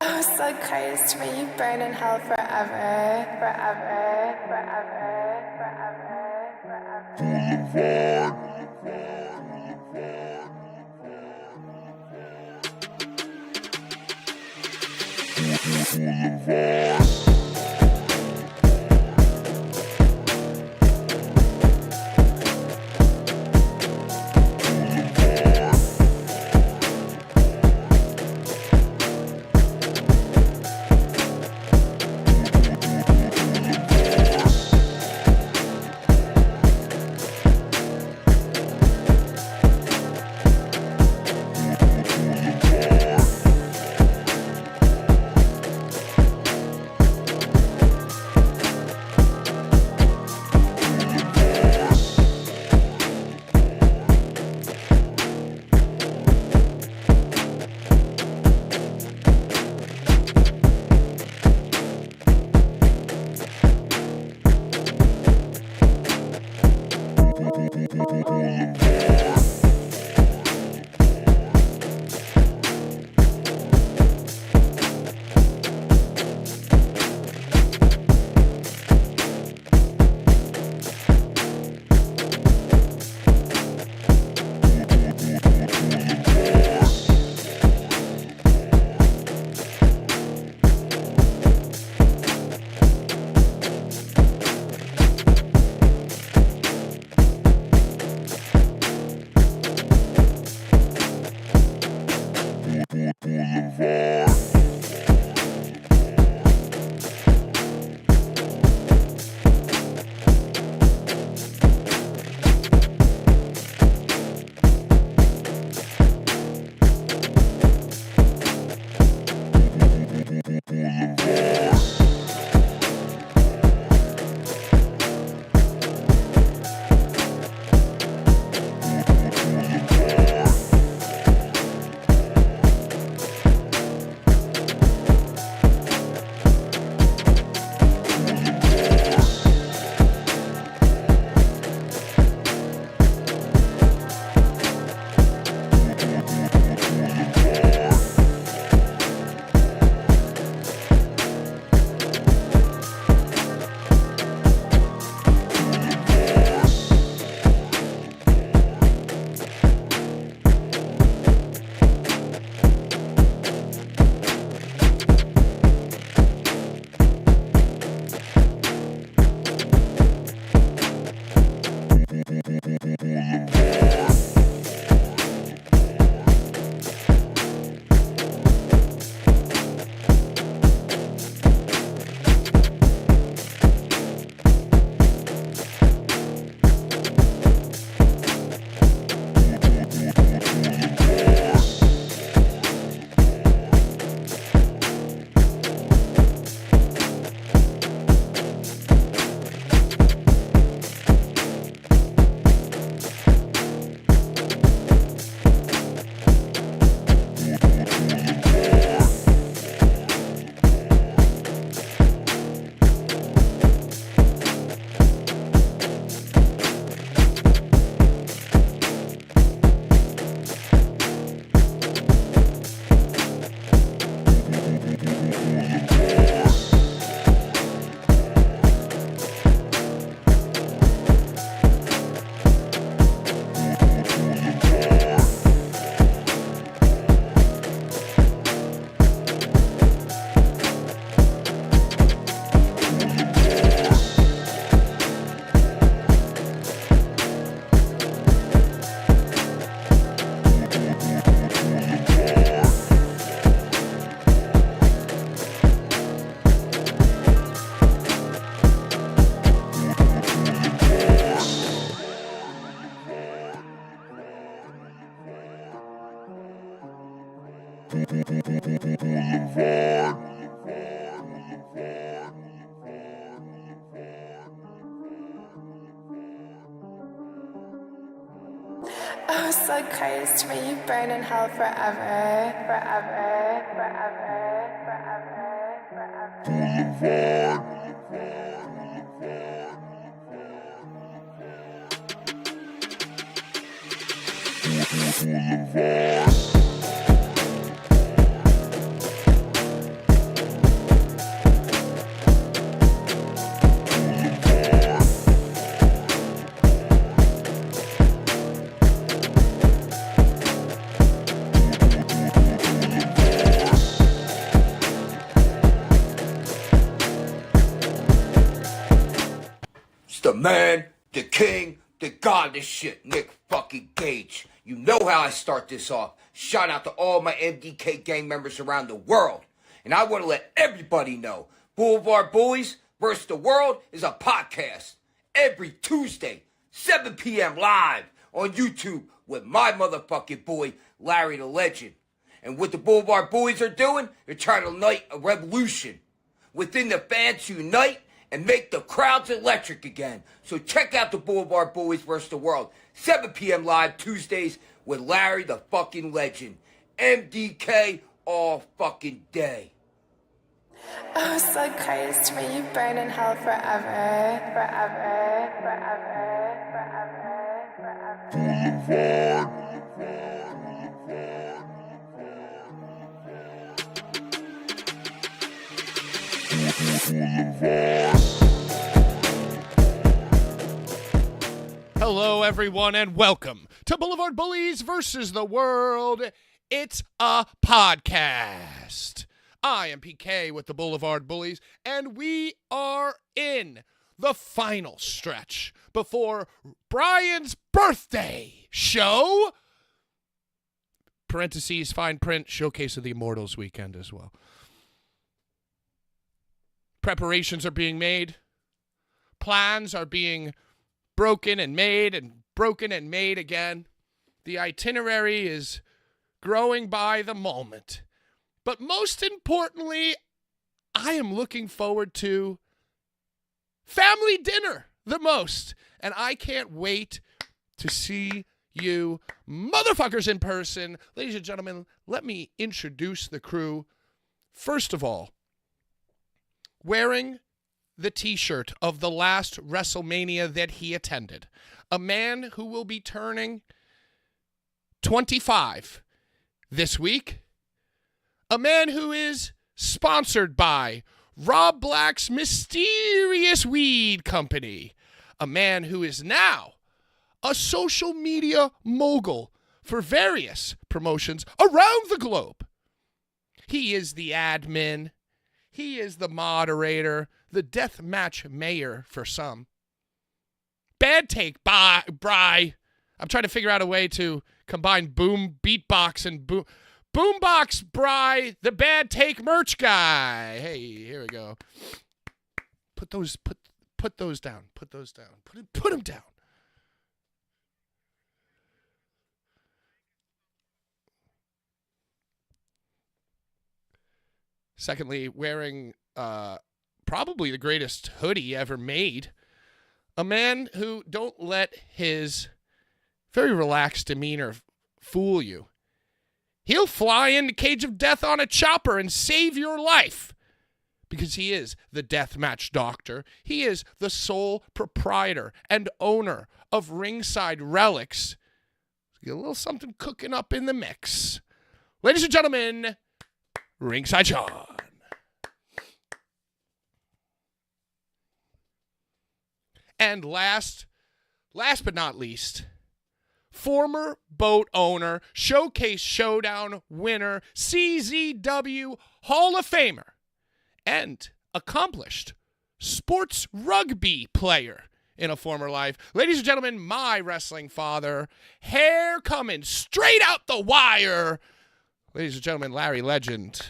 Oh, so crazed when you burn in hell forever, forever, forever, forever, forever. Boulevard. Oh, so crazed when you burn in hell forever, forever, forever, forever, forever. Boulevard. the king, the god of this shit, Nick fucking Gage. You know how I start this off. Shout out to all my MDK gang members around the world. And I want to let everybody know, Blvd Bullies versus the World is a podcast. Every Tuesday, 7 p.m. live on YouTube with my motherfucking boy, Larry the Legend. And what the Blvd Bullies are doing, they're trying to ignite a revolution. Within the fans unite and make the crowds electric again. So check out the Blvd Bullies vs. the World. 7 p.m. live Tuesdays with Larry the fucking Legend. MDK all fucking day. Oh, so Christ, may you burn in hell forever, forever, forever, forever, forever. Hello, everyone, and welcome to Blvd Bullies versus the World. It's a podcast. I am PK with the Blvd Bullies, and we are in the final stretch before Brian's birthday show. Parentheses, fine print, Showcase of the Immortals weekend as well. Preparations are being made. Plans are being broken and made again. The itinerary is growing by the moment. But most importantly, I am looking forward to family dinner the most. And I can't wait to see you motherfuckers in person. Ladies and gentlemen, let me introduce the crew. First of all, wearing the t-shirt of the last WrestleMania that he attended, a man who will be turning 25 this week, a man who is sponsored by Rob Black's Mysterious Weed Company, a man who is now a social media mogul for various promotions around the globe. He is the admin. He is the moderator, the deathmatch mayor for some. Bad take, Bry. I'm trying to figure out a way to combine beatbox and boombox, Bry, the bad take merch guy. Hey, here we go. Put those down. Put those down. Put them down. Secondly, wearing probably the greatest hoodie ever made. A man who don't let his very relaxed demeanor fool you. He'll fly in the cage of death on a chopper and save your life. Because he is the deathmatch doctor. He is the sole proprietor and owner of Ringside Relics. Get a little something cooking up in the mix. Ladies and gentlemen, Ringside Sean. And last but not least, former boat owner, Showcase Showdown winner, CZW Hall of Famer, and accomplished sports rugby player in a former life. Ladies and gentlemen, my wrestling father, hair coming straight out the wire. Ladies and gentlemen, Larry Legend.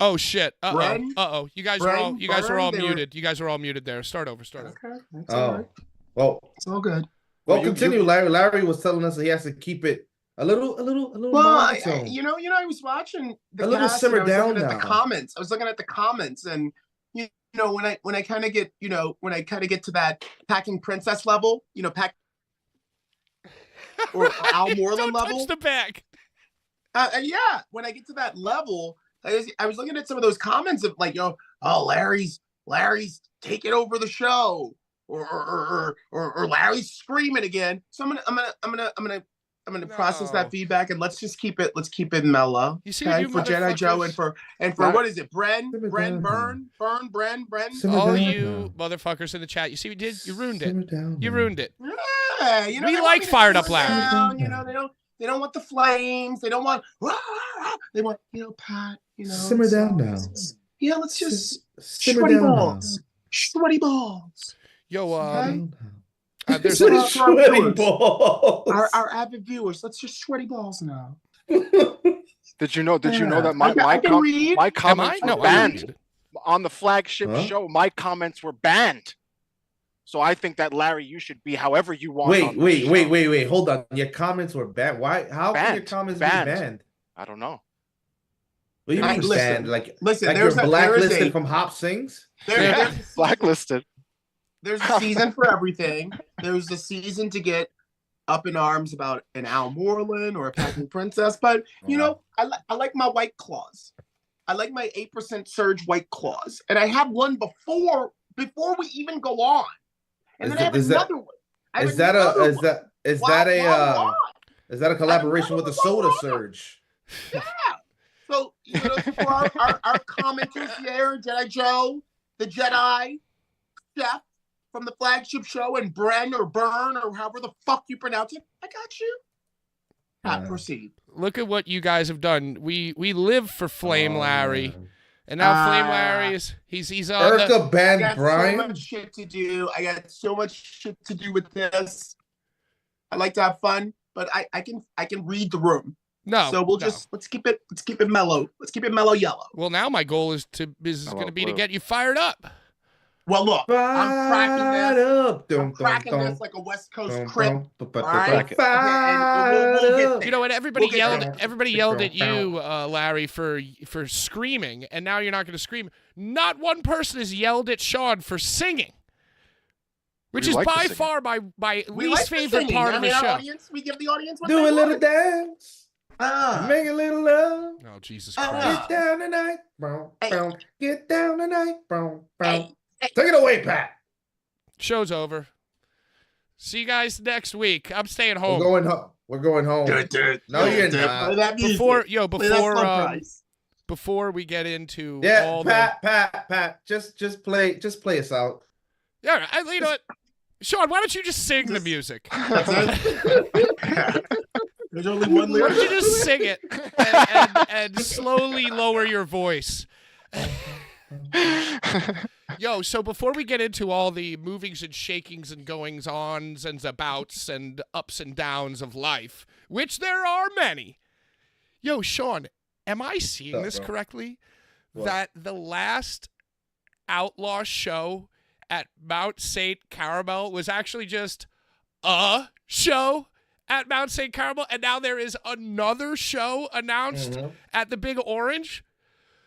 Oh shit. Uh-oh. You guys were all muted. You guys are all muted there. Start over. Okay. That's all right. Well, it's all good. Well, continue, Larry. Larry was telling us that he has to keep it a little monotone. I was watching the a little cast simmer and I was down looking now. at the comments. I was looking at the comments, and when I kind of get to that packing princess level, or Al Moreland level. Touch the back. Yeah, when I get to that level, I was looking at some of those comments of like, Larry's taking over the show, or Larry's screaming again. So I'm gonna process that feedback, and let's keep it mellow. You see what you for Jedi Joe and for what is it? Bren, Burn, all you motherfuckers in the chat. You see what you did? You ruined it. You ruined it. Yeah, we like fired up Larry. They don't want the flames. They don't want. They want Pat. Simmer down now. Yeah, let's just sweaty balls. Sweaty balls. Yo, there's sweaty balls. Our avid viewers, let's just sweaty balls now. Did you know that my comments were banned on the flagship show? My comments were banned. So I think that Larry, you should be however you want. Wait. Hold on. Your comments were banned. Why? How can your comments be banned? I don't know. What do you mean banned? Like you're blacklisted from Hop Sings? Blacklisted. There's a season for everything. There's a season to get up in arms about an Al Moreland or a Packing Princess. But, I like my White Claws. I like my 8% Surge White Claws. And I have one before we even go on. And then I have another one. Is that a collaboration with the Soda Surge? Yeah. So, for our commenters there, Jedi Joe, the Jedi, Chef from the flagship show, and Bren or Burn or however the fuck you pronounce it, I got you. Proceed. Look at what you guys have done. We live for Flame Larry. Man. And now Flame Larry he's on Erica banned Brian. So much shit to do. I got so much shit to do with this. I like to have fun, but I can read the room. No. So let's keep it mellow. Let's keep it mellow yellow. Well, now my goal is going to be to get you fired up. Well, look, I'm cracking this like a West Coast crip. Right? You know what? Everybody yelled at you, Larry, for screaming, and now you're not going to scream. Not one person has yelled at Sean for singing, which is by far my least favorite part of the show. We give the audience what do a little dance. Make a little love. Oh, Jesus Christ. Get down tonight. Get down tonight. Take it away, Pat. Show's over. See you guys next week. I'm staying home. We're going home. No, you're not. Before we get into Pat, just play us out. Yeah, you know what? Sean, why don't you just sing the music? There's only one lyric. Why don't you just sing it and slowly lower your voice? Yo, so before we get into all the movings and shakings and goings-ons and abouts and ups and downs of life, which there are many, yo, Sean, am I seeing this correctly? What? That the last Outlaw show at Mount St. Caramel was actually just a show at Mount St. Caramel, and now there is another show announced at the Big Orange?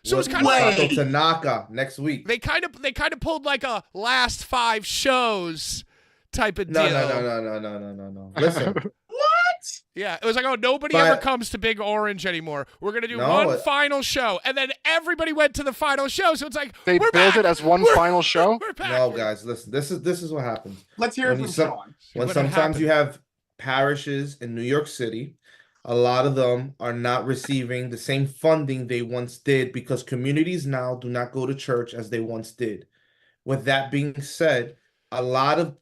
So it's kind of like Tanaka next week. They kind of pulled like a last 5 shows type of deal. No. Listen. What? Yeah, it was like, nobody ever comes to Big Orange anymore. We're gonna do one final show, and then everybody went to the final show. So it's like they build it as one final show. No, guys, listen. This is what happens. Let's hear it from Sean. When sometimes you have parishes in New York City. A lot of them are not receiving the same funding they once did because communities now do not go to church as they once did. With that being said, a lot of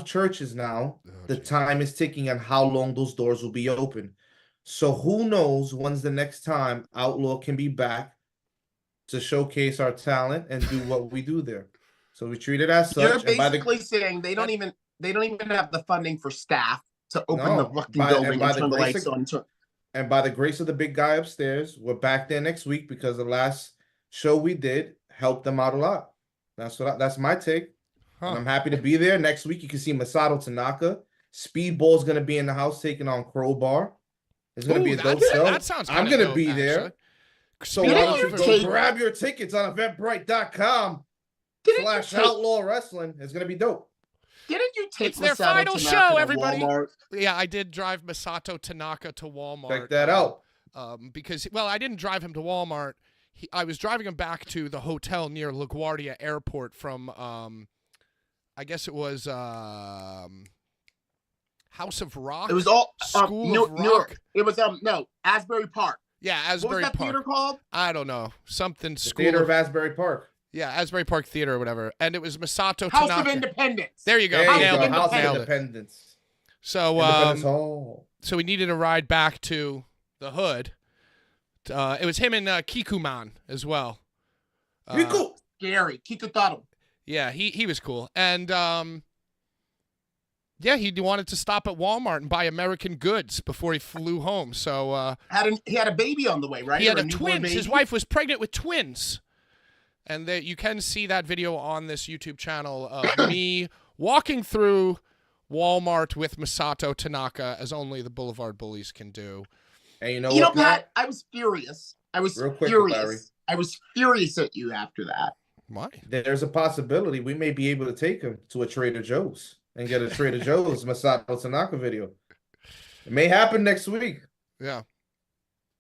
churches now, the time is ticking on how long those doors will be open. So who knows when's the next time Outlaw can be back to showcase our talent and do what we do there. So we treat it as such. You're basically saying they don't even have the funding for staff to open the fucking building and turn the lights on. And by the grace of the big guy upstairs, we're back there next week because the last show we did helped them out a lot. That's my take. And I'm happy to be there. Next week, you can see Masato Tanaka. Speedball's going to be in the house taking on Crowbar. It's going to be a dope show. That sounds I'm going to be there. So why don't you go grab your tickets on eventbrite.com/Outlaw Wrestling. It's going to be dope. Didn't you take their final show, everybody? Walmart? Yeah, I did drive Masato Tanaka to Walmart. Check that out. Because, I didn't drive him to Walmart. I was driving him back to the hotel near LaGuardia Airport from, I guess it was, how House of Rock. It was all School of Rock. Newark. It was no Asbury Park. Yeah, Asbury What was that Park. theater called? I don't know. Something The School Theater of Asbury Park. Yeah, Asbury Park Theater or whatever. And it was Masato House Tanaka. of Independence. There you go. There you Nailed go. it. House of Nailed it. Independence. So, Independence Hall. so we needed a ride back to the hood. It was him and Kikuman as well. Kiku. Scary. Kikutaro. Yeah, he was cool. And yeah, he wanted to stop at Walmart and buy American goods before he flew home. So He had a baby on the way, right? he had Or a newborn twins. baby? His wife was pregnant with twins. And you can see that video on this YouTube channel of me walking through Walmart with Masato Tanaka, as only the Blvd Bullies can do. And you know You what, know, Pat, I was furious. Real quick, furious. Larry. I was furious at you after that. Why? There's a possibility we may be able to take him to a Trader Joe's and get a Trader Joe's Masato Tanaka video. It may happen next week. Yeah.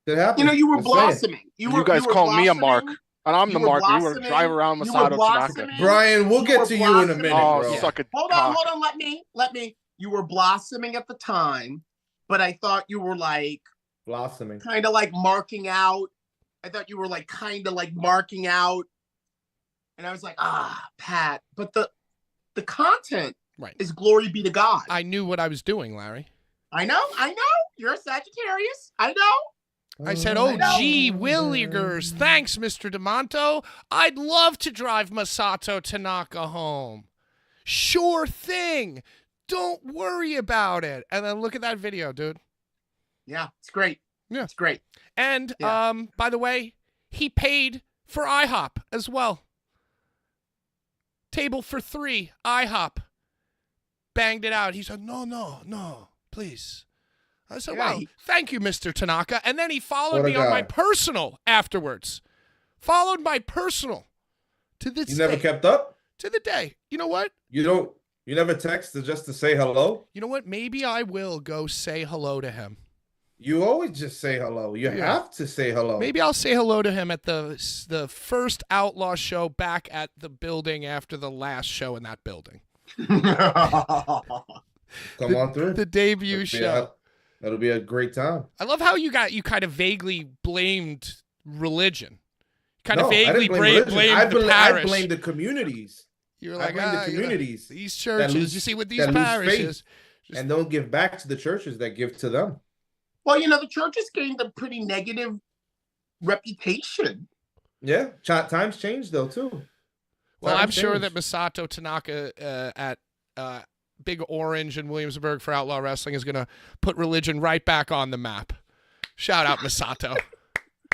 It happened. You know, you were Just saying. blossoming. You guys were call me a blossoming. mark, and I'm You the were mark. You were blossoming. driving around You were Masato Tanaka. blossoming. Brian, we'll You get were to you in a blossoming. minute, Oh, bro. suck a Hold cock. on. Let me. You were blossoming at the time, but I thought you were like Blossoming. kind of like marking out. I thought you were like kind of like marking out. And I was like, Pat. But the content Right. is glory be to God. I knew what I was doing, Larry. I know. You're a Sagittarius. I know. I said, I know. gee, Willigers, thanks, Mr. DeMonto. I'd love to drive Masato Tanaka home. Sure thing. Don't worry about it. And then look at that video, dude. Yeah, it's great. Yeah. It's great. And, Yeah. by the way, he paid for IHOP as well. Table for 3, IHOP. Banged it out. He said, no, please. I said, Yeah, well, thank you, Mr. Tanaka. And then he followed What a me on my guy. personal afterwards. Followed my personal to this You never day. kept up? To the day. You know what? You never texted just to say hello? You know what? Maybe I will go say hello to him. You always just say hello. You Yeah. have to say hello. Maybe I'll say hello to him at the first Outlaw show back at the building after the last show in that building. Come on through. The debut show. That'll be a great time. I love how you kind of vaguely blamed religion. I didn't blame religion. Blamed the I parish. blame the communities. You were I like, blame the you know, communities these that churches. lose- You see, with these that lose parishes. faith and don't give back to the churches that give to them. Well, you know, the church has gained a pretty negative reputation. Yeah, times change though too. Well, Times I'm sure change. that Masato Tanaka at Big Orange in Williamsburg for Outlaw Wrestling is going to put religion right back on the map. Shout out, Masato.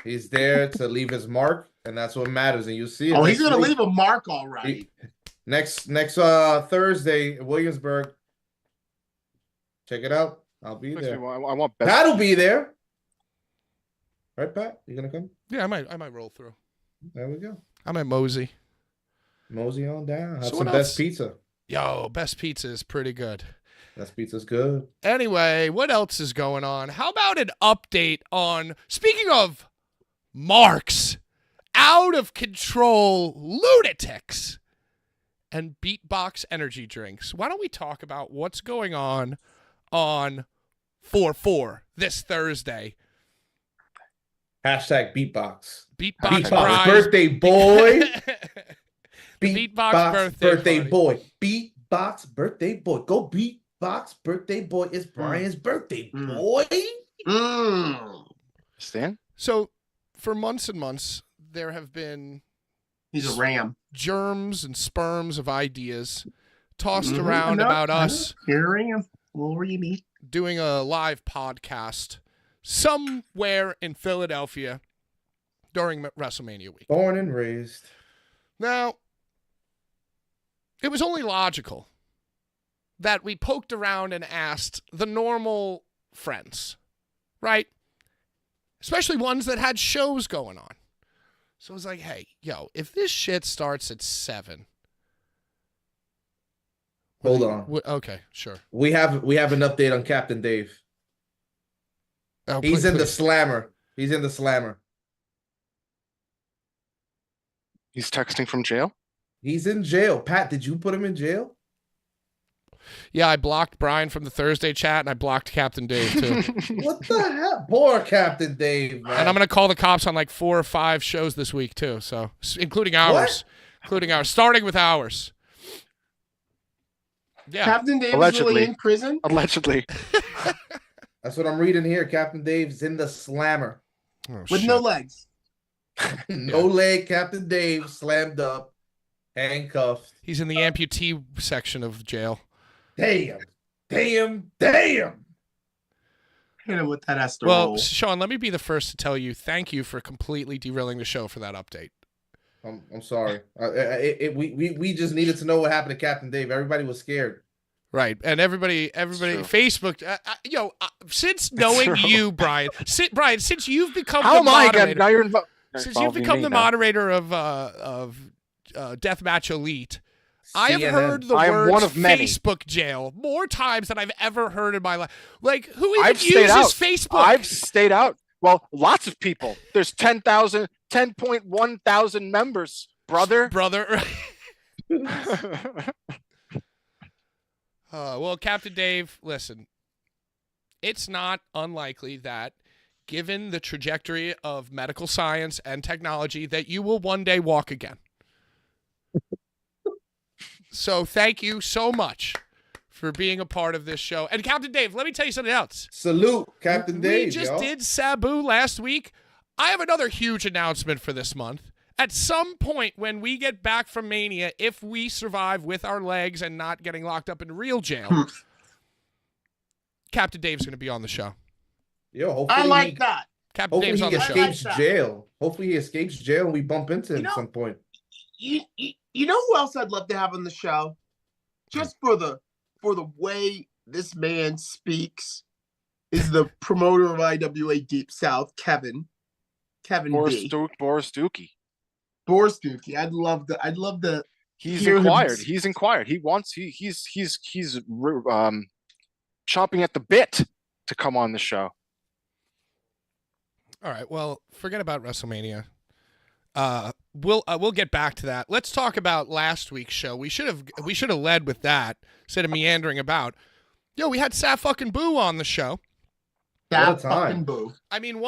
He's there to leave his mark, and that's what matters. And you see it. Oh, he's next going to week. leave a mark, all right. Next Thursday, Williamsburg. Check it out. I'll be Makes there. me want- I want best. Pat'll be there. Right, Pat? You gonna come? Yeah, I might roll through. There we go. I might mosey. Mosey on down. Have So some what best else? pizza. Yo, Best Pizza is pretty good. Best pizza's good. Anyway, what else is going on? How about an update on, speaking of marks, out of control lunatics and beatbox energy drinks? Why don't we talk about what's going on 4/4 this Thursday? Hashtag beatbox. Beatbox, Beatbox prize. birthday boy. Beatbox birthday party. boy. Beatbox birthday boy. Go beatbox birthday boy. It's Brian's birthday boy. Stan? So, for months and months, there have been He's a ram. germs and sperms of ideas tossed around I know, about I know. us Here I am. Little Reedy. doing a live podcast somewhere in Philadelphia during WrestleMania week. Born and raised. Now, it was only logical that we poked around and asked the normal friends, right? Especially ones that had shows going on. So it was like, hey, yo, if this shit starts at 7. Hold on. Okay, sure. We have an update on Captain Dave. Oh, He's in the please. slammer. He's in the slammer. He's texting from jail? He's in jail. Pat, did you put him in jail? Yeah, I blocked Brian from the Thursday chat, and I blocked Captain Dave, too. What the hell? Poor Captain Dave, man. And I'm going to call the cops on like 4 or 5 shows this week, too, so including ours. Starting with ours. Yeah. Captain Dave is really in prison? Allegedly. That's what I'm reading here. Captain Dave's in the slammer. Oh, with no legs. No leg, Captain Dave slammed up, handcuffed. He's in the amputee section of jail. Damn. Hit him with that has to roll. Sean, let me be the first to tell you thank you for completely derailing the show for that update. I'm sorry. We just needed to know what happened to Captain Dave. Everybody was scared. Right, and everybody, Facebook, since knowing you, Brian, since you've become the moderator, now you're since you've become the moderator of Deathmatch Elite, I have heard the words Facebook jail more times than I've ever heard in my life. Like, who even uses Facebook? I've stayed out. Well, lots of people. There's 10.1 thousand members, brother. Well, Captain Dave, listen, it's not unlikely that, given the trajectory of medical science and technology, that you will one day walk again. So thank you so much for being a part of this show. And Captain Dave, let me tell you something else. Salute, Captain Dave. We just did Sabu last week. I have another huge announcement for this month. At some point when we get back from Mania, if we survive with our legs and not getting locked up in real jail, Captain Dave's going to be on the show. Yo, hopefully I like that. Captain Dave's on the show. Hopefully he escapes jail and we bump into him at some point. You know who else I'd love to have on the show? Just for the way this man speaks, is the promoter of IWA Deep South, Kevin B. Boris Dookie. I'd love to. He's inquired. He's inquired. He wants. He's chomping at the bit to come on the show. All right. Well, forget about WrestleMania. We'll get back to that. Let's talk about last week's show. We should have led with that instead of meandering about. Yo, we had Saf fucking Boo on the show. Saf fucking Boo. I mean,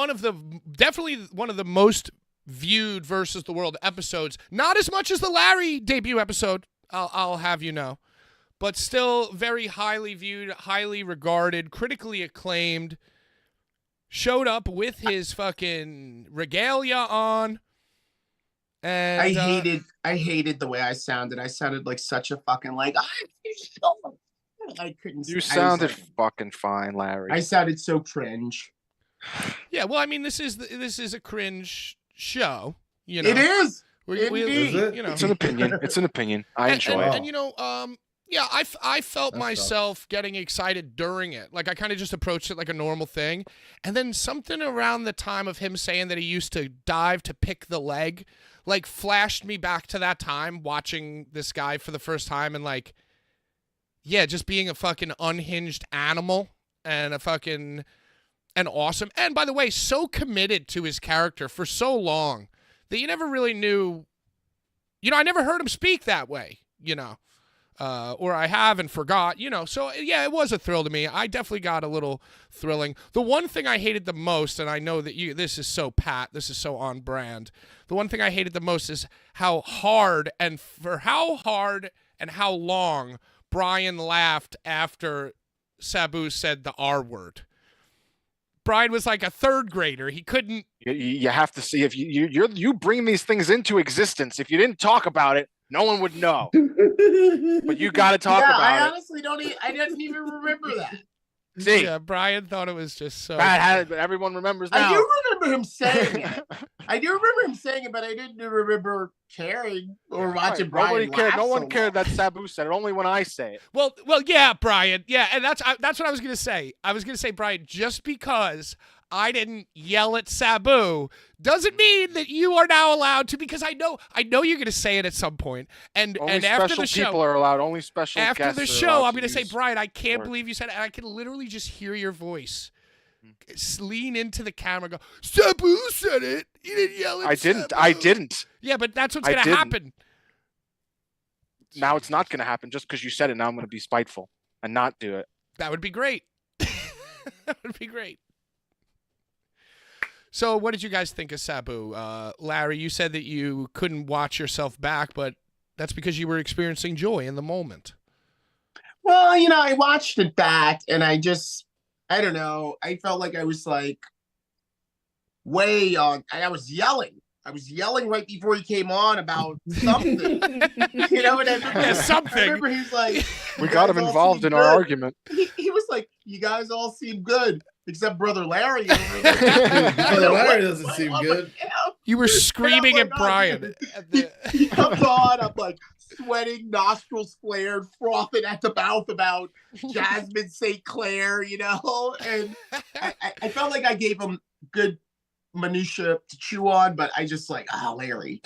definitely one of the most viewed Versus the World episodes. Not as much as the Larry debut episode, I'll have you know, but still very highly viewed, highly regarded, critically acclaimed. Showed up with his fucking regalia on. And I hated the way I sounded. I sounded like such a fucking I couldn't. You sounded fucking fine, Larry. I sounded so cringe. Yeah, well, I mean, this is a cringe show. You know, it is. It's an opinion. It's an opinion. I enjoy it. And you know, yeah, I felt myself getting excited during it. Like I kind of just approached it like a normal thing, and then something around the time of him saying that he used to dive to pick the leg, like flashed me back to that time watching this guy for the first time, and like, yeah, just being a fucking unhinged animal and awesome. And by the way, so committed to his character for so long that you never really knew. You know, I never heard him speak that way. You know. Or I have and forgot, you know. So, yeah, it was a thrill to me. I definitely got a little thrilling. The one thing I hated the most, and I know that this is so this is so on brand. The one thing I hated the most is how hard and how long Brian laughed after Sabu said the R word. Brian was like a third grader. He couldn't. You have to see if you bring these things into existence. If you didn't talk about it, no one would know. But you got to talk about it. I honestly I didn't even remember that. See? Yeah, Brian thought it was just so. But everyone remembers now. I do remember him saying it. But I didn't remember caring or watching Brian. Nobody cared. No one cared that Sabu said it. Only when I say it. Well, yeah, Brian. Yeah, and that's what I was gonna say. I was gonna say, Brian, just because I didn't yell at Sabu doesn't mean that you are now allowed to, because I know you're going to say it at some point. And after the show, people are allowed. Only special guests. After the show, I'm going to say, Brian, I can't believe you said it. And I can literally just hear your voice lean into the camera, and go, Sabu said it. You didn't yell at Sabu. I didn't. Yeah, but that's what's going to happen. Now it's not going to happen just because you said it. Now I'm going to be spiteful. and not do it. That would be great. That would be great. So what did you guys think of Sabu? Larry, you said that you couldn't watch yourself back, but that's because you were experiencing joy in the moment. Well, I watched it back and I don't know. I felt like I was like way on. I was yelling. I was yelling right before he came on about something. Something. I remember he's like, we got him involved in our argument. He was like, you guys all seem good, except Brother Larry. Brother Larry doesn't seem good. You were screaming at Brian. He comes on, I'm like sweating, nostrils flared, frothing at the mouth about Jasmine St. Clair, and I felt like I gave him good minutia to chew on, but I just like, Larry.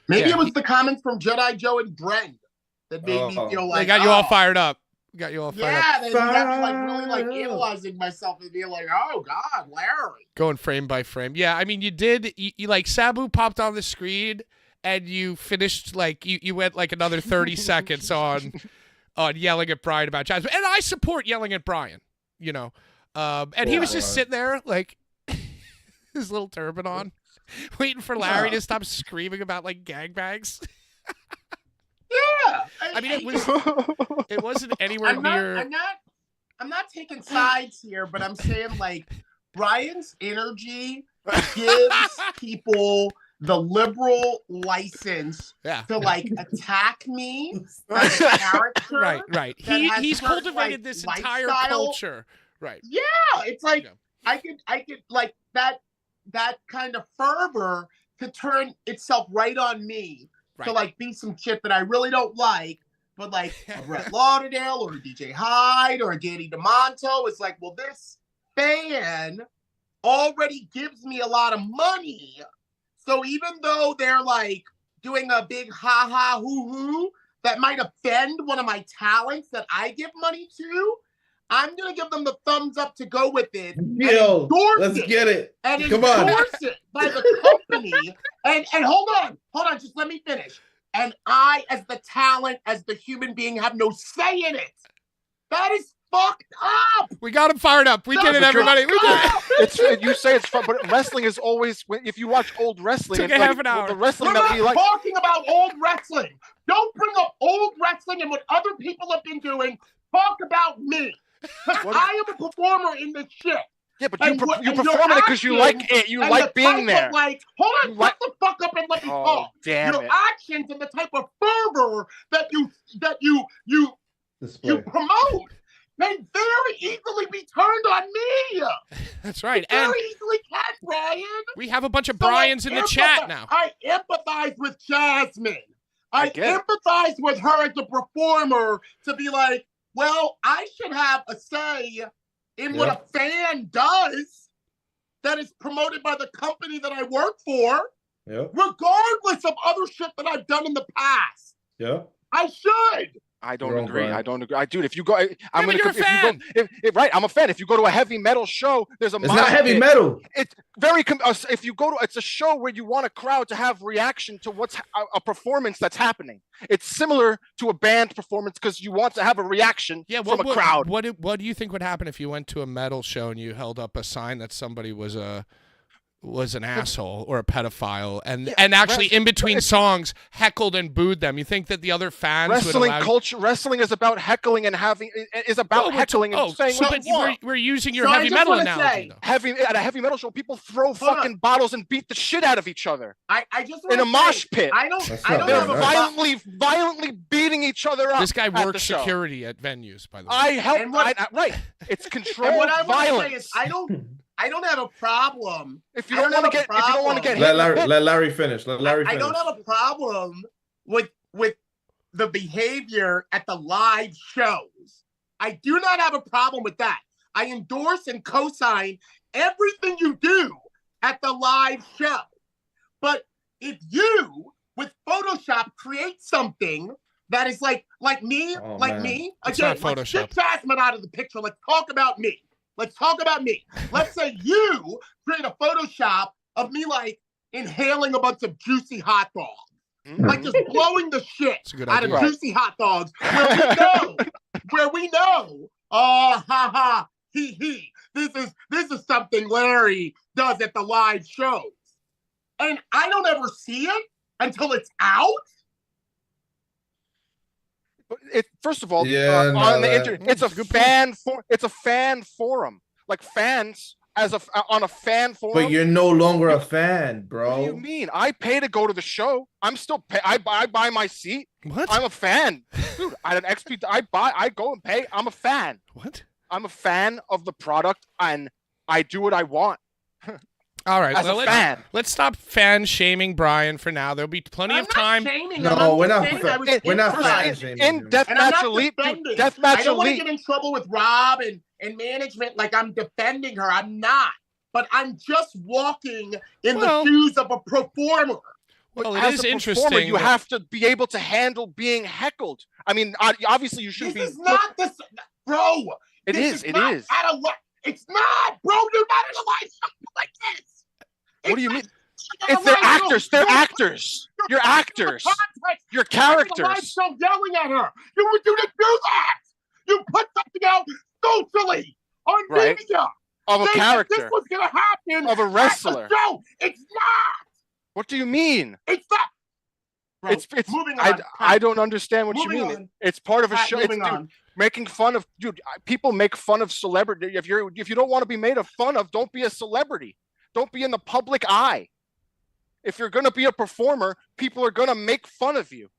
Maybe it was the comments from Jedi Joe and Brent that made me feel like they got you all fired up. Got you all fired up. Yeah, they got me like really like analyzing myself and being like, oh God, Larry. Going frame by frame. Yeah, I mean, you like Sabu popped on the screen and you finished like you went like another 30 seconds on yelling at Brian about Jasmine. And I support yelling at Brian, and he was just sitting there like his little turban on, waiting for Larry to stop screaming about like gangbangs. Yeah, I mean, it wasn't anywhere near. I'm not taking sides here, but I'm saying like Brian's energy gives people the liberal license to like attack me as a character. Right. He's cultivated this entire culture. Right. Yeah, it's like I could like that kind of fervor to turn itself right on me. To like be some shit that I really don't like, but like a Brett Lauderdale or a DJ Hyde or a Danny DeMonto is like, well, this fan already gives me a lot of money. So even though they're like doing a big ha ha hoo hoo that might offend one of my talents that I give money to, I'm gonna give them the thumbs up to go with it. Yo, let's get it. And come on, endorse it by the company. and hold on, just let me finish. And I, as the talent, as the human being, have no say in it. That is fucked up. We got him fired up. We did it, everybody. We did it. You say it's fun, but wrestling is always. If you watch old wrestling, it's like half an hour. The wrestling We're that we like. Talking about old wrestling. Don't bring up old wrestling and what other people have been doing. Talk about me. I am a performer in this shit. Yeah, but you perform it because you like it. You like being there. Like, hold on, shut the fuck up and let me talk. Damn your it. actions and the type of fervor that you promote can very easily be turned on me. That's right. It very easily can, Brian. We have a bunch of Brians in the chat now. I empathize with Jasmine. I empathize with her as a performer to be like, well, I should have a say in what a fan does that is promoted by the company that I work for, regardless of other shit that I've done in the past. Yeah. I should. I don't agree. I don't agree. Dude, if you go, I'm gonna. Right, I'm a fan. If you go to a heavy metal show, there's a. It's not heavy metal. It's very. If you go to, it's a show where you want a crowd to have reaction to what's a performance that's happening. It's similar to a band performance because you want to have a reaction from a crowd. What do you think would happen if you went to a metal show and you held up a sign that somebody was an asshole or a pedophile and actually in between songs heckled and booed them? You think that the other fans wrestling is about heckling and heckling and saying we're using your heavy metal analogy though. At a heavy metal show, people throw fucking bottles and beat the shit out of each other. I just in a mosh pit. I don't They're violently beating each other up. This guy works security at venues, by the way. I help. Right. It's controlled violence. I don't have a problem. If you don't want to get, let Larry finish. I don't have a problem with the behavior at the live shows. I do not have a problem with that. I endorse and co-sign everything you do at the live show. But if you, with Photoshop, create something that is like me, it's again, not let's get Jasmine out of the picture. Let's talk about me. Let's say you create a Photoshop of me like inhaling a bunch of juicy hot dogs. Like just blowing the shit out of juicy hot dogs. Where we know where we know, oh, ha ha, he. This is something Larry does at the live shows, and I don't ever see it until it's out. First of all, on the internet, it's a fan forum. Like fans on a fan forum. But you're no longer a fan, bro. What do you mean? I pay to go to the show. I'm still pay. I buy my seat. What? I'm a fan, dude. At an XP, I go and pay. I'm a fan. What? I'm a fan of the product, and I do what I want. All right, As a fan. Let's stop fan shaming Brian for now. There'll be plenty of time. No, we're not fan shaming. In Deathmatch Elite, I don't want to get in trouble with Rob and management like I'm defending her. I'm not. But I'm just walking in the shoes of a performer. Well, it as is a interesting. Performer, you have to be able to handle being heckled. I mean, obviously you shouldn't be. This is not this, bro. It is. It's not, bro. You're not in a live show like this. What do you mean? If they're actors, they're actors. You're actors. You're characters. I'm still yelling at her. You didn't do that. You put something out socially on media of a character. This was gonna happen of a wrestler. Show. It's not. What do you mean? It's not. Bro, it's moving on. I don't understand what you mean. It's part of a show. Making fun of people make fun of celebrity. If you don't want to be made fun of, don't be a celebrity. Don't be in the public eye. If you're going to be a performer, people are going to make fun of you.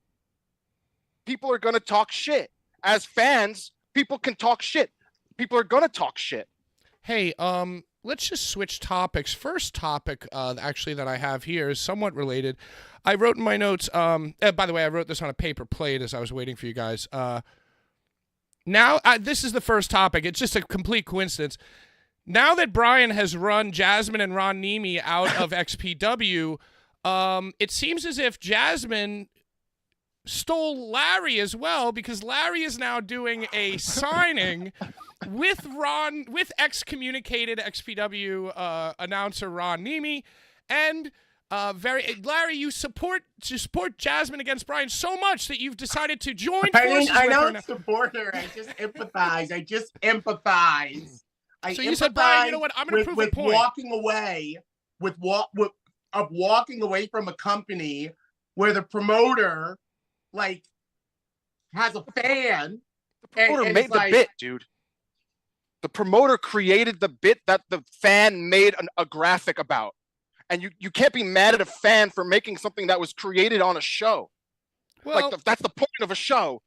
People are going to talk shit. As fans, people can talk shit. People are going to talk shit. Hey, let's just switch topics. First topic, actually, that I have here is somewhat related. I wrote in my notes, by the way, I wrote this on a paper plate as I was waiting for you guys. Now, this is the first topic. It's just a complete coincidence. Now that Brian has run Jasmine and Ron Nemi out of XPW, it seems as if Jasmine stole Larry as well, because Larry is now doing a signing with excommunicated XPW announcer Ron Nemi, and Larry, you support Jasmine against Brian so much that you've decided to join forces. I don't support her. I just empathize. So you said, Brian, you know what? I'm going to prove a point. Walking away, walking away from a company where the promoter, has a fan. The promoter made the bit, dude. The promoter created the bit that the fan made a graphic about. And you can't be mad at a fan for making something that was created on a show. Well, that's the point of a show.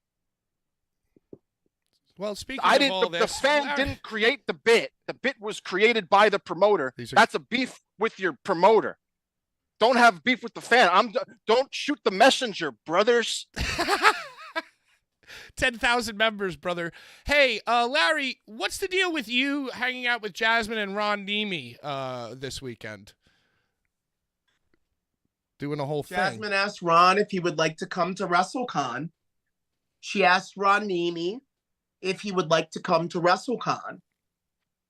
Well, speaking of all this, the fan didn't create the bit. The bit was created by the promoter. That's a beef with your promoter. Don't have beef with the fan. Don't shoot the messenger, brothers. 10,000 members, brother. Hey, Larry, what's the deal with you hanging out with Jasmine and Ron Nemi this weekend? Doing a whole thing. Jasmine asked Ron if he would like to come to WrestleCon. She asked Ron Nemi if he would like to come to WrestleCon.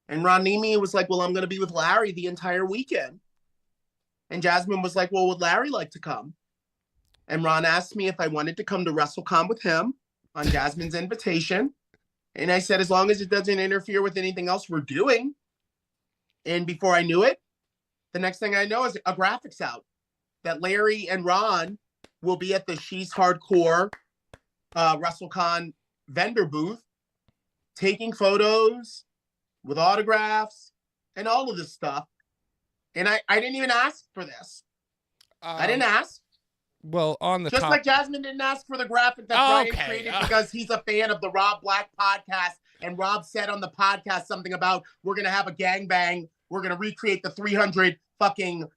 And Ron Nemi was like, well, I'm going to be with Larry the entire weekend. And Jasmine was like, well, would Larry like to come? And Ron asked me if I wanted to come to WrestleCon with him on Jasmine's invitation. And I said, as long as it doesn't interfere with anything else we're doing. And before I knew it, the next thing I know is a graphics out that Larry and Ron will be at the She's Hardcore WrestleCon vendor booth, taking photos with autographs and all of this stuff. And I didn't even ask for this. I didn't ask. Well, on the Just like Jasmine didn't ask for the graphic that Brian created because he's a fan of the Rob Black podcast. And Rob said on the podcast something about, we're going to have a gangbang. We're going to recreate the 300 fucking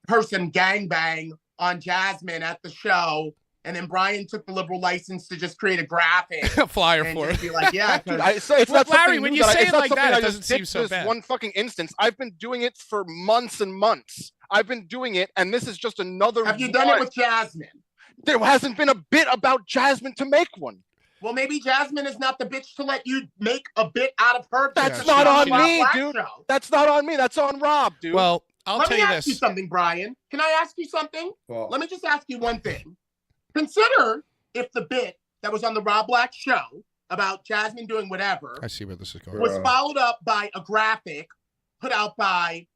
person gangbang on Jasmine at the show. And then Brian took the liberal license to just create a graphic, a flyer for it. Be like, yeah, it's not Larry. When you say it like that, it doesn't seem so bad. One fucking instance. I've been doing it for months and months. I've been doing it, and this is just another. Have you done it with Jasmine? There hasn't been a bit about Jasmine to make one. Well, maybe Jasmine is not the bitch to let you make a bit out of her. That's not on me, dude. That's not on me. That's on Rob, dude. Well, I'll tell you this. Let me ask you something, Brian. Can I ask you something? Well, let me just ask you one thing. Consider if the bit that was on the Rob Black show about Jasmine doing whatever. I see where this is going. Was followed up by a graphic put out by,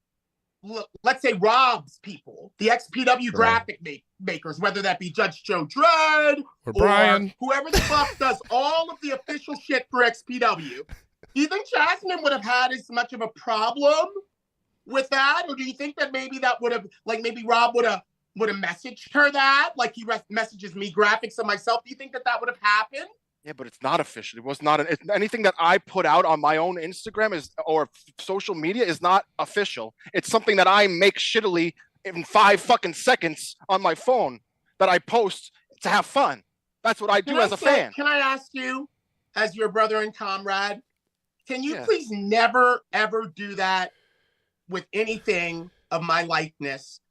let's say, Rob's people, the XPW graphic makers, whether that be Judge Joe Dredd or Brian, whoever the fuck does all of the official shit for XPW. Do you think Jasmine would have had as much of a problem with that, or do you think that maybe that would have, like, maybe Rob would have messaged her that, like he messages me graphics of myself? Do you think that would have happened? Yeah, but it's not official. It was not anything that I put out on my own Instagram or social media is not official. It's something that I make shittily in 5 fucking seconds on my phone that I post to have fun. That's what I do as a fan. Can I ask you, as your brother and comrade, can you please never, ever do that with anything of my likeness?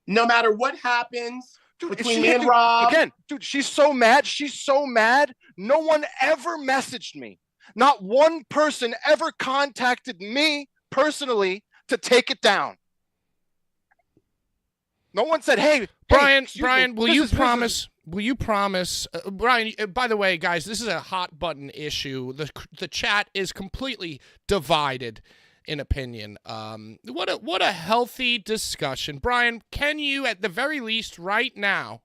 No matter what happens between me and Rob. Again, dude, she's so mad. She's so mad. No one ever messaged me. Not one person ever contacted me personally to take it down. No one said, hey, Brian, will you promise, Brian, by the way, guys, this is a hot button issue. The chat is completely divided in opinion. What a healthy discussion. Brian, can you at the very least right now,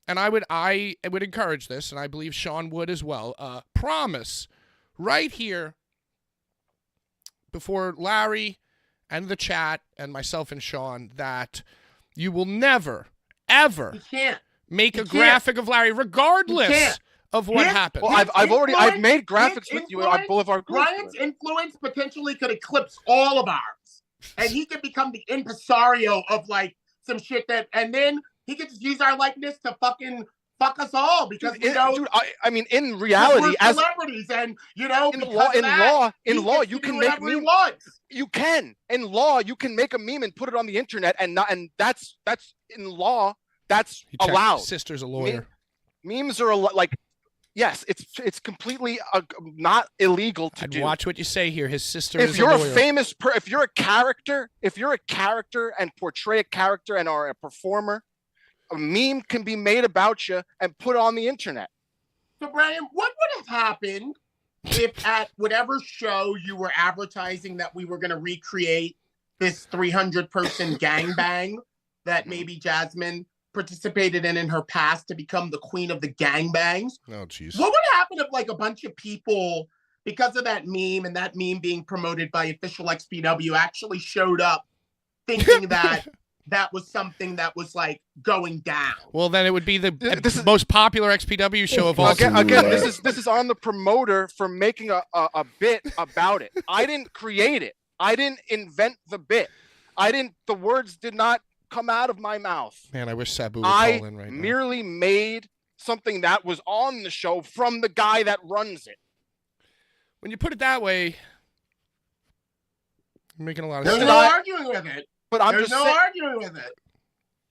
and I would encourage this, and I believe Sean would as well, promise right here before Larry and the chat and myself and Sean that you will never, ever make a graphic of Larry, regardless of what happened. Well, I've made graphics with you on Boulevard. Brian's influence potentially could eclipse all of ours, and he could become the impresario of like some shit and then he could just use our likeness to fucking fuck us all because I mean, in reality, as celebrities, and in law, you can make memes. You can in law, you can make a meme and put it on the internet, and that's in law, that's allowed. Sister's a lawyer. Memes are like. Yes, it's completely not illegal to do. Watch what you say here. His sister is a lawyer. If you're a character and portray a character and are a performer, a meme can be made about you and put on the internet. So, Brian, what would have happened if at whatever show you were advertising that we were going to recreate this 300-person gangbang that maybe Jasmine participated in her past to become the queen of the gangbangs? Oh, jeez. What would happen if like a bunch of people, because of that meme and that meme being promoted by official XPW, actually showed up thinking that that was something that was like going down? Well, then it would be the most popular XPW show of all time. Again, this is on the promoter for making a bit about it. I didn't create it. I didn't invent the bit. The words did not come out of my mouth. Man, I wish Sabu would call in right now. I merely made something that was on the show from the guy that runs it. When you put it that way, you're making a lot of sense. There's no arguing with it. But There's no arguing with it.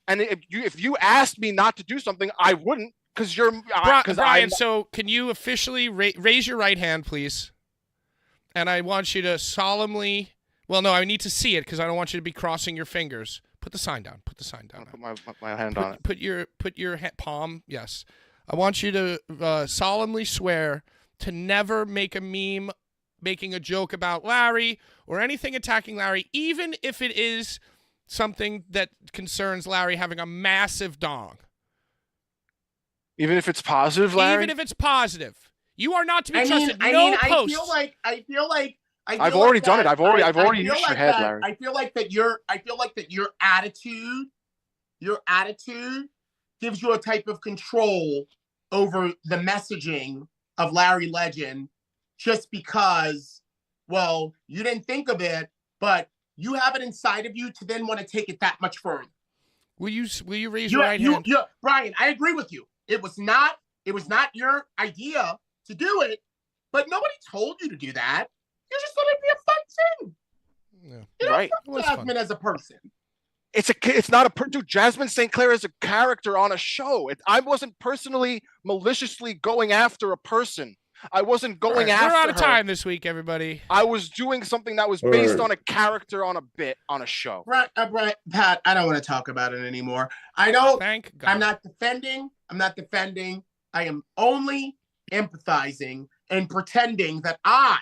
And if you asked me not to do something, I wouldn't, because you're... Brian, so can you officially raise your right hand, please? And I want you to solemnly... Well, no, I need to see it because I don't want you to be crossing your fingers. Put the sign down. Put the sign down. I'll put my hand on it. Put your palm. Yes. I want you to solemnly swear to never make a meme making a joke about Larry or anything attacking Larry, even if it is something that concerns Larry having a massive dong. Even if it's positive, Larry? Even if it's positive. You are not to be trusted. I feel like I've already done it. I've already used your head, Larry. I feel like that your attitude gives you a type of control over the messaging of Larry Legend, just because, well, you didn't think of it, but you have it inside of you to then want to take it that much further. Will you raise your right hand? Brian, I agree with you. It was not your idea to do it, but nobody told you to do that. You just thought it'd be a fun thing. Yeah. Right. Jasmine as a person. It's not dude. Jasmine St. Clair is a character on a show. I wasn't personally maliciously going after a person. I wasn't going after her. We're out of time this week, everybody. I was doing something that was based on a character on a bit on a show. Right, Pat, I don't want to talk about it anymore. I don't. Thank God. I'm not defending. I am only empathizing and pretending that I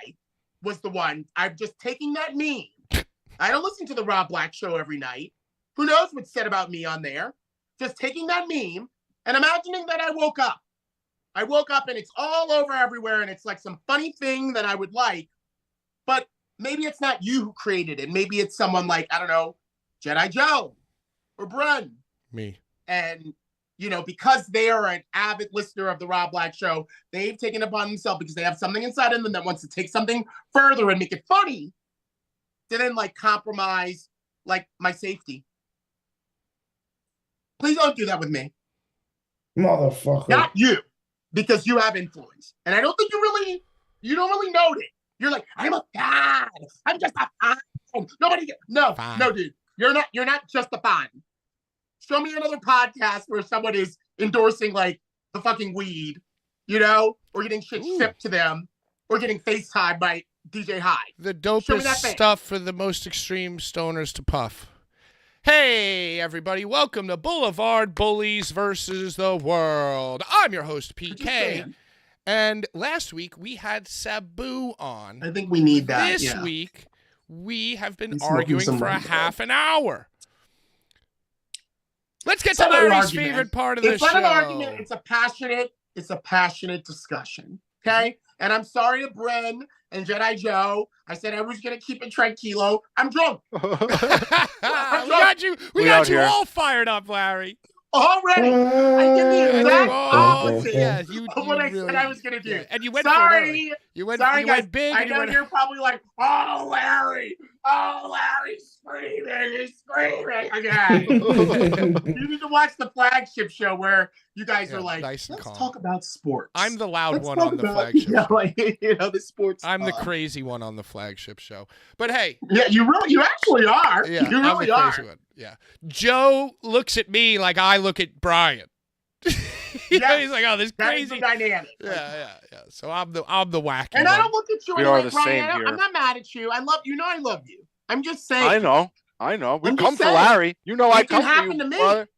was the one. I'm just taking that meme. I don't listen to the Rob Black show every night. Who knows what's said about me on there? Just taking that meme and imagining that I woke up. I woke up and it's all over everywhere and it's like some funny thing that I would like, but maybe it's not you who created it. Maybe it's someone like, I don't know, Jedi Joe or Brun. Me. And, you know, because they are an avid listener of the Rob Black show, they've taken it upon themselves because they have something inside of them that wants to take something further and make it funny to then like compromise like my safety. Please don't do that with me. Motherfucker. Not you, because you have influence. And I don't think you don't really know it. You're like, I'm a fan. I'm just a fan. No, dude. You're not just a fan. Show me another podcast where someone is endorsing like the fucking weed, you know, or getting shit shipped to them, or getting FaceTime by DJ Hyde. The dopest stuff for the most extreme stoners to puff. Hey, everybody. Welcome to Blvd Bullies versus the World. I'm your host, PK. And last week, we had Sabu on. I think we need that. This week, we have been arguing for a half an hour. Let's get to Larry's favorite part of the show. It's not an argument. It's a passionate discussion. Okay? And I'm sorry to Bren and Jedi Joe. I said I was going to keep it tranquilo. I'm drunk. We got you all fired up, Larry. Already. I did the exact opposite of what I said I was going to do. Yeah. And you went sorry. You went big. I know you're probably like, oh, Larry, screaming. He's screaming again. You need to watch the flagship show where you guys are like, nice and let's calm. talk about sports. I'm the loud one on the flagship show. The sports. I'm the crazy one on the flagship show. But hey. Yeah, you actually are. Yeah, you really are. One. Yeah. Joe looks at me like I look at Brian. He's like, oh, this crazy dynamic. Yeah. So I'm the wacky. And one. I don't look at you. We are the same Brian, here. I'm not mad at you. I love you. I love you. I'm just saying. I know. We come for Larry. You know I come for you, to me. brother.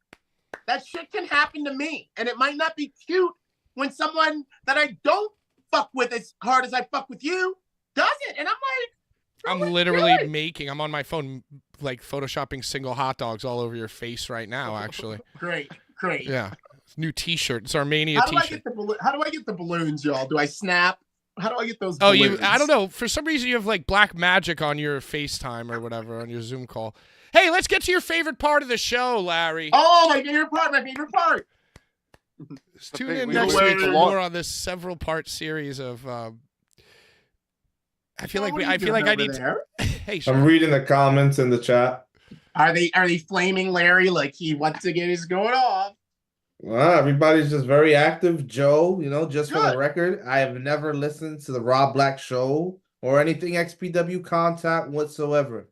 That shit can happen to me, and it might not be cute when someone that I don't fuck with as hard as I fuck with you does it, and I'm like, I'm literally I'm on my phone, like photoshopping single hot dogs all over your face right now. Actually, great. Yeah, new T-shirt. It's Armenia T-shirt. How do I get the balloons, y'all? Do I snap? How do I get those balloons? I don't know. For some reason, you have like black magic on your FaceTime or whatever on your Zoom call. Hey, let's get to your favorite part of the show, Larry. Oh, my favorite part. Tune in next week for more on this several-part series of. I feel like I need to. Hey, I'm reading the comments in the chat. Are they flaming Larry like he once again is going off? Well, everybody's just very active. Joe, just for the record, I have never listened to the Rob Black show or anything XPW content whatsoever,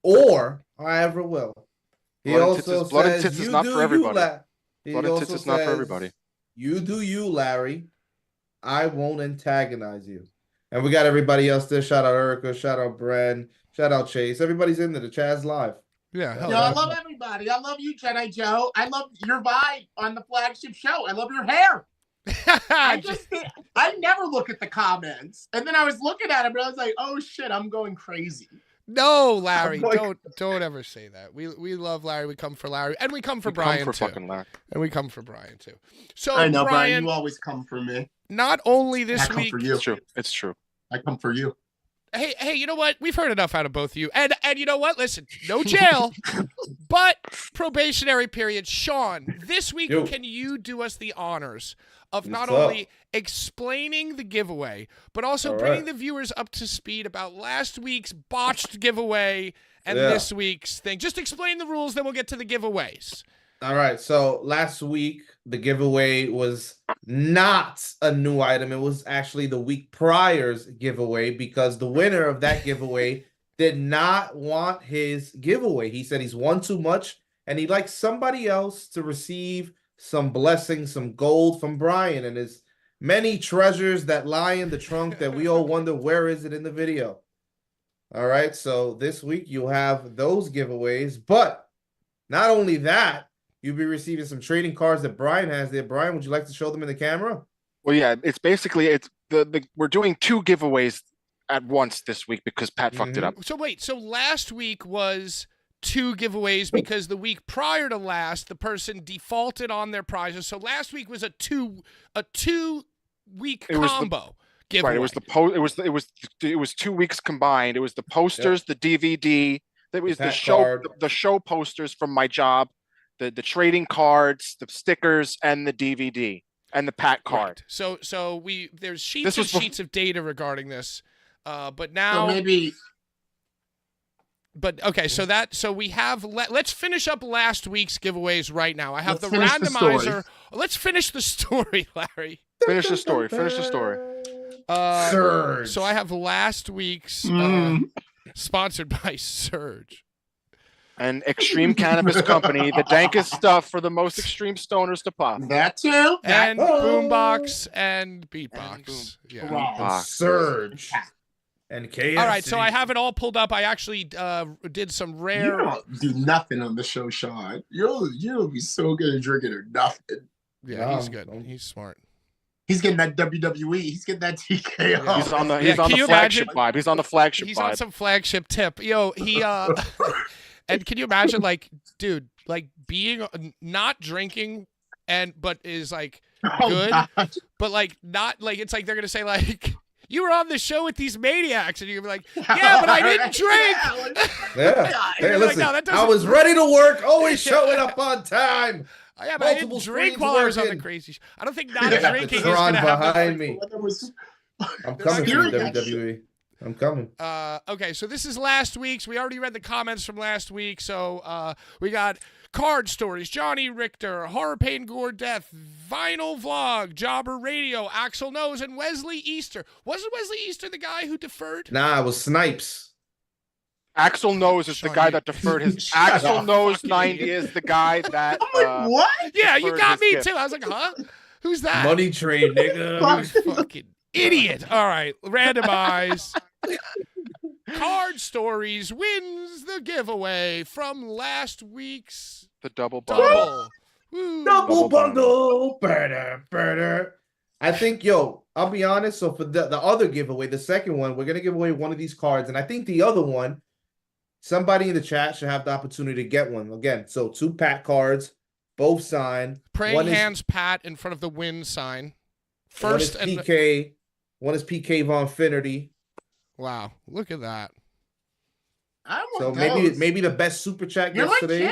or I ever will. He also Blood and says, Tits is not for everybody. Blood and Tits is not for everybody. You do you, Larry. I won't antagonize you. And we got everybody else there. Shout out Erica. Shout out Bren. Shout out Chase. Everybody's in there. The Chat's live. Yeah. I love everybody. I love you, Jedi Joe. I love your vibe on the flagship show. I love your hair. I never look at the comments. And then I was looking at him and I was like, oh shit, I'm going crazy. No, Larry, don't ever say that. We love Larry. We come for Larry, and we come for Brian too. And we come for Brian too. So I know, Brian, you always come for me. Not only this week. For you. It's true. I come for you. Hey, you know what? We've heard enough out of both of you. And you know what? Listen, no jail, but probationary period. Sean, this week, can you do us the honors of not only explaining the giveaway, but also bringing the viewers up to speed about last week's botched giveaway and this week's thing? Just explain the rules, then we'll get to the giveaways. All right. So last week, the giveaway was not a new item. It was actually the week prior's giveaway because the winner of that giveaway did not want his giveaway. He said he's won too much and he'd like somebody else to receive some blessings, some gold from Brian and his many treasures that lie in the trunk that we all wonder where is it in the video. All right. So this week you'll have those giveaways, but not only that, you'll be receiving some trading cards that Brian has there. Brian, would you like to show them in the camera? Well, yeah, it's basically we're doing 2 giveaways at once this week because Pat fucked it up. So wait, so last week was 2 giveaways because the week prior to last, the person defaulted on their prizes. So last week was a 2 week combo giveaway. Right. It was 2 weeks combined. It was the posters, the DVD. That was the show posters from my job, the trading cards, the stickers, and the DVD and the Pat card. Right. So there's sheets of data regarding this, but now maybe. But okay, so we have. Let's finish up last week's giveaways right now. I have the finish randomizer. Let's finish the story, Larry. Finish the story. Surge. So I have last week's sponsored by Surge. An extreme cannabis company, the dankest stuff for the most extreme stoners to pop. That too. And Boombox and Beatbox. And Surge. And KFC. All right, so I have it all pulled up. I actually did some rare. You don't do nothing on the show, Sean. You'll be so good at drinking or nothing. Yeah, he's good. He's smart. He's getting that WWE. He's getting that TKO. Yeah, he's on the flagship vibe. He's on the flagship He's vibe. on some flagship tip. Yo, he and can you imagine, like, dude, like being not drinking but is like good, but like not like it's like they're gonna say like you were on the show with these maniacs, and you're gonna be like, yeah, but I didn't drink. Yeah. Hey, listen, like, no, I was ready to work, always showing up on time. Yeah, but I didn't drink while I was on the crazy show. I don't think not drinking is going to to have behind me. I'm coming for you, WWE. I'm coming. Okay, so this is last week's. We already read the comments from last week. So we got Card Stories, Johnny Richter, Horror, Pain, Gore, Death, Vinyl Vlog, Jobber Radio, Axel Nose, and Wesley Easter. Wasn't Wesley Easter the guy who deferred? Nah, it was Snipes. Axel Nose is the guy that deferred his. Axel Nose 90 is the guy that. What? Yeah, you got me too. I was like, huh? Who's that? Money Train, nigga. Fucking idiot. All right, randomize. Card Stories wins the giveaway from last week's the double bundle. Double bundle. I think, I'll be honest. So for the other giveaway, the second one, we're gonna give away one of these cards, and I think the other one, somebody in the chat should have the opportunity to get one again. So 2 Pat cards, both signed. Praying hands, Pat in front of the win sign. First one is PK. One is PK Von Finnerty. Wow, look at that. So maybe the best super chat yesterday.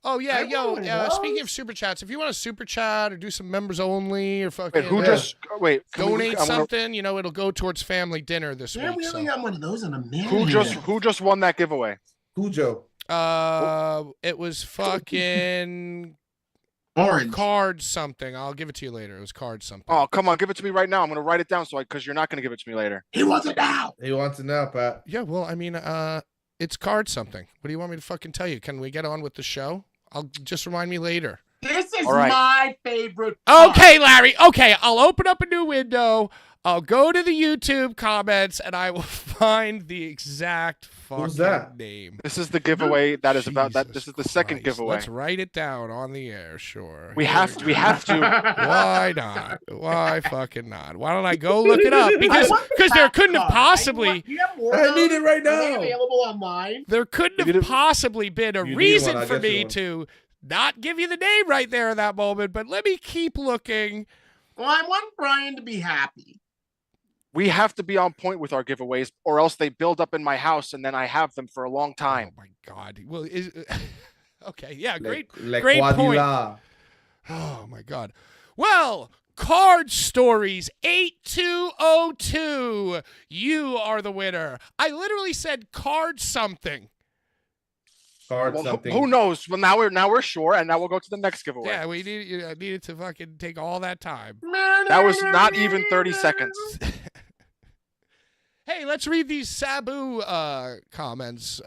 Oh yeah, speaking of super chats, if you want to super chat or do some members only or fucking donate something, it'll go towards family dinner this week. We only got one of those in a minute. Who just won that giveaway? Cujo. It was fucking Orange. Card something. I'll give it to you later. It was card something. Oh, come on, give it to me right now. I'm gonna write it down because you're not gonna give it to me later. He wants it now. He wants it now, Pat. Yeah, well, I mean, it's card something. What do you want me to fucking tell you? Can we get on with the show? I'll just remind me later. This is my favorite part. Okay, Larry. Okay, I'll open up a new window. I'll go to the YouTube comments and I will find the exact fucking name. This is the giveaway that is about that. This is the second giveaway. Let's write it down on the air, sure. We have to. Why not? Why fucking not? Why don't I go look it up? Because there couldn't have possibly. I need it right now. Available online. There couldn't have possibly been a reason for me to not give you the name right there in that moment. But let me keep looking. Well, I want Brian to be happy. We have to be on point with our giveaways, or else they build up in my house, and then I have them for a long time. Oh my God! Well, okay, yeah, great point. Oh my God! Well, Card Stories 8202. You are the winner. I literally said card something. Something. Who knows? Well, now we're sure, and now we'll go to the next giveaway. Yeah, we needed to fucking take all that time. That was not even 30 seconds. Hey, let's read these Sabu comments.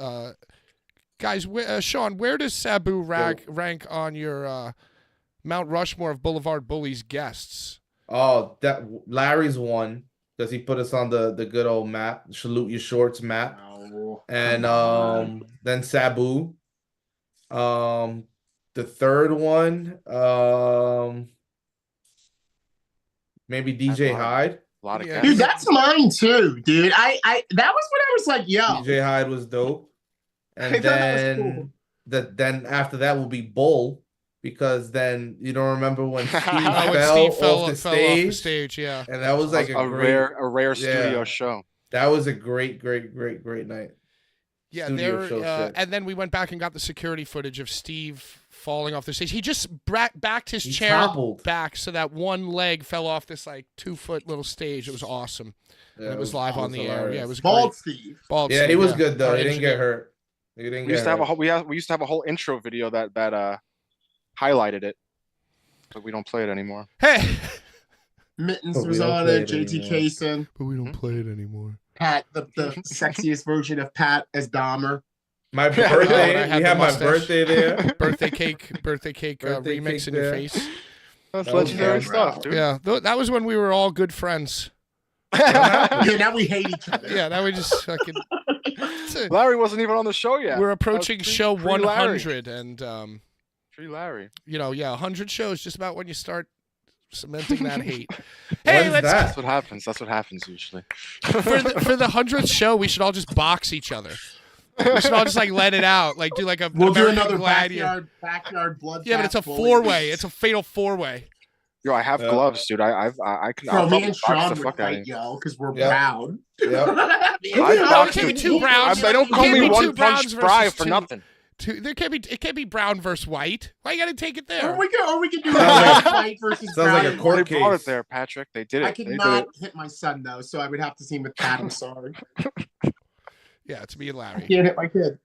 Guys, Sean, where does Sabu rank on your Mount Rushmore of Blvd Bullies guests? Oh, that Larry's one. Does he put us on the good old map, Salute Your Shorts map? And then Sabu. The third one, maybe DJ Hyde. A lot of Yeah. Dude, that's mine too, dude. I that was when I was like, yo. DJ Hyde was dope. I And thought that was cool. then after that will be Bull, because then you don't remember when Steve Steve fell off the stage, yeah. and that was like a rare studio show. That was a great night. Yeah, Studio and then we went back and got the security footage of Steve falling off the stage. He just backed his chair back so that one leg fell off this like 2-foot little stage. It was awesome. Yeah, it was live on the air. Yeah, it was Bald great. Steve. Bald yeah, Steve, he was good though. He didn't get hurt. We used to have a whole intro video that highlighted it, but we don't play it anymore. Hey, Mittens was on it. JT Kaysen. But we don't play it anymore. Pat, the sexiest version of Pat as Dahmer. My birthday. We had my birthday there. birthday cake remix in your face. That's legendary stuff, dude. Yeah, that was when we were all good friends. Yeah, now we hate each other. Yeah, now we just fucking. Larry wasn't even on the show yet. We're approaching show 100, and Free Larry. 100 shows just about when you start cementing that hate. Hey, That's what happens. That's what happens usually. For the 100th show, we should all just box each other. We should all just like let it out, like do like a. We'll do American another gladiator. backyard blood. Yeah, but it's a 4-way. It's a fatal 4-way. Yo, I have gloves, dude. I can. Bro, me and Sean would fight, yo, because we're proud. Yep. It can't be two browns. I don't call me one punch Fry for nothing. It can't be brown versus white. Why you gotta take it there? Or we can do white versus Sounds brown. like a court They brought case. it there, Patrick. They did it. I could not hit my son though, so I would have to see him with Pat. I'm sorry. Yeah, it's me and Larry. I can't hit my kid.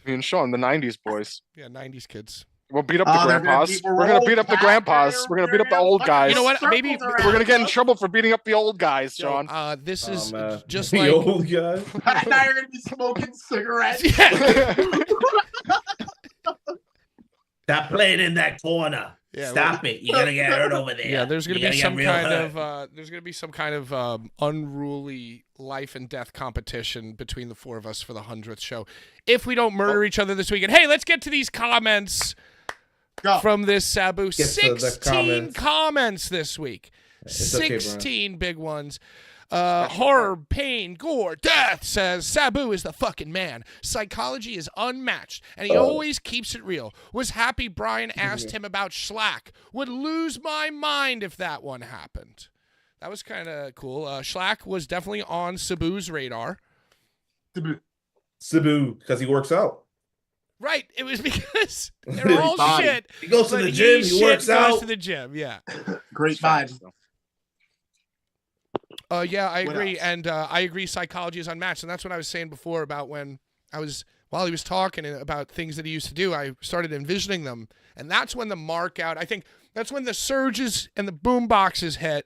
Me and Sean, the '90s boys. Yeah, 90s kids. We'll beat up the grandpas. We're gonna beat up the grandpas. We're gonna beat up the old guys. You know what? Maybe we're gonna get in trouble for beating up the old guys, Sean. This is just the like old guys. Pat and I are gonna be smoking cigarettes. Stop playing in that corner. Yeah, Stop it. You're gonna get hurt over there. Yeah, there's gonna You're be some get real kind of unruly life and death competition between the four of us for the 100th show. If we don't murder each other this weekend. Hey, let's get to these comments from this Sabu. 16 comments this week. It's 16 big ones. Horror, pain, gore, death says Sabu is the fucking man. Psychology is unmatched, and he always keeps it real. Was happy Brian asked him about Schlack. Would lose my mind if that one happened. That was kind of cool. Schlack was definitely on Sabu's radar. Sabu, because he works out. Right. It was because they're all shit. He goes to the gym. He works out. Goes to the gym. Yeah. Great vibes. Yeah, I agree, and I agree. Psychology is unmatched, and that's what I was saying before about when while he was talking about things that he used to do, I started envisioning them, and that's when the mark out. I think that's when the surges and the boom boxes hit,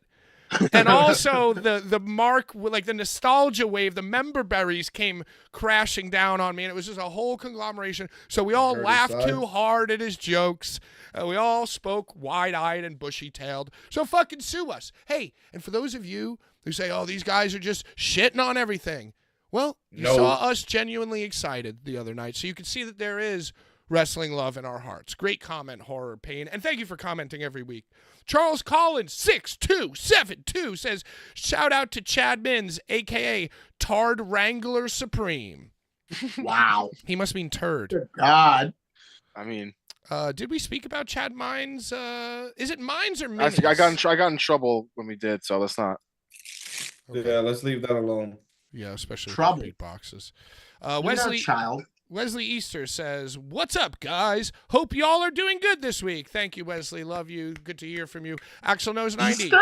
and also the mark, like the nostalgia wave, the member berries came crashing down on me, and it was just a whole conglomeration. So we all laughed too hard at his jokes. We all spoke wide-eyed and bushy-tailed. So fucking sue us. Hey, and for those of you who say, oh, these guys are just shitting on everything. Well, you saw us genuinely excited the other night, so you can see that there is wrestling love in our hearts. Great comment, Horror Pain, and thank you for commenting every week. Charles Collins, 6272, says, shout out to Chad Mins, a.k.a. Tard Wrangler Supreme. Wow. He must mean turd. Good God. I mean... did we speak about Chad Mines? Is it Mines or Minis? I got in trouble when we did, so let's not. Okay. Yeah, let's leave that alone. Yeah, especially trouble beatboxes. Wesley Easter says, what's up, guys? Hope y'all are doing good this week. Thank you, Wesley. Love you. Good to hear from you. Axel Knows 90. Easter?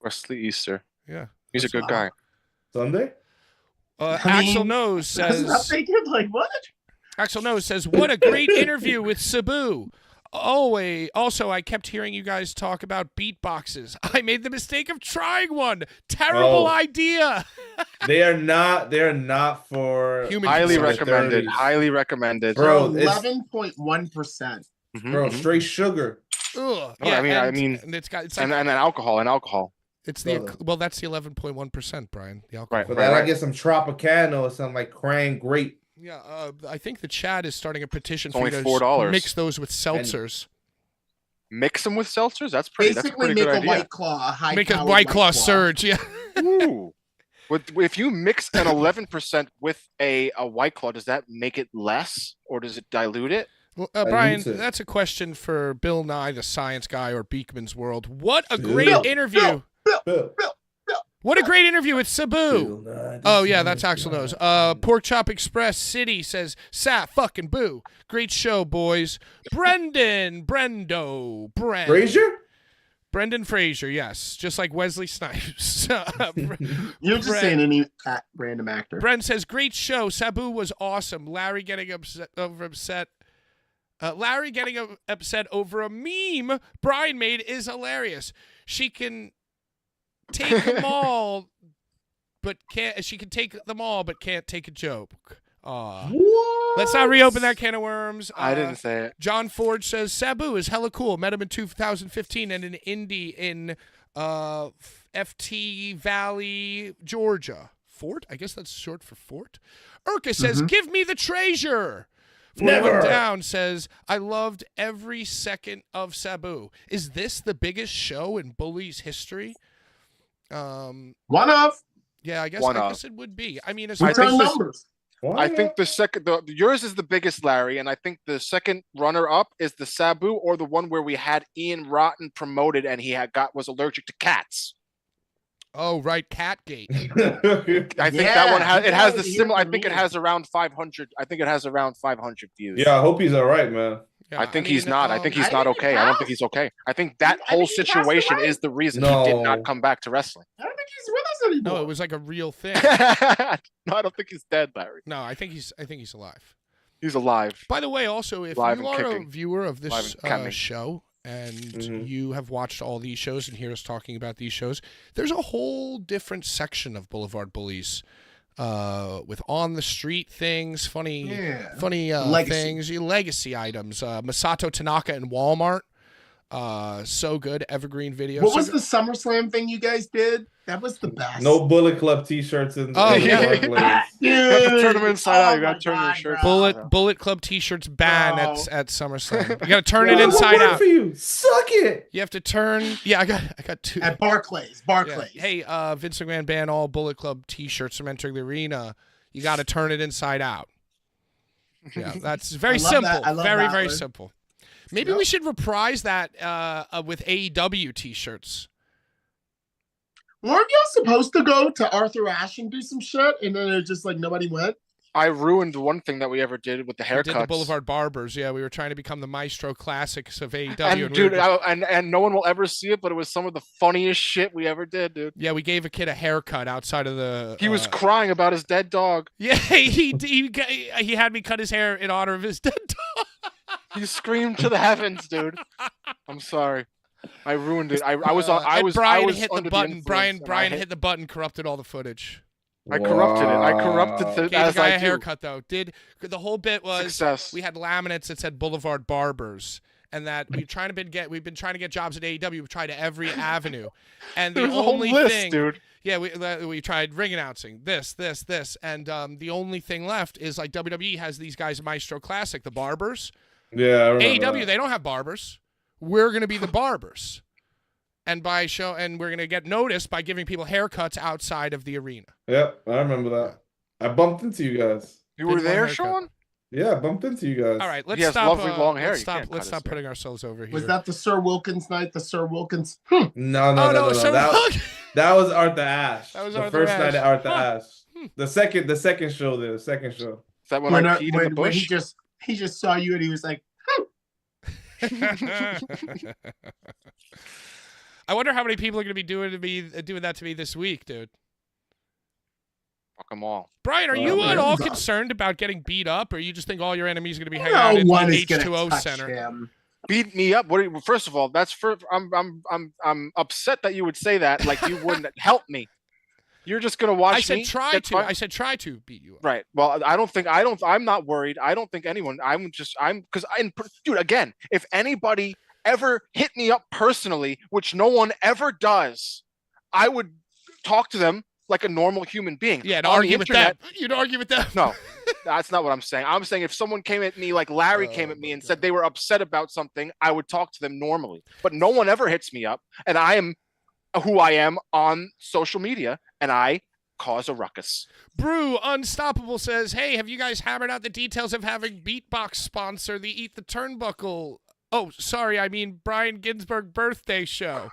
Wesley Easter. Yeah. He's a good guy. Sunday? Axel Knows says... Like, what? Axel Knows says, what a great interview with Sabu. Also, I kept hearing you guys talk about beatboxes. I made the mistake of trying one. Terrible idea. They are not for human. Highly recommended. Highly recommended. Bro, 11.1%. Bro, straight sugar. Ugh. No, Yeah, I mean, and it's like, and alcohol. It's that's the 11.1%, Brian. The alcohol. Right. For that, I get some Tropicana or something like cran grape. Yeah, I think the chat is starting a petition It's for only you to $4. mix those with seltzers. Mix them with seltzers. That's pretty. Basically, that's a pretty good make a idea. White Claw, high Make a White Claw surge. Yeah. Ooh. If you mix an 11% with a White Claw, does that make it less or does it dilute it? Well, Brian, that's a question for Bill Nye, the Science Guy, or Beekman's World. What a great interview! Bill. What a great interview with Sabu. Oh, yeah, that's Axel Knows. Pork Chop Express City says, Sat fucking boo. Great show, boys. Brendan Fraser, yes. Just like Wesley Snipes. You're just saying any random actor. Bren says, great show. Sabu was awesome. Larry getting upset over a meme Brian made is hilarious. She can take them all, but can't take a joke. Let's not reopen that can of worms. I didn't say it. John Ford says Sabu is hella cool. Met him in 2015 and an indie in FT Valley, Georgia. Fort? I guess that's short for Fort. Urka says, give me the treasure. Never. Down says, I loved every second of Sabu. Is this the biggest show in Bullies history? One of. Yeah, I guess it would be. I mean, as far as numbers. I think yours is the biggest, Larry, and I think the second runner-up is the Sabu or the one where we had Ian Rotten promoted and he was allergic to cats. Oh, right, Catgate. I think that one has the similar. I think it has around 500. I think it has around 500 views. Yeah, I hope he's all right, man. Yeah, I think he's not. I think he's not okay. I don't think he's okay. I think that whole situation is the reason he did not come back to wrestling. I don't think he's with us anymore. No, it was like a real thing. No, I don't think he's dead, Larry. No, I think he's alive. He's alive. By the way, also, if Live you and are kicking. a viewer of this Live show and you have watched all these shows and hear us talking about these shows, there's a whole different section of Blvd Bullies with on the street things, funny things, legacy items. Masato Tanaka and Walmart. So good. Evergreen videos. What was the SummerSlam thing you guys did? That was the best. No Bullet Club t-shirts in Oh, yeah. You have to turn them inside out. You got to turn your shirt. Bullet Club t-shirts ban at SummerSlam. You got to turn it inside out. For you. Suck it. You have to turn. Yeah, I got two. At Barclays. Yeah. Hey, Vince McMahon banned all Bullet Club t-shirts from entering the arena. You got to turn it inside out. Yeah, that's very simple. Very simple. Maybe we should reprise that with AEW t-shirts. Weren't y'all supposed to go to Arthur Ashe and do some shit, and then it just like nobody went? I ruined one thing that we ever did with the haircuts. We did the Boulevard Barbers. Yeah, we were trying to become the Maestro Classics of AEW. And dude, and no one will ever see it, but it was some of the funniest shit we ever did, dude. Yeah, we gave a kid a haircut outside of the. He was crying about his dead dog. Yeah, he had me cut his hair in honor of his dead dog. He screamed to the heavens, dude. I'm sorry. I ruined it. I was Brian hit the button. Brian hit the button, corrupted all the footage. I corrupted it. I corrupted the Gave the guy a haircut though. The whole bit was success. We had laminates that said Boulevard Barbers, and that we've been trying to get jobs at AEW. We've tried every avenue, and the only thing, dude. Yeah, we tried ring announcing this, and the only thing left is like WWE has these guys Maestro Classic, the Barbers. Yeah, AEW they don't have barbers. We're gonna be the barbers, and we're gonna get noticed by giving people haircuts outside of the arena. Yep, I remember that. I bumped into you guys. You were there, Sean? Yeah, I bumped into you guys. All right, let's he has stop. Lovely long hair. Let's stop putting ourselves over here. Was that the Sir Wilkins night? The Sir Wilkins? No. That was Arthur Ashe. That was the Arthur first Ashe. night at Arthur Ashe. The second show there. The second show. Is that when I peed in the bush? When he just saw you and he was like, I wonder how many people are going to be doing that to me this week, dude. Fuck them all. Brian, are you at all concerned about getting beat up, or you just think all your enemies are going to be hanging out in the H2O Center? Beat me up? First of all, I'm upset that you would say that. Like you wouldn't help me. You're just gonna watch me. I said try to beat you up. Right. Well, I'm not worried. I don't think anyone. Dude. Again, if anybody ever hit me up personally, which no one ever does, I would talk to them like a normal human being. Yeah, on the internet, with them. You'd argue with them. No, that's not what I'm saying. I'm saying if someone came at me like Larry came at me and said they were upset about something, I would talk to them normally. But no one ever hits me up, and I am who I am on social media, and I cause a ruckus. Brew Unstoppable says, hey, have you guys hammered out the details of having Beatbox sponsor the Eat the Turnbuckle? Oh, sorry, I mean Brian Ginsburg birthday show.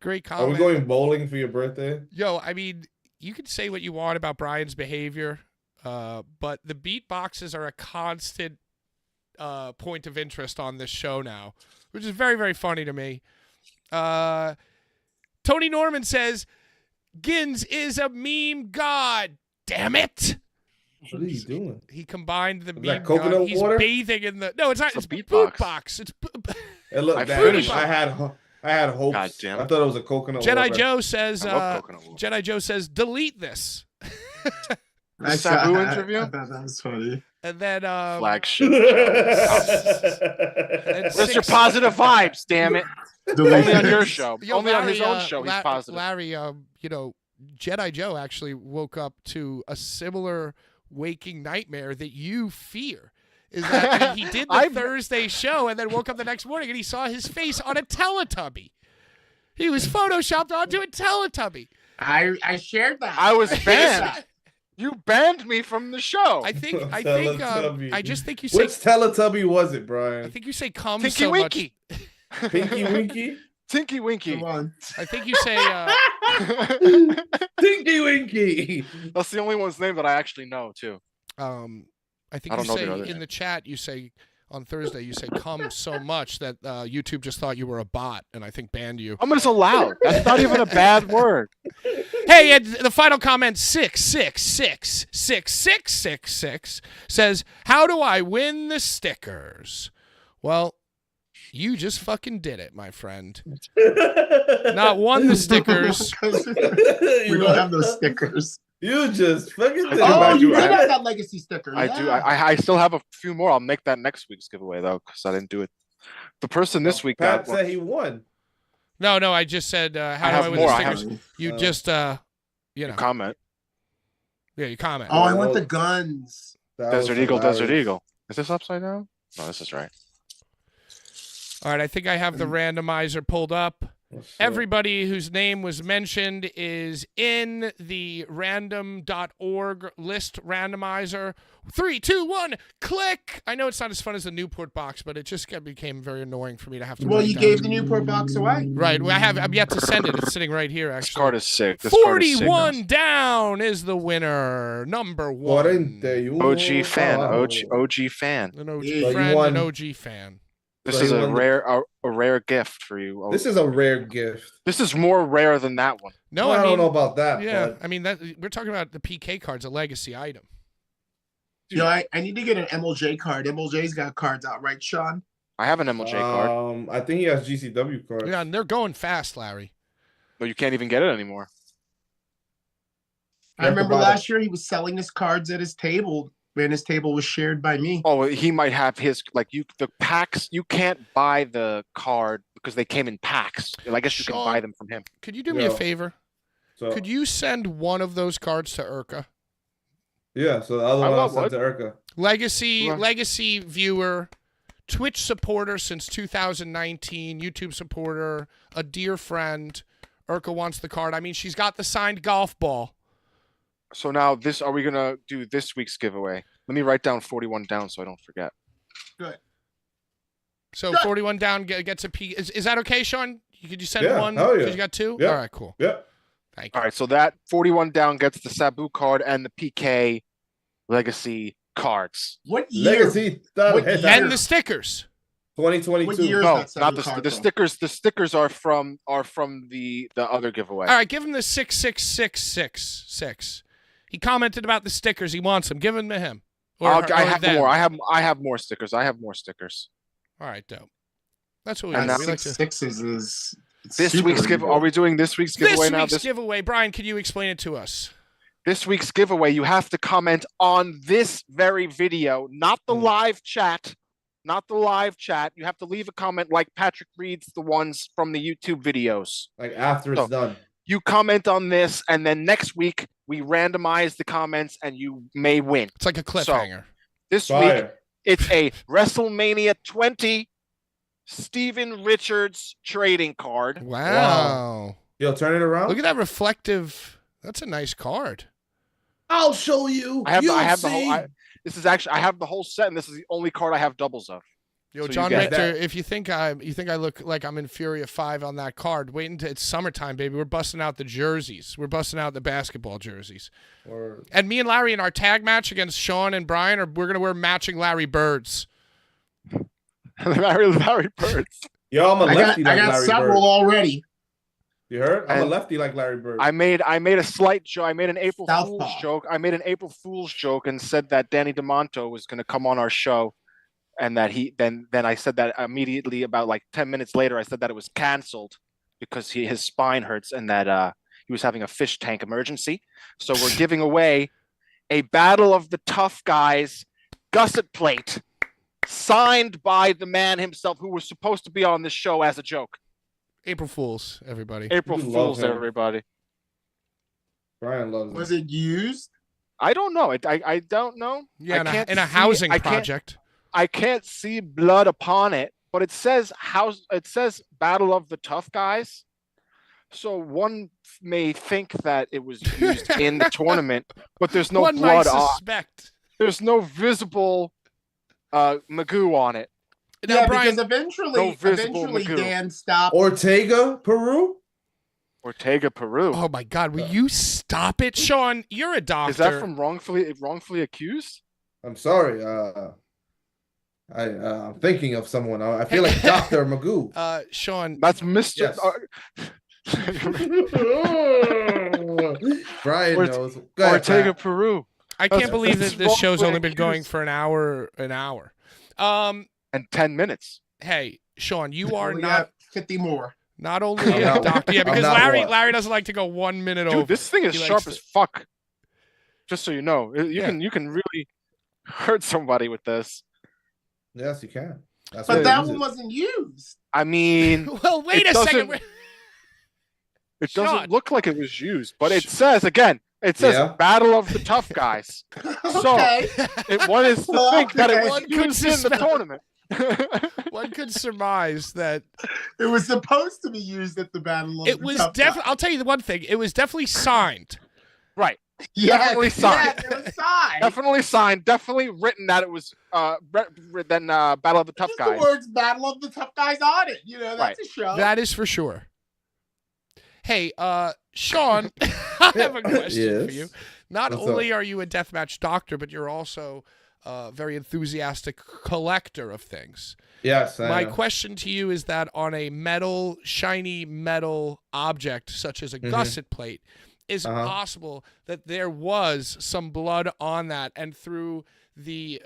Great comment. Are we going bowling for your birthday? Yo, I mean, you can say what you want about Brian's behavior, but the beatboxes are a constant point of interest on this show now, which is very, very funny to me. Tony Norman says, Gins is a meme god. Damn it. What are you doing? He combined the meme coconut god. He's water? bathing in the... No, it's not. It's It's a beatbox. bootbox. It's... Hey, look, I had hopes. God damn it. I thought it was a coconut Jedi water. Joe says, I love coconut water. Jedi Joe says, delete this. The Sabu interview? I thought that was funny. And then... Flagship Where's your positive vibes, damn it? Only on your show. Yo, Only Larry, on his own show, he's positive. Larry, you know, Jedi Joe actually woke up to a similar waking nightmare that you fear. Is that he did the Thursday show and then woke up the next morning and he saw his face on a Teletubby. He was photoshopped onto a Teletubby. I shared that. I was banned. You banned me from the show. I just think you say. Which Teletubby was it, Brian? I think you say "cum" Tinky so Winky. much. Pinky Winky? Tinky Winky. Come on. I think you say. Tinky Winky. That's the only one's name that I actually know too. I think I you don't know say the other in name. the chat. You say on Thursday. You say "cum" so much that YouTube just thought you were a bot, and I think banned you. I'm just allowed. That's not even a bad word. Hey, and the final comment, 6666666 says, how do I win the stickers? Well, you just fucking did it, my friend. Not won the stickers. We don't have those stickers. You just fucking did it. Oh, you did have that legacy sticker. I do. I still have a few more. I'll make that next week's giveaway though, because I didn't do it. The person this week Pat got said he won. No, I just said, how I do have I win more. the I have stickers? You just, you know. comment. Yeah, you comment. Oh, I want the guns. Desert Eagle. Is this upside down? No, this is right. All right, I think I have the randomizer pulled up. Everybody whose name was mentioned is in the random.org list randomizer. 3, 2, 1, click. I know it's not as fun as the Newport box, but it just became very annoying for me to have to. Well, write you down. gave the Newport box away. Right. Well, I'm yet to send it. It's sitting right here, actually. This card is sick. This 41 down is the winner. Number 1. OG fan. OG fan. An OG Yeah, friend, an OG fan. This is a rare gift for you. This is a rare gift. This is more rare than that one. No, well, I don't mean, know about that. Yeah, but... I mean that we're talking about the PK cards, a legacy item. Yo, I need to get an MLJ card. MLJ's got cards out, right, Sean? I have an MLJ card. I think he has GCW cards. Yeah, and they're going fast, Larry. No, you can't even get it anymore. I remember last year he was selling his cards at his table, and his table was shared by me. Oh, he might have his the packs. You can't buy the card because they came in packs. I guess you can buy them from him. Could you do me a favor? So, could you send one of those cards to Urka? Yeah, so the other one I'll send to Urka. Legacy viewer, Twitch supporter since 2019, YouTube supporter, a dear friend. Urka wants the card. I mean, she's got the signed golf ball. So now are we gonna do this week's giveaway? Let me write down 41 down so I don't forget. Good. So 41 down gets a P. Is that okay, Sean? Could you send one? Hell yeah. Because you got 2? Yeah. All right, cool. Yeah. Thank you. All right, so that 41 down gets the Sabu card and the PK legacy cards. What year? Legacy. And the stickers. 2022. What year is No, that not card the from? stickers. The stickers are from the other giveaway. All right, give him the 66666. He commented about the stickers. He wants them. Give them to him. I have more. I have more stickers. All right, dope. That's what we And do. that We like to... sixes is this week's giveaway. Are we doing this week's giveaway now? This week's giveaway. Brian, can you explain it to us? This week's giveaway, you have to comment on this very video, not the live chat. Not the live chat. You have to leave a comment like Patrick reads the ones from the YouTube videos. Like after it's done. you comment on this, and then next week we randomize the comments, and you may win. It's like a cliffhanger. So, this week, it's a WrestleMania 20 Steven Richards trading card. Wow. Yo, turn it around. Look at that reflective. That's a nice card. I'll show you. I have the whole. I have the whole set, and this is the only card I have doubles of. Yo, So John Richter, if you think I look like I'm in Fury of 5 on that card, wait until it's summertime, baby. We're busting out the jerseys. We're busting out the basketball jerseys. And me and Larry in our tag match against Sean and Brian, we're gonna wear matching Larry Birds. Larry Birds. Yo, I'm a lefty. I got several already. You heard? I'm a lefty like Larry Bird. I made a slight joke. I made an April Fool's joke. I made an April Fool's joke and said that Danny DeMonto was going to come on our show, and that then I said that immediately about like 10 minutes later. I said that it was canceled because his spine hurts and that he was having a fish tank emergency. So we're giving away a Battle of the Tough Guys gusset plate signed by the man himself who was supposed to be on this show as a joke. April Fools, everybody. April Fools, everybody. Brian loves it. Was it used? I don't know. I don't know. Yeah, in a housing project. I can't see blood upon it, but it says Battle of the Tough Guys. So one may think that it was used in the tournament, but there's no blood on. There's no visible Magoo on it. Now, yeah, Brian, because eventually Dan stopped. Ortega, Peru. Oh my God! Will you stop it, Sean? You're a doctor. Is that from wrongfully accused? I'm sorry. I'm thinking of someone. I feel like Dr. Magoo. Sean. That's Mr. Yes. Brian knows. Ortega, Peru. I can't believe that this show's only been going for an hour. And 10 minutes. Hey, Sean, you are not 50 more. Not only a doctor, because Larry doesn't like to go 1 minute over. Dude, this thing is sharp as fuck. Just so you know, you can really hurt somebody with this. Yes, you can. But that one wasn't used. I mean, well, wait a second. It doesn't look like it was used, but it says again. It says Battle of the Tough Guys. So one is to think that it was used in the tournament. One could surmise that it was supposed to be used at the Battle of the Tough Guys. I'll tell you the one thing. It was definitely signed. Right. Definitely signed. It was signed. Definitely signed. Definitely written that it was then Battle of the Tough Guys. The words Battle of the Tough Guys on it. You know, that's a show. That is for sure. Hey, Sean, I have a question for you. Not only are you a deathmatch doctor, but you're also a very enthusiastic collector of things. Yes. My question to you is that on a shiny metal object, such as a gusset plate, is it possible that there was some blood on that, and through the,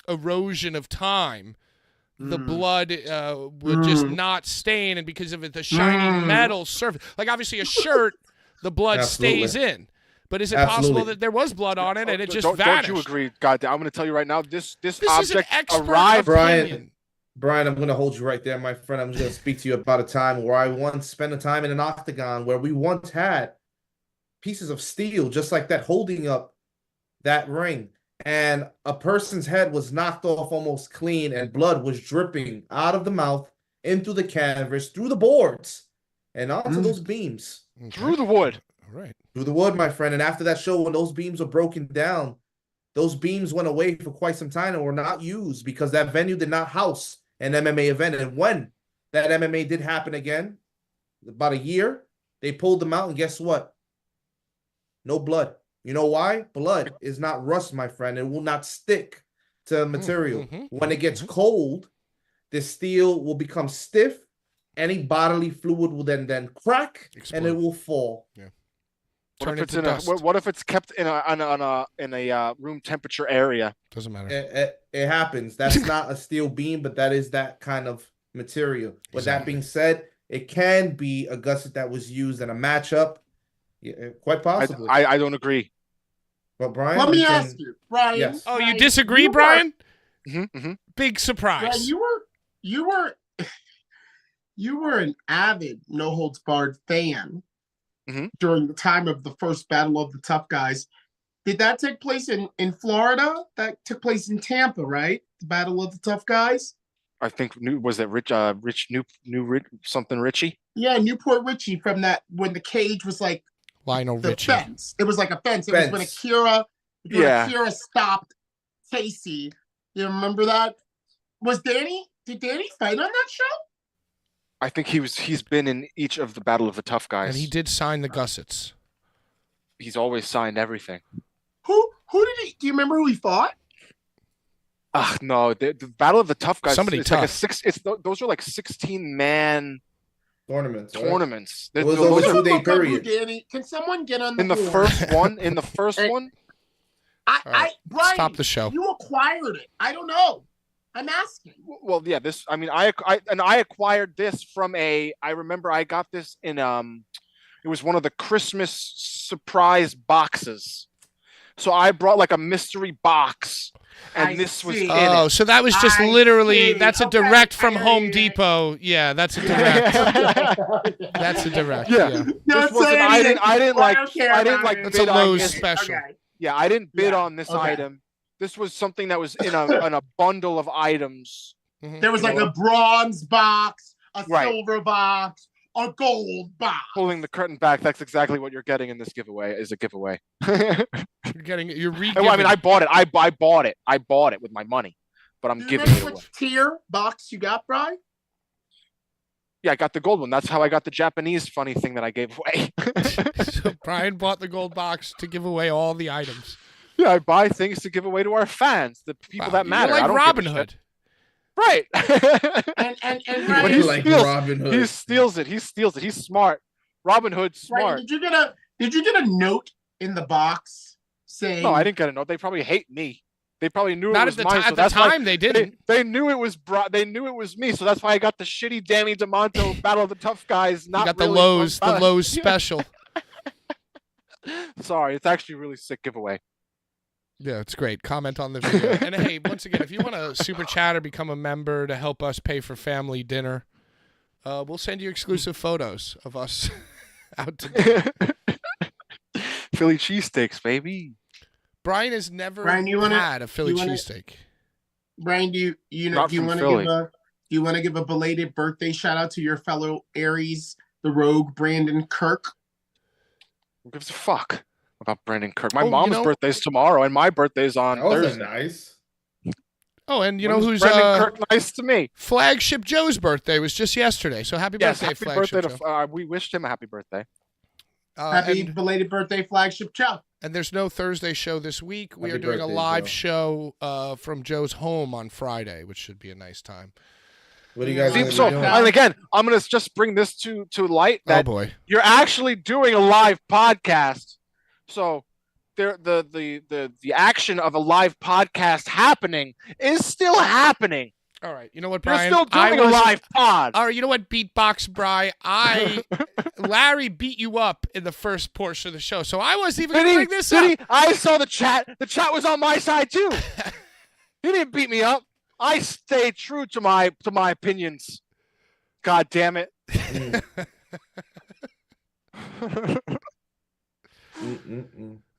erosion of time, the blood would just not stain, and because of it, the shiny metal surface, like obviously a shirt, the blood stays in. But is it possible that there was blood on it and it just vanished? Don't you agree? God, I'm going to tell you right now, this object arrived. Brian, I'm going to hold you right there, my friend. I'm just going to speak to you about a time where I once spent a time in an octagon where we once had pieces of steel just like that holding up that ring. And a person's head was knocked off almost clean, and blood was dripping out of the mouth, into the canvas, through the boards, and onto those beams. Through the wood. All right. Through the wood, my friend. And after that show, when those beams were broken down, those beams went away for quite some time and were not used because that venue did not house an MMA event. And when that MMA did happen again, about a year, they pulled them out, and guess what? No blood. You know why? Blood is not rust, my friend. It will not stick to material. When it gets cold, the steel will become stiff. Any bodily fluid will then crack, and it will fall. Yeah. What if it's kept in a room temperature area? Doesn't matter. It happens. That's not a steel beam, but that is that kind of material. With that being said, it can be a gusset that was used in a matchup. Yeah, quite possibly. I don't agree. But Brian, let me ask you, Brian. Yes. Oh, you disagree, Brian? Big surprise. Brian, you were an avid No Holds Barred fan Mm-hmm. during the time of the first Battle of the Tough Guys. Did that take place in Florida? That took place in Tampa, right? The Battle of the Tough Guys? I think was it something Richie? Yeah, Newport Richie from that when the cage was like Lionel the Richie. fence. It was like a fence. It was when Akira stopped Casey. You remember that? Did Danny fight on that show? I think he's been in each of the Battle of the Tough Guys. And he did sign the gussets. He's always signed everything. Who did he? Do you remember who he fought? No, the Battle of the Tough Guys. Somebody it's tough. Like those are like 16-man tournaments. Right? It was over 2-day period. Danny, can someone get on the in the first one? In the first one, Brian, stop the show. You acquired it. I don't know. I'm asking. Well, yeah. I acquired this from I remember I got this in it was one of the Christmas surprise boxes. So I brought like a mystery box, and this was in it. So that was just that's a direct from Home Depot. Yeah, that's a direct. That's a direct. Yeah. This wasn't, I didn't like It's a Lowe's special. Okay. Yeah, I didn't bid on this item. This was something that was in a bundle of items. Mm-hmm. There was like a bronze box, a silver box, a gold box. Pulling the curtain back, that's exactly what you're getting in this giveaway. Is a giveaway. You're re-giving. I mean, I bought it. I bought it. I bought it with my money, but I'm giving it away. Which tier box you got, Brian? Yeah, I got the gold one. That's how I got the Japanese funny thing that I gave away. So Brian bought the gold box to give away all the items. Yeah, I buy things to give away to our fans, the people that matter. You're like I don't Robin give a Hood. shit. Right. But he like steals, Robin Hood. He steals it. He's smart. Robin Hood's smart. Right. Did you get a note in the box saying? No, I didn't get a note. They probably hate me. They probably knew Not it was mine. at the time, they didn't. They knew it was They knew it was me. So that's why I got the shitty Danny DeMonto Battle of the Tough Guys. Not you got really the Lowe's special. Sorry, it's actually a really sick giveaway. Yeah, it's great. Comment on the video. And hey, once again, if you want to super chat or become a member to help us pay for family dinner, we'll send you exclusive photos of us out to dinner. Philly cheesesteaks, baby. Brian has never Brian, had a Philly cheesesteak. Brian, do you want to give a belated birthday shout out to your fellow Aries, the Rogue, Brandon Kirk? Who gives a fuck about Brandon Kirk? My mom's birthday's tomorrow, and my birthday's on Thursday. Nice. Oh, and you know who's Brandon Kirk nice to me? Flagship Joe's birthday was just yesterday. So happy birthday, Flagship Joe. We wished him a happy birthday. Happy belated birthday, Flagship Joe. And there's no Thursday show this week. We are doing a birthday, live Joe. show from Joe's home on Friday, which should be a nice time. What do you guys doing? And again, I'm going to just bring this to light that you're actually doing a live podcast. So the action of a live podcast happening is still happening. All right. You know what, Brian? You're still doing a live pod. All right. You know what, Beatbox Bri? Larry beat you up in the first portion of the show, so I wasn't even going to bring this up. I saw the chat. The chat was on my side too. He didn't beat me up. I stayed true to my opinions. God damn it.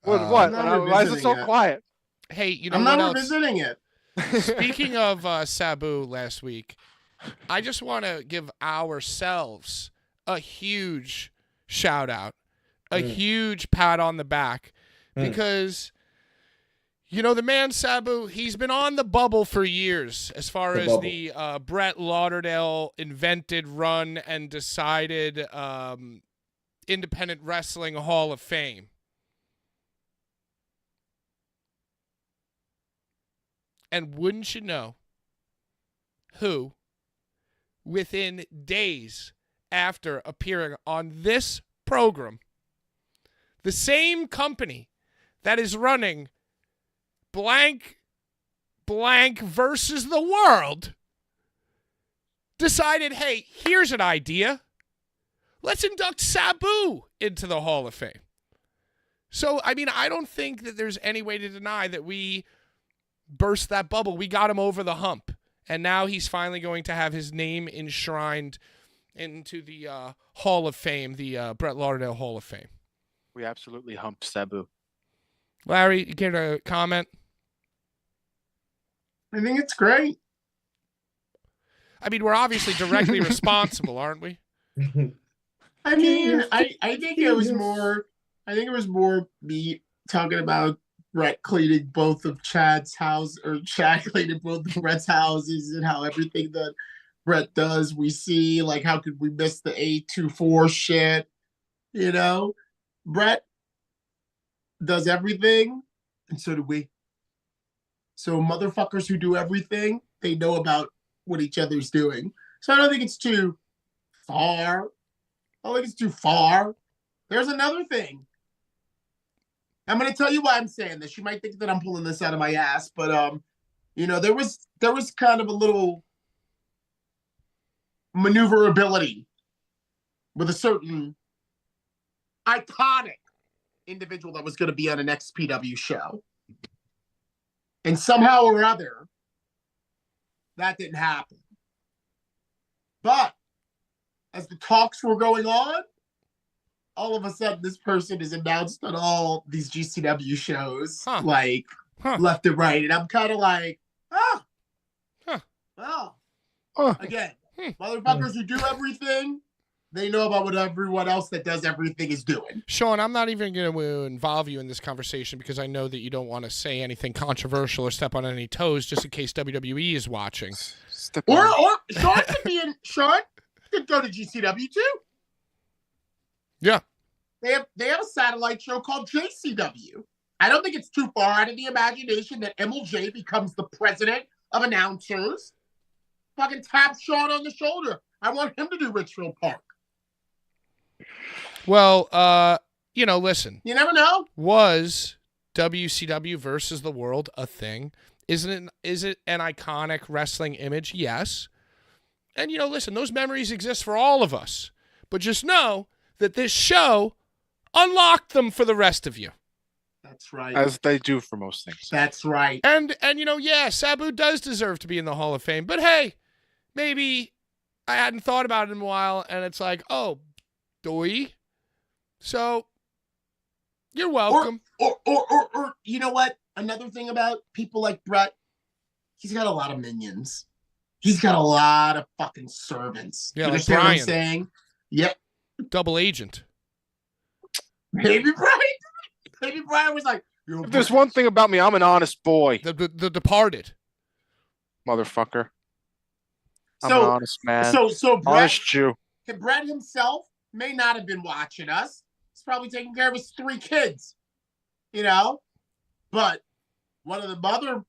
What? Why is it so quiet? Hey, you know I'm what not else? revisiting it. Speaking of Sabu last week, I just want to give ourselves a huge shout out, a huge pat on the back, because, you know, the man Sabu, he's been on the bubble for years as far as the Brett Lauderdale invented, run, and decided Independent Wrestling Hall of Fame. And wouldn't you know who, within days after appearing on this program, the same company that is running blank versus the world decided, hey, here's an idea. Let's induct Sabu into the Hall of Fame. So, I mean, I don't think that there's any way to deny that we burst that bubble. We got him over the hump. And now he's finally going to have his name enshrined into the Hall of Fame, the Brett Lauderdale Hall of Fame. We absolutely humped Sabu. Larry, you care to comment? I think it's great. I mean, we're obviously directly responsible, aren't we? I mean, I think it was more. I think it was more me talking about Brett cleaning both of Chad's house, or Chad cleaning both of Brett's houses, and how everything that Brett does, we see, like, how could we miss the 824 shit? You know, Brett does everything, and so do we. So motherfuckers who do everything, they know about what each other's doing. So I don't think it's too far. I don't think it's too far. There's another thing. I'm going to tell you why I'm saying this. You might think that I'm pulling this out of my ass, but you know, there was kind of a little maneuverability with a certain iconic individual that was going to be on an XPW show. And somehow or other, that didn't happen. But as the talks were going on, all of a sudden this person is announced on all these GCW shows, left and right. And I'm kind of like, again, motherfuckers who do everything, they know about what everyone else that does everything is doing. Sean, I'm not even going to involve you in this conversation because I know that you don't want to say anything controversial or step on any toes just in case WWE is watching. Or Sean could be in. Sean could go to GCW too. Yeah. They have a satellite show called JCW. I don't think it's too far out of the imagination that MLJ becomes the president of announcers. Fucking tap Sean on the shoulder. I want him to do Richfield Park. Well, you know, listen. You never know. Was WCW versus the world a thing? Is it an iconic wrestling image? Yes. And, you know, listen, those memories exist for all of us. But just know that this show unlocked them for the rest of you. That's right. As they do for most things. That's right. And you know, yeah, Sabu does deserve to be in the Hall of Fame. But hey, maybe I hadn't thought about it in a while, and it's like, oh, doy. So you're welcome. Or you know what? Another thing about people like Brett, he's got a lot of minions. He's got a lot of fucking servants. Yeah, you like understand Brian. what I'm saying? Yep. Double agent. Maybe Brian was like, if there's one thing about me, I'm an honest boy. The Departed. Motherfucker. I'm an honest man. So Brett, honest Jew. Brett himself may not have been watching us. He's probably taking care of his 3 kids. You know? But one of the mother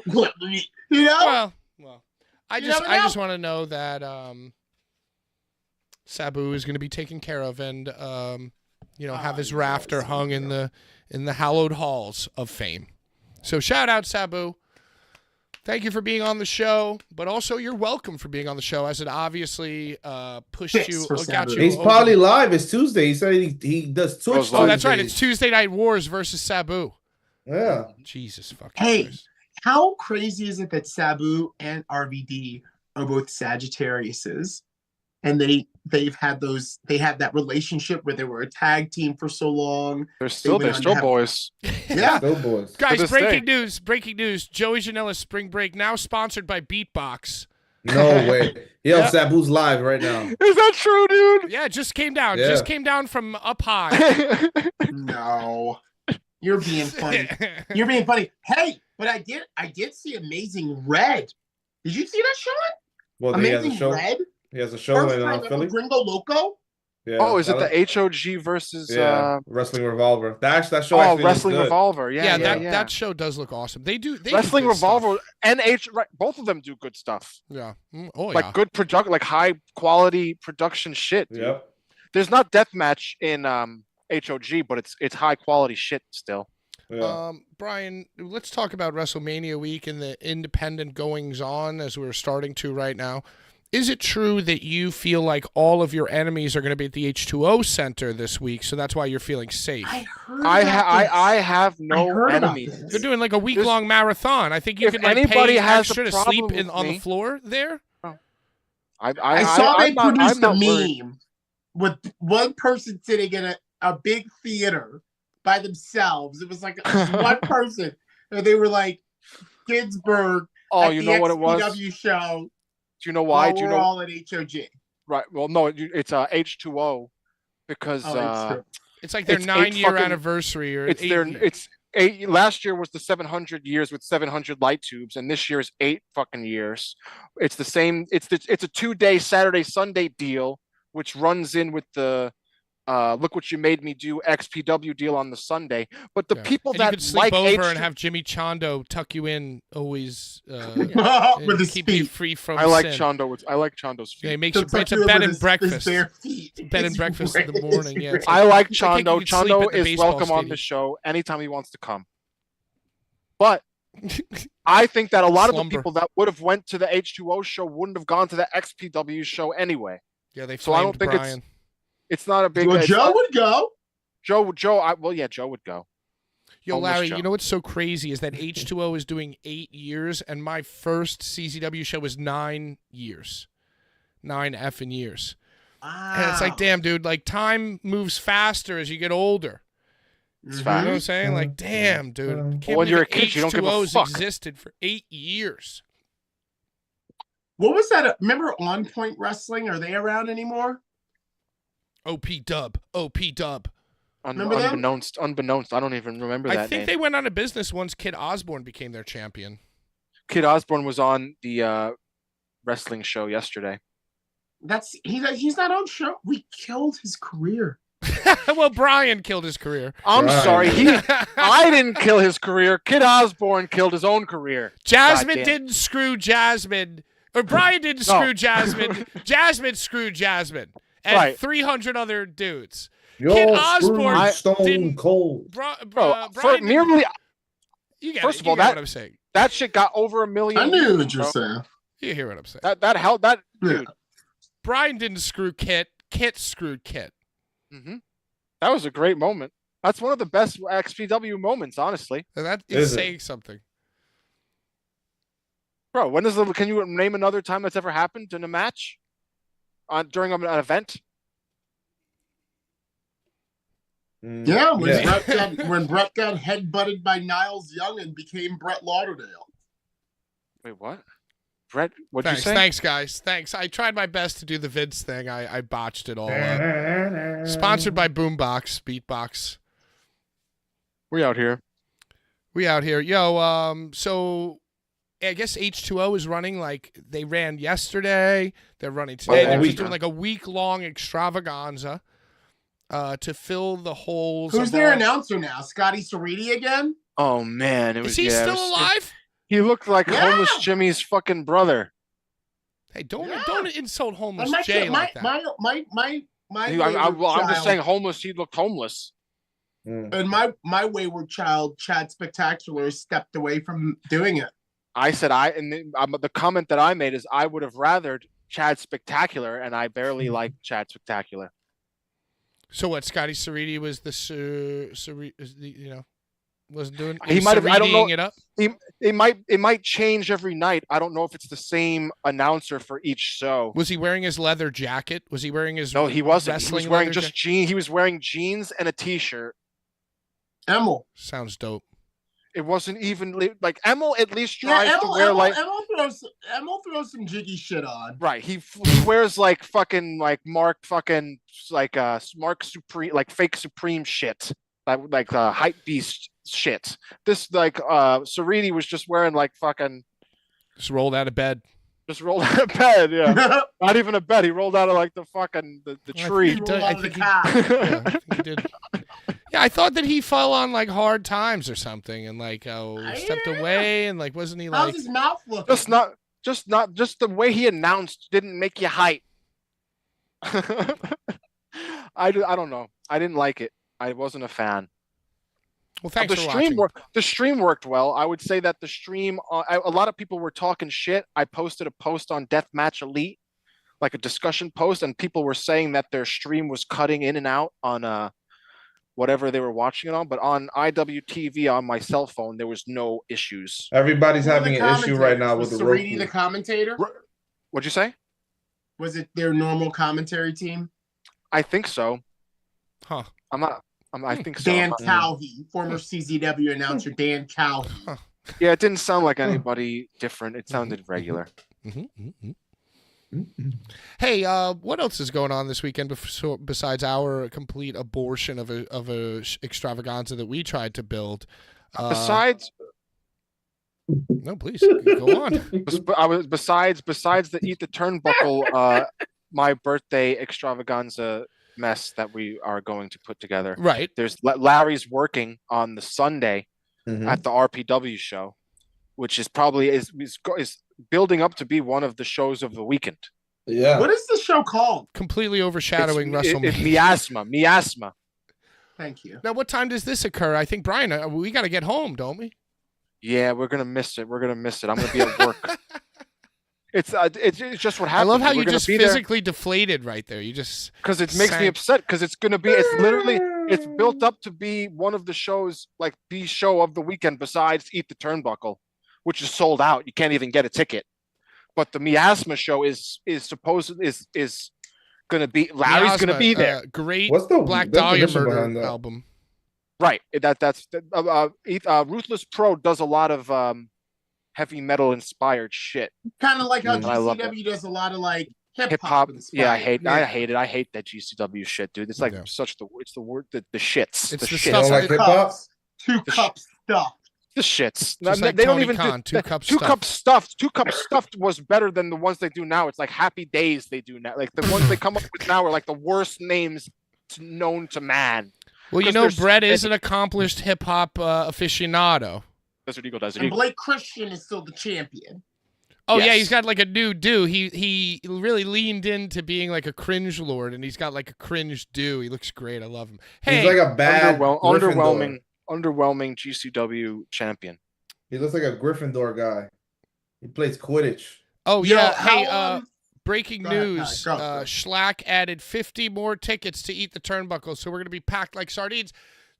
clip. You know? Well. I just want to know that Sabu is going to be taken care of and you know, have his rafter hung in the hallowed halls of fame. So shout out Sabu. Thank you for being on the show, but also you're welcome for being on the show, as it obviously pushed you. He's probably live. It's Tuesday. He said he does Twitch. Oh, that's right. It's Tuesday Night Wars versus Sabu. Yeah. Jesus fucking Christ. How crazy is it that Sabu and RVD are both Sagittariuses, and they've had that relationship where they were a tag team for so long. They're still boys. Yeah, still boys. Guys, breaking news. Joey Janela's Spring Break now sponsored by Beatbox. No way. Yo, Sabu's live right now. Is that true, dude? Yeah, just came down. Yeah. Just came down from up high. No. You're being funny. You're being funny. Hey, but I did see Amazing Red. Did you see that, Sean? Well, Amazing Red? He has a show in Philly. Gringo Loco? Yeah. Oh, is it the HOG versus Wrestling Revolver? That show. Oh, Wrestling Revolver. Yeah, that show does look awesome. They Wrestling do Revolver stuff. and both of them do good stuff. Yeah. Like good product, like high quality production shit. Dude. Yep. There's not deathmatch in HOG, but it's high quality shit still. Yeah. Brian, let's talk about WrestleMania week and the independent goings on as we're starting to right now. Is it true that you feel like all of your enemies are going to be at the H2O Center this week, so that's why you're feeling safe? I have no enemies. They're doing like a week-long marathon. I think you could like pay extra to sleep on the floor there. I saw they produced a meme with one person sitting in a big theater by themselves. It was like one person, and they were like Ginsburg. Oh, you know what it was? XPW show. Do you know why? Do you know all at HOG? Right. Well, no, it's H2O because it's like their 9-year anniversary, or it's eight. Last year was the 700 years with 700 light tubes, and this year is 8 fucking years. It's the same. It's a 2-day Saturday Sunday deal, which runs in with the Look What You Made Me Do XPW deal on the Sunday. But the people that you could sleep over and have Jimmy Chondo tuck you in always with his keep feet. You free from I like sin. Chondo. I like Chondo's feet. Yeah, he makes you. It's a bed and breakfast. Bed and breakfast in the morning. Yeah, I like Chondo. Chondo is welcome on the show anytime he wants to come. But I think that a lot of the people that would have went to the H2O show wouldn't have gone to the XPW show anyway. Yeah, they. So I don't think Brian. It's not a big. Well, Joe would go. Joe would go. Yo, Larry, you know what's so crazy is that H2O is doing 8 years, and my first CZW show was 9 years. 9 effing years. Wow. And it's like, damn, dude, like time moves faster as you get older. It's You fast. know what I'm saying? Like, damn, dude. When you're a kid, you don't give a fuck. Existed for 8 years. What was that? Remember On Point Wrestling? Are they around anymore? OP Dub. Unbeknownst. I don't even remember that. I think they went out of business once Kid Osborne became their champion. Kid Osborne was on the wrestling show yesterday. He's not on show. We killed his career. Well, Brian killed his career. I'm sorry. I didn't kill his career. Kid Osborne killed his own career. Jasmine didn't screw Jasmine. Or Brian didn't screw Jasmine. Jasmine screwed Jasmine. And 300 other dudes. Kid Osborne Stone Cold. Brian merely. First of all, what I'm saying. That shit got over 1 million. I knew what you're saying. You hear what I'm saying? Dude. Brian didn't screw Kit. Kit screwed Kit. Mm-hmm. That was a great moment. That's one of the best XPW moments, honestly. And that is saying something. Bro, can you name another time that's ever happened in a match? During an event? Yeah, when Brett got headbutted by Niles Young and became Brett Lauderdale. Wait, what? Brett, what'd you say? Thanks, guys. Thanks. I tried my best to do the Vince thing. I botched it all up. Sponsored by Boombox, Beatbox. We out here. Yo, so I guess H2O is running like they ran yesterday. They're running today. They're just doing like a week-long extravaganza to fill the holes. Who's their announcer now? Scotty Cerriti again? Oh, man. Is he still alive? He looked like homeless Jimmy's fucking brother. Hey, don't insult homeless my, Jay like that. I'm just saying homeless. He looked homeless. And my wayward child, Chad Spectacular, stepped away from doing it. I said the comment that I made is I would have rathered Chad Spectacular, and I barely like Chad Spectacular. So what? Scotty Cerriti was wasn't doing. He might have. I don't know. It up. It might change every night. I don't know if it's the same announcer for each show. Was he wearing his leather jacket? Was he wearing his? No, he wasn't. He was wearing just jeans. He was wearing jeans and a t-shirt. Emil sounds dope. It wasn't even like Emil. At least tries to wear Emil throws some jiggy shit on. Right. He wears like fucking like Mark Supreme, like fake Supreme shit, like hype beast shit. This like Cerriti was just wearing like fucking just rolled out of bed. Yeah. Not even a bed. He rolled out of like the fucking the tree. I think he did. Yeah, I thought that he fell on like hard times or something, and like stepped away, and like wasn't he like? How's his mouth looking? Just the way he announced didn't make you hype. I don't know. I didn't like it. I wasn't a fan. Well, thanks for watching. The stream worked well. I would say that the stream. A lot of people were talking shit. I posted a post on Deathmatch Elite, like a discussion post, and people were saying that their stream was cutting in and out on whatever they were watching it on. But on IWTV on my cell phone, there was no issues. Everybody's having an issue right now with the Serrini the commentator? What'd you say? Was it their normal commentary team? I think so. Huh. I think so. Dan Cowhey, former CZW announcer Dan Cowhey. Huh. Yeah, it didn't sound like anybody different. It sounded regular. Hey, what else is going on this weekend besides our complete abortion of a extravaganza that we tried to build? No, please go on. Besides the Eat the Turnbuckle, my birthday extravaganza mess that we are going to put together. Right. There's Larry's working on the Sunday at the RPW show, which is probably is building up to be one of the shows of the weekend. Yeah. What is the show called? Completely overshadowing WrestleMania. It's Miasma. Thank you. Now, what time does this occur? I think, Brian, we got to get home, don't we? Yeah, we're gonna miss it. I'm gonna be at work. It's just what happens. I love how you just physically deflated right there. You just because it makes me upset because it's built up to be one of the shows, like the show of the weekend besides Eat the Turnbuckle, which is sold out. You can't even get a ticket. But the Miasma show is gonna be Larry's gonna be there. Great. What's the Black Dahlia Murder Murder album? Right. That's Ruthless Pro does a lot of heavy metal inspired shit. Kind of like how GCW does a lot of like hip hop. Yeah, I hate it. I hate that GCW shit, dude. It's like it's the word the shits. It's the shits. stuff like hip hop. 2 cup stuff. The shits. Like they Tony don't even Khan, do 2 cup two stuff. cup stuffed. 2 cup stuffed was better than the ones they do now. It's like Happy Days they do now. Like the ones they come up with now are like the worst names known to man. Well, you know, Brett is an accomplished hip hop aficionado. Desert Eagle, Desert And Eagle. Blake Christian is still the champion. Oh Yes. yeah, he's got like a new do. He really leaned into being like a cringe lord, and he's got like a cringe do. He looks great. I love him. Hey, He's like a bad underwhelming GCW champion. He looks like a Gryffindor guy. He plays Quidditch. oh Yo, yeah, how, hey, breaking go ahead, news. Ty, go. Schlack added 50 more tickets to Eat the Turnbuckle, so we're gonna be packed like sardines.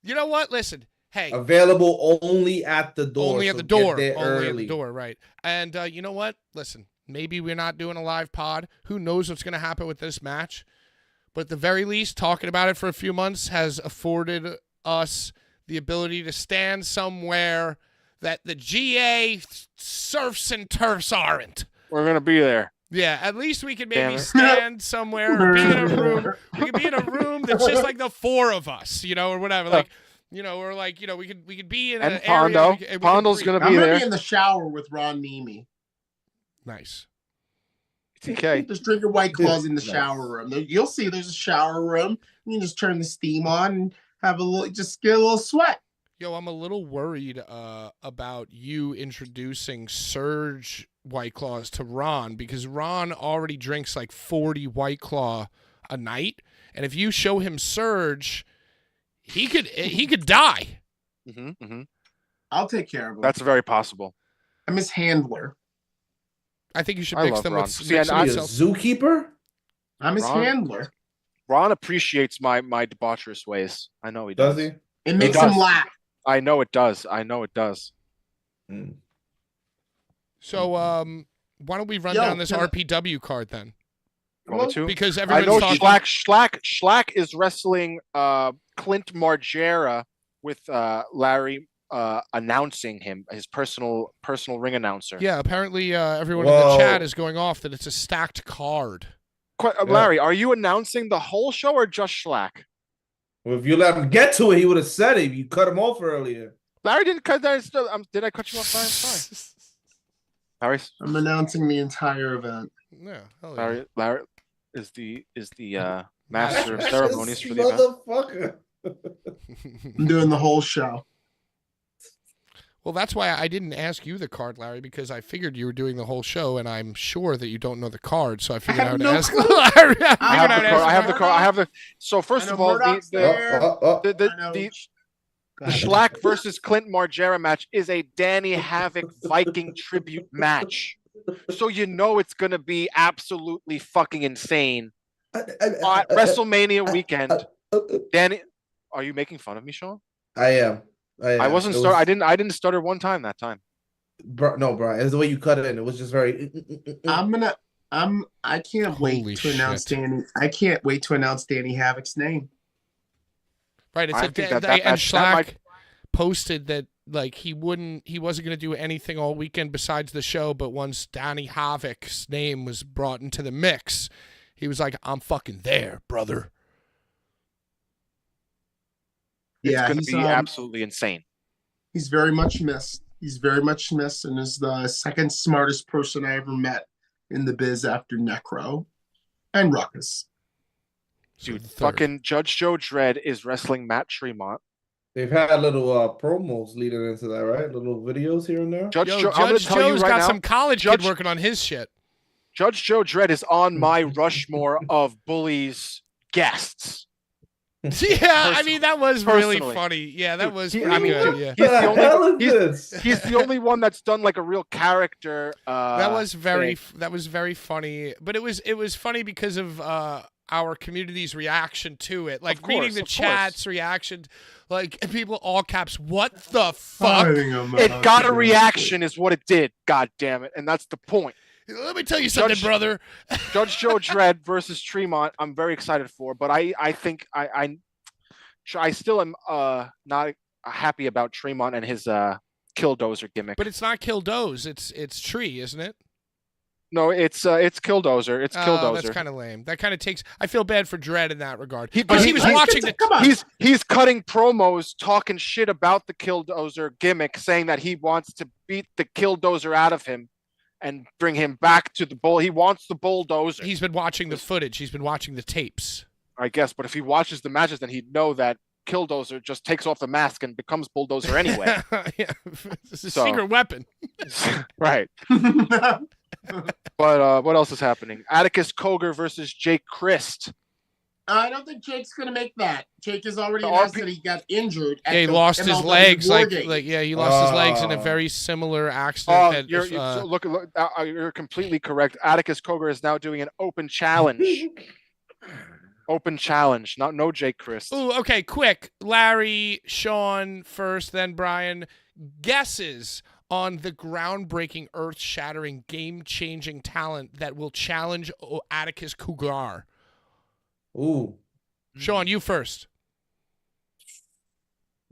You know what? Listen. Hey, Available only at the door. only at so the door. get there Only early. at the door, right. And you know what? Listen, maybe we're not doing a live pod. Who knows what's going to happen with this match? But at the very least, talking about it for a few months has afforded us the ability to stand somewhere that the GA surfs and turfs aren't. We're gonna be there. Yeah, at least we can maybe stand somewhere or be in a room. We could be in a room that's just like the 4 of us, you know, or whatever. Like, you know, or like, you know, we could be in an Pondo. area. Pondo's gonna be I'm there. gonna be in the shower with Ron Mimi. Nice. TK. Just drink your White Claws in the shower room. You'll see there's a shower room. You can just turn the steam on and have a little, just get a little sweat. Yo, I'm a little worried about you introducing Surge White Claws to Ron, because Ron already drinks like 40 White Claw a night, and if you show him Surge, he could die. I'll take care of him. That's very possible. I'm his handler. I think you should I mix love them Ron. with. See, mix and them Is he a yourself. zookeeper? I'm his Ron? handler. Ron appreciates my debaucherous ways. I know he does. Does he? It makes does. him laugh. I know it does. Mm. So, why don't we run down this RPW card then? Want me to? Because I everyone's know talking. Schlack is wrestling Clint Margera with Larry announcing him, his personal ring announcer. Yeah, apparently everyone in the chat is going off that it's a stacked card. Larry, are you announcing the whole show or just Schlack? Well, if you let him get to it, he would have said it. You cut him off earlier. Larry didn't cut that. Did I cut you off? Sorry. Larry, I'm announcing the entire event. Yeah, hell yeah. Larry is the master of ceremonies for the event. Motherfucker. I'm doing the whole show. Well, that's why I didn't ask you the card, Larry, because I figured you were doing the whole show, and I'm sure that you don't know the card, so I figured I would ask Larry. I have the card. So first of all, the Schlack versus Clint Margera match is a Danny Havoc Viking tribute match. So you know it's gonna be absolutely fucking insane. WrestleMania weekend. Danny, are you making fun of me, Sean? I am. I wasn't start. I didn't stutter one time that time. Bro, no, bro. It's the way you cut it in. It was just very. I can't wait to announce Danny. I can't wait to announce Danny Havoc's name. Right. It's and Schlack posted that like he wasn't going to do anything all weekend besides the show, but once Danny Havoc's name was brought into the mix, he was like, "I'm fucking there, brother." It's going to be absolutely insane. He's very much missed. He's very much missed, and is the second smartest person I ever met in the biz after Necro and Ruckus. Dude, fucking Judge Joe Dredd is wrestling Matt Tremont. They've had little promos leading into that, right? Little videos here and there. Judge Joe's got some college kid working on his shit. Judge Joe Dredd is on my Rushmore of Bullies guests. Yeah, I mean that was really funny. Yeah, that was pretty good. Yeah. He's the only one that's done like a real character. That was very funny. But it was funny because of our community's reaction to it, like reading the chat's reaction, like people all caps. What the fuck? It got a reaction, is what it did. God damn it, and that's the point. Let me tell you something, brother. Judge Joe Dredd versus Tremont, I'm very excited for, but I think I still am not happy about Tremont and his Killdozer gimmick. But it's not Killdoze, it's Tree, isn't it? No, it's Killdozer. It's Killdozer. That's kind of lame. That kind of takes. I feel bad for Dredd in that regard. He was watching. He's cutting promos, talking shit about the Killdozer gimmick, saying that he wants to beat the Killdozer out of him and bring him back to the bull. He wants the bulldozer. He's been watching the footage. He's been watching the tapes. I guess, but if he watches the matches, then he'd know that Killdozer just takes off the mask and becomes bulldozer anyway. Yeah, it's a secret weapon. Right. But what else is happening? Atticus Cogar versus Jake Christ. I don't think Jake's gonna make that. Jake has already announced that he got injured. Yeah, he lost his legs. He lost his legs in a very similar accident. You're completely correct. Atticus Cogar is now doing an open challenge. Open challenge, no Jake Christ. Ooh, okay, quick. Larry, Sean first, then Brian. Guesses on the groundbreaking, earth-shattering, game-changing talent that will challenge Atticus Cogar. Ooh. Sean, you first.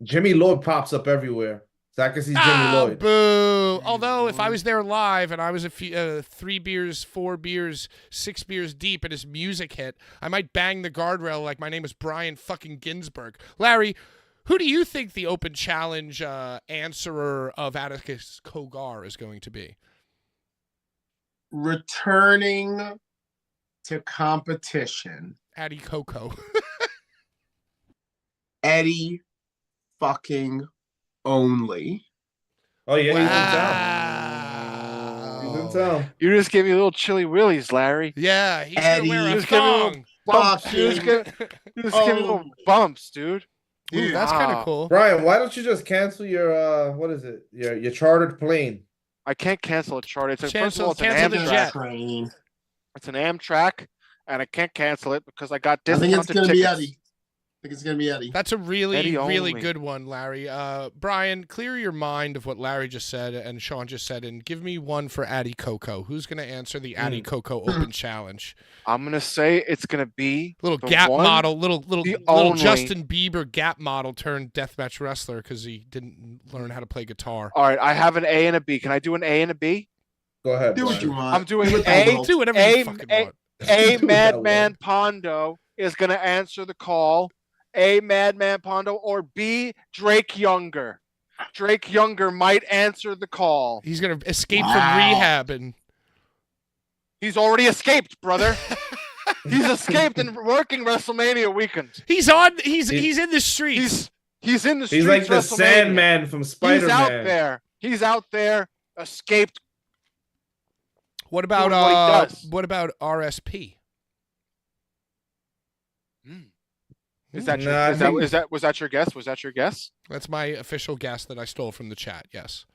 Jimmy Lloyd pops up everywhere. So I can see Jimmy Lloyd. Boo. Although, if I was there live and I was 3 beers, 4 beers, 6 beers deep and his music hit, I might bang the guardrail like my name is Brian fucking Ginsburg. Larry, who do you think the open challenge answerer of Atticus Cogar is going to be? Returning to competition. Addy Coco. Eddie fucking only. Oh, yeah, wow. He's in town. You just gave me a little chilly willies, Larry. Yeah, he's going to wear a thong. You just gave me little bumps, dude. Ooh, that's kind of cool. Brian, why don't you just cancel your, what is it? Your chartered plane? I can't cancel a charter. It's an Amtrak. It's an Amtrak. And I can't cancel it because I got discounted tickets. I think it's going to be Eddie. I think it's going to be Eddie. That's a really good one, Larry. Brian, clear your mind of what Larry just said and Sean just said, and give me one for Addy Coco. Who's going to answer the Addy Coco Open Challenge? I'm going to say it's going to be little Gap model, little Justin Bieber Gap model turned deathmatch wrestler because he didn't learn how to play guitar. All right, I have an A and a B. Can I do an A and a B? Go ahead. Do what you want. I'm doing A. Do whatever you fucking want. A Madman Pondo is going to answer the call. A Madman Pondo, or B Drake Younger. Drake Younger might answer the call. He's going to escape from rehab and he's already escaped, brother. He's escaped and working WrestleMania weekend. He's in the streets. He's in the streets. He's like the Sandman from Spider-Man. He's out there, escaped. What about RSP? Was that your guess? Was that your guess? That's my official guess that I stole from the chat. Yes.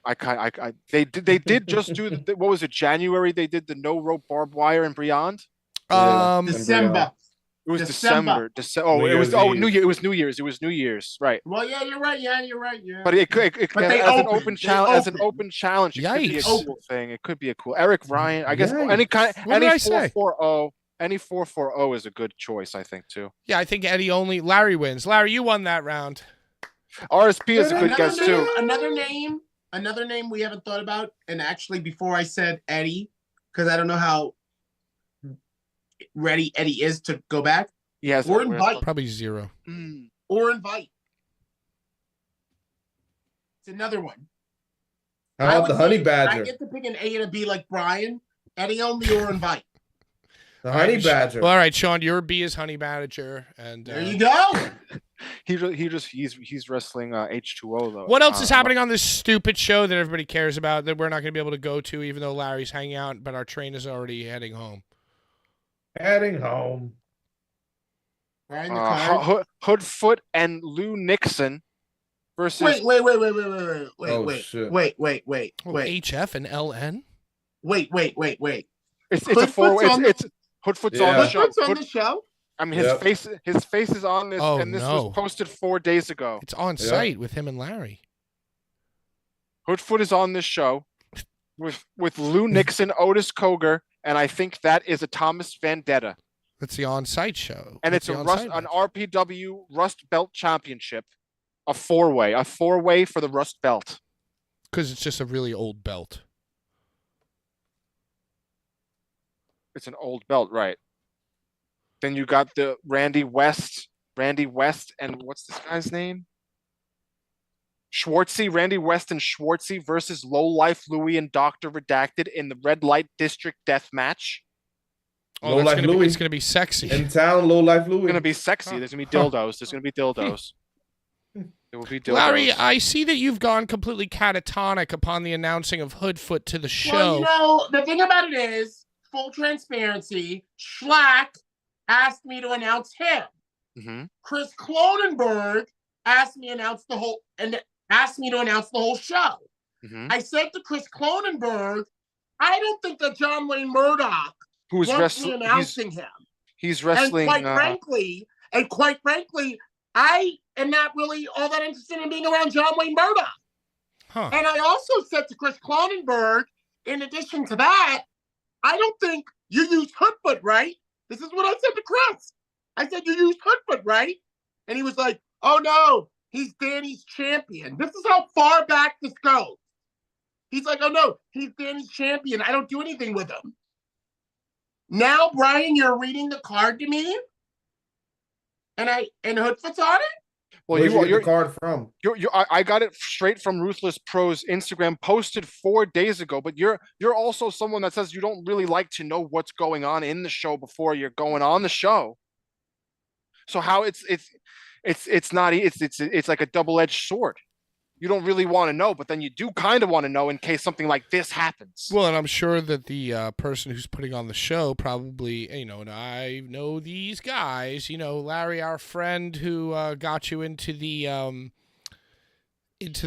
They did just do what was it? January they did the no rope barbed wire and beyond. December. It was December. Oh, it was New Year. It was New Year's. It was New Year's. Right. Well, yeah, you're right. Yeah, you're right. Yeah. But it could as an open challenge. It Yikes. could be a cool thing. It could be a cool. Eric Ryan. I guess What did I say? 440. Any 440 is a good choice, I think, too. Yeah, I think Larry wins. Larry, you won that round. RSP is a good guess, too. Another name we haven't thought about, and actually before I said Eddie, because I don't know how ready Eddie is to go back. Yes. Or invite. Probably 0. Or invite. It's another one. How about the Honey Badger? I get to pick an A and a B like Brian. Eddie only or invite. The Honey Badger. Well, all right, Sean, your B is Honey Badger, and there you go. He's wrestling H2O though. What else is happening on this stupid show that everybody cares about that we're not going to be able to go to, even though Larry's hanging out, but our train is already heading home? Heading home. Hoodfoot and Lou Nixon versus. Wait. HF and LN. Wait. It's a four-way. It's Hoodfoot's on the show. Hoodfoot's on the show. I mean, his face is on this, and this was posted 4 days ago. It's on site with him and Larry. Hoodfoot is on this show with Lou Nixon, Otis Koger, and I think that is a Thomas Vendetta. That's the on-site show. And it's an RPW Rust Belt Championship, a four-way for the Rust Belt. Because it's just a really old belt. It's an old belt, right? Then you got the Randy West, and what's this guy's name? Randy West and Schwartzy versus Low Life Louie and Dr. Redacted in the Red Light District Death Match. Oh, it's gonna be sexy. In town, Low Life Louie. It's gonna be sexy. There's gonna be dildos. There's gonna be dildos. There will be dildos. Larry, I see that you've gone completely catatonic upon the announcing of Hoodfoot to the show. Well, the thing about it is, full transparency, Schlack asked me to announce him. Mm-hmm. Chris Cronenberg asked me to announce the whole show. Mm-hmm. I said to Chris Cronenberg, I don't think that John Wayne Murdoch who's wants me announcing him. He's wrestling. And quite frankly, I am not really all that interested in being around John Wayne Murdoch. Huh. And I also said to Chris Cronenberg, in addition to that, I don't think you used Hoodfoot, right? This is what I said to Chris. I said, you used Hoodfoot, right? And he was like, oh, no, he's Danny's champion. This is how far back this goes. He's like, oh, no, he's Danny's champion. I don't do anything with him. Now, Brian, you're reading the card to me? And Hoodfoot's on it? Well, where'd you get the card from? I got it straight from Ruthless Pro's Instagram, posted 4 days ago. But you're also someone that says you don't really like to know what's going on in the show before you're going on the show. So how it's like a double-edged sword. You don't really want to know, but then you do kind of want to know in case something like this happens. Well, and I'm sure that the person who's putting on the show probably, and I know these guys, Larry, our friend who got you into the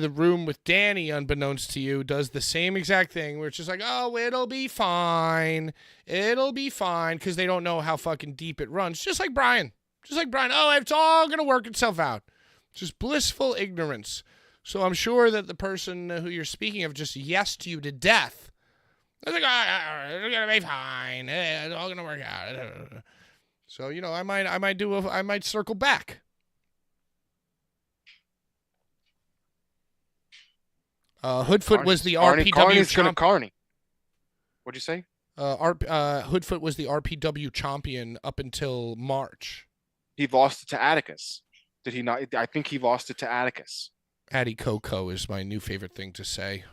room with Danny, unbeknownst to you, does the same exact thing where it's just like, oh, it'll be fine, because they don't know how fucking deep it runs. Just like Brian, oh, it's all going to work itself out. Just blissful ignorance. So I'm sure that the person who you're speaking of just yesed you to death. They're like, it's gonna be fine. It's all gonna work out. So I might circle back. Hoodfoot was the RPW champion. What'd you say? Hoodfoot was the RPW champion up until March. He lost it to Atticus. Did he not? I think he lost it to Atticus. Addy Coco is my new favorite thing to say.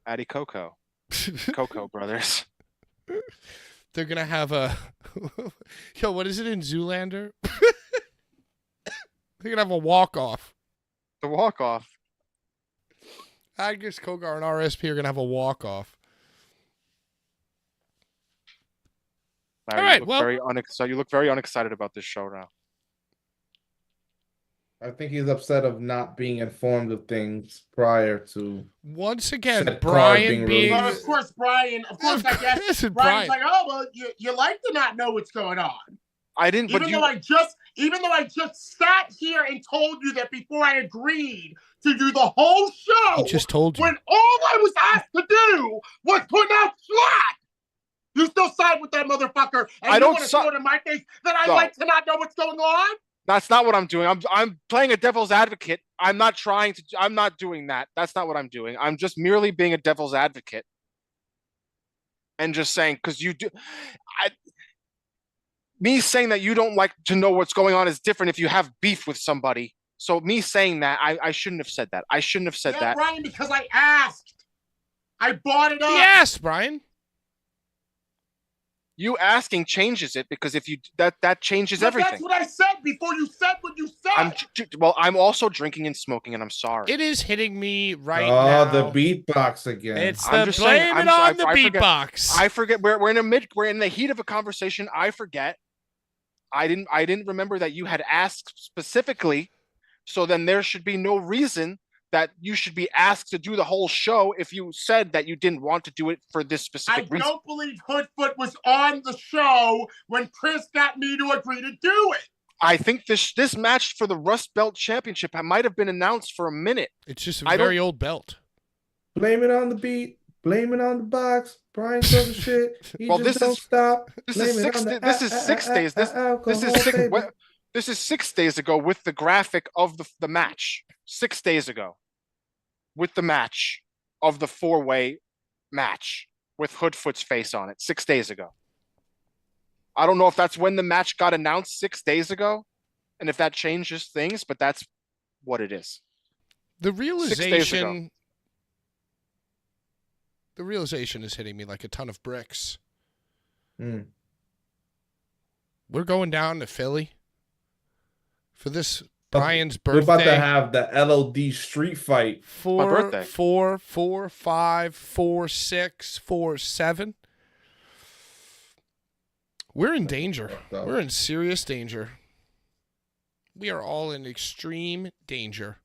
Addy Coco. Coco Brothers. They're going to have a... Yo, what is it in Zoolander? They're going to have a walk-off. The walk-off? Adgus, Kogar, and RSP are going to have a walk-off. Larry, all right, you look very unexcited about this show now. I think he's upset of not being informed of things prior to. Once again, said card Brian being. But of course, Brian. Of course, I guess Brian's like, oh well, you like to not know what's going on. I didn't. Even though I just sat here and told you that before I agreed to do the whole show. I just told you. When all I was asked to do was put out slack. You still side with that motherfucker, and you want to throw it in my face that I like to not know what's going on? That's not what I'm doing. I'm playing a devil's advocate. I'm not doing that. That's not what I'm doing. I'm just merely being a devil's advocate. And just saying, because you do. Me saying that you don't like to know what's going on is different if you have beef with somebody. So me saying that, I shouldn't have said that. I shouldn't have said that. Brian, because I asked. I brought it up. Yes, Brian. You asking changes it, because if you that changes everything. That's what I said before you said what you said. I'm also drinking and smoking, and I'm sorry. It is hitting me right now. Oh, the beatbox again. It's the blame it on the beatbox. I forget. We're in the heat of a conversation. I forget. I didn't remember that you had asked specifically. So then there should be no reason that you should be asked to do the whole show if you said that you didn't want to do it for this specific reason. I don't believe Hoodfoot was on the show when Chris got me to agree to do it. I think this match for the Rust Belt Championship might have been announced for a minute. It's just a very old belt. Blame it on the beat. Blame it on the box. Brian does the shit. He just don't stop. This is 6 days. This is 6 days ago with the graphic of the match. 6 days ago. With the match of the 4-way match with Hoodfoot's face on it 6 days ago. I don't know if that's when the match got announced 6 days ago and if that changes things, but that's what it is. The realization is hitting me like a ton of bricks. We're going down to Philly for this Brian's birthday. We're about to have the LOD street fight. My birthday. 4, 4, 5, 4, 6, 4, 7. We're in danger. We're in serious danger. We are all in extreme danger.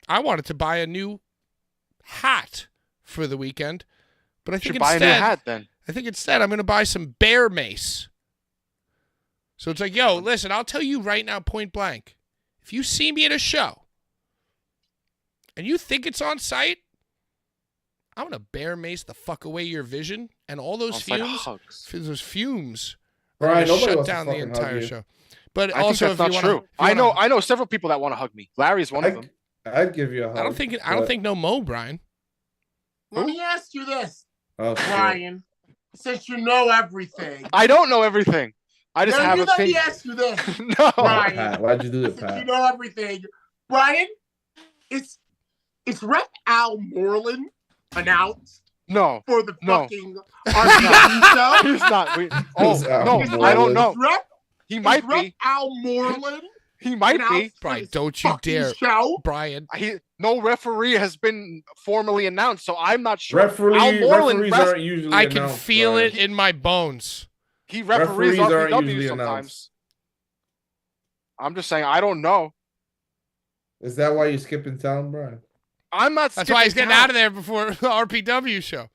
I wanted to buy a new hat for the weekend, but I think buy a new hat then. I think instead I'm going to buy some bear mace. So it's like, yo, listen, I'll tell you right now, point blank. If you see me at a show and you think it's on site, I'm going to bear mace the fuck away your vision and all those fumes. Those fumes are going to shut down the entire show. But I also, think that's not true. I know several people that want to hug me. Larry's one of them. I'd give you a hug. I don't think no Mo, Brian. Let me ask you this, Brian. Since you know everything. I don't know everything. I just have a thing. Let me ask you this. No. Brian, Pat, why'd you do that, Pat? You know everything. Brian, is Rep Al Moreland announced? No. For the fucking RPW show? He's not. No, I don't know. He might be. Rep Al Moreland? He might be. Brian, don't you dare. Show? Brian. No referee has been formally announced, so I'm not sure. Referees aren't usually announced. I can feel it in my bones. He referees RPW sometimes. Announced. I'm just saying, I don't know. Is that why you're skipping town, Brian? I'm not skipping That's why he's getting out of there before the RPW show.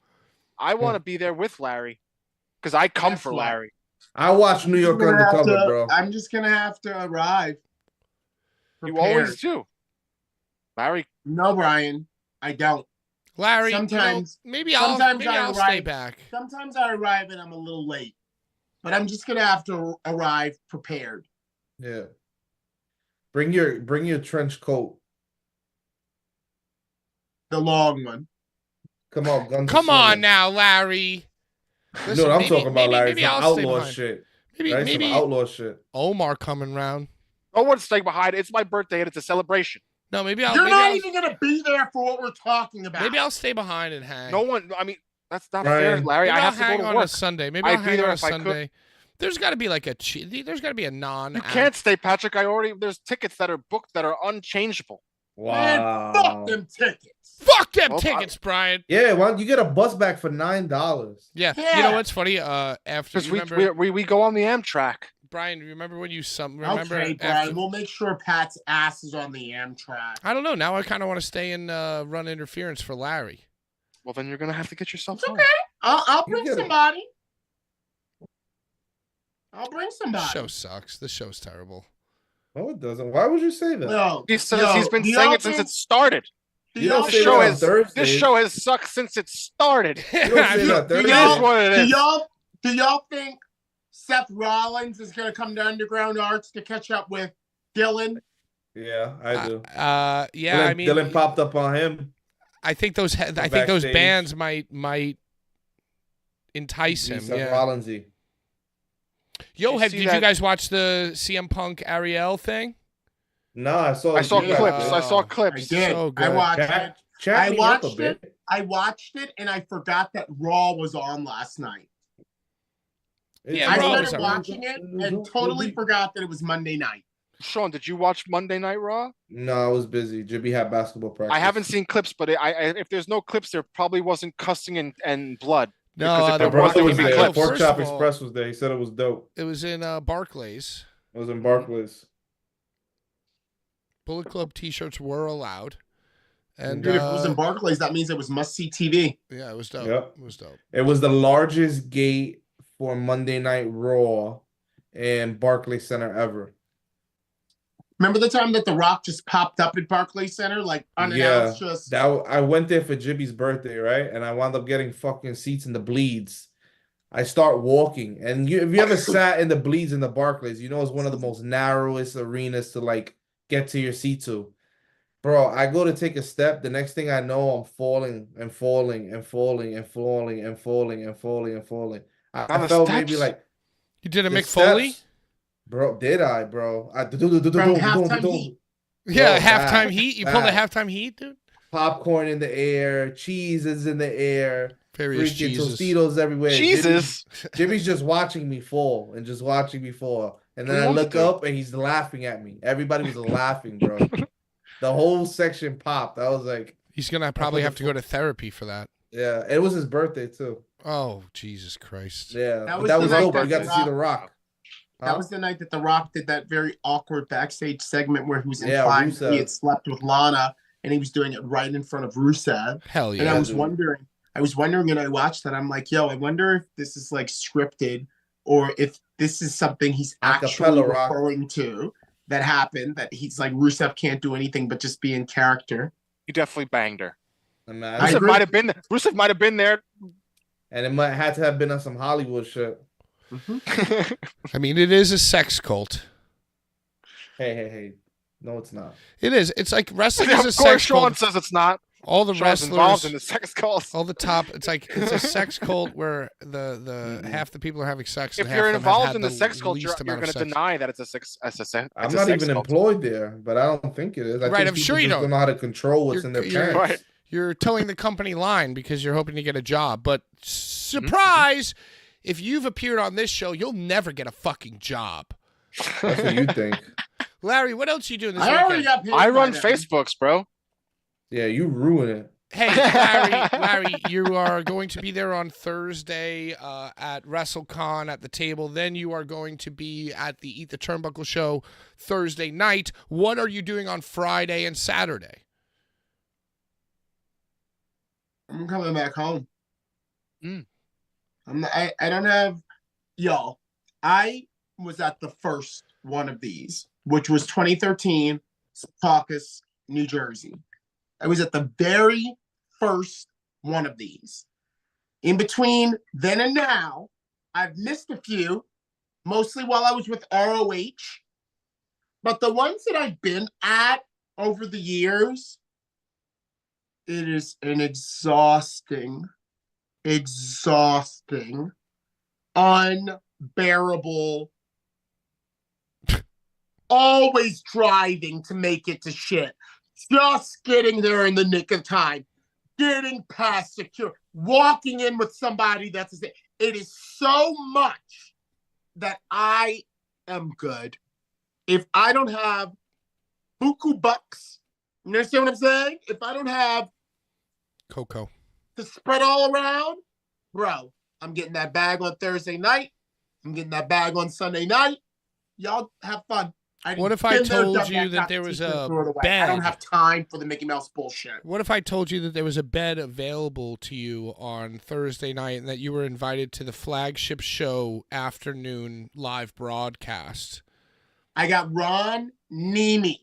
I want to be there with Larry because I come for Larry. I watch New York Undercover, bro. I'm just going to have to arrive. Prepared. You always do. Larry. No, Brian, I don't. Larry, sometimes maybe I'll stay back. Sometimes I arrive and I'm a little late. But I'm just gonna have to arrive prepared. Yeah. Bring your trench coat. The long one. Come on, guns. Come on now, Larry. Listen, you know what I'm talking about, Larry? Maybe some outlaw shit. Maybe some outlaw shit. Omar coming round. No one's staying behind. It's my birthday and it's a celebration. No, maybe You're not even gonna be there for what we're talking about. Maybe I'll stay behind and hang. No one. I mean. That's not fair, Larry. Maybe I have to go to on work. A Sunday. Maybe I'll hang on a Sunday. There's got to be like there's got to be a non. You can't stay, Patrick. There's tickets that are booked that are unchangeable. Wow. Man, fuck them tickets. Fuck them tickets, Brian. Yeah, why don't you get a bus back for $9? Yeah. You know what's funny? After we go on the Amtrak. Brian, remember when you remember? Okay, Brian, we'll make sure Pat's ass is on the Amtrak. I don't know. Now I kind of want to stay and run interference for Larry. Well, then you're gonna have to get yourself. It's okay. I'll bring somebody. I'll bring somebody. The show sucks. The show's terrible. No, it doesn't. Why would you say that? No, he's been saying it since it started. This show has sucked since it started. You don't say that It is what it is. Do y'all think Seth Rollins is going to come to Underground Arts to catch up with Dylan? Yeah, I do. Yeah, Dylan popped up on him. I think those bands might entice him. Seth Rollinsy. Yo, did you guys watch the CM Punk Ariel thing? No, I saw clips. I saw clips. I did. So good. I watched it. I watched it, and I forgot that Raw was on last night. Yeah, I started watching it and totally forgot that it was Monday night. Sean, did you watch Monday Night Raw? No, I was busy. Jibby had basketball practice. I haven't seen clips, but if there's no clips, there probably wasn't cussing and blood. No, the brother was there. Pork Chop Express was there. He said it was dope. It was in Barclays. It was in Barclays. Bullet Club T-shirts were allowed. And dude, if it was in Barclays, that means it was must-see TV. Yeah, it was dope. Yep. It was dope. It was the largest gate for Monday Night Raw in Barclays Center ever. Remember the time that The Rock just popped up at Barclays Center, like unannounced? I went there for Jibby's birthday, right? And I wound up getting fucking seats in the bleeds. I start walking, and if you ever sat in the bleeds in the Barclays, you know it's one of the most narrowest arenas to like get to your seat to. Bro, I go to take a step. The next thing I know, I'm falling and falling and falling and falling and falling and falling and falling. I felt maybe like you did a Mick Foley. Bro, did I, bro? From halftime heat. Yeah, halftime heat. You pulled a halftime heat, dude. Popcorn in the air, cheese is in the air, various freaking cheeses. Tostitos everywhere. Jesus, Jimmy's just watching me fall and just watching me fall, and then I look up and he's laughing at me. Everybody was laughing, bro. The whole section popped. I was like, he's gonna probably have to go to therapy for that. Yeah, it was his birthday too. Oh, Jesus Christ! Yeah, that was dope. We got to see The Rock. That was the night that The Rock did that very awkward backstage segment where he was implying that he had slept with Lana, and he was doing it right in front of Rusev. Hell yeah! And I was wondering, and I watched that. I'm like, yo, I wonder if this is like scripted, or if this is something he's actually referring to that happened. That he's like, Rusev can't do anything but just be in character. He definitely banged her. Rusev might have been there, and it might have to have been on some Hollywood shit. Mm-hmm. I mean, it is a sex cult. Hey. No, it's not. It is. It's like wrestling is a sex cult. Of course, Sean says it's not. All the wrestlers involved in the sex cult. All the top. It's a sex cult where the half the people are having sex. If you're involved in the sex cult, you're going to deny that it's a sex. I'm not even employed there, but I don't think it is. I'm sure you don't know how to control what's in their pants. Right. You're towing the company line because you're hoping to get a job, but surprise. If you've appeared on this show, you'll never get a fucking job. That's what you think. Larry, what else are you doing this weekend? I run Facebooks, bro. Yeah, you ruin it. Hey, Larry, you are going to be there on Thursday at WrestleCon at the table. Then you are going to be at the Eat the Turnbuckle show Thursday night. What are you doing on Friday and Saturday? I'm coming back home. I don't have, y'all. I was at the first one of these, which was 2013, Secaucus, New Jersey. I was at the very first one of these. In between then and now, I've missed a few, mostly while I was with ROH. But the ones that I've been at over the years, it is an exhausting, unbearable, always driving to make it to shit, just getting there in the nick of time, getting past secure, walking in with somebody that's it is so much that I am good. If I don't have buku bucks, you understand what I'm saying? If I don't have Coco to spread all around, bro, I'm getting that bag on Thursday night. I'm getting that bag on Sunday night. Y'all have fun. What if I told you that there was a bed? I don't have time for the Mickey Mouse bullshit. What if I told you that there was a bed available to you on Thursday night and that you were invited to the flagship show afternoon live broadcast? I got Ron Nemi.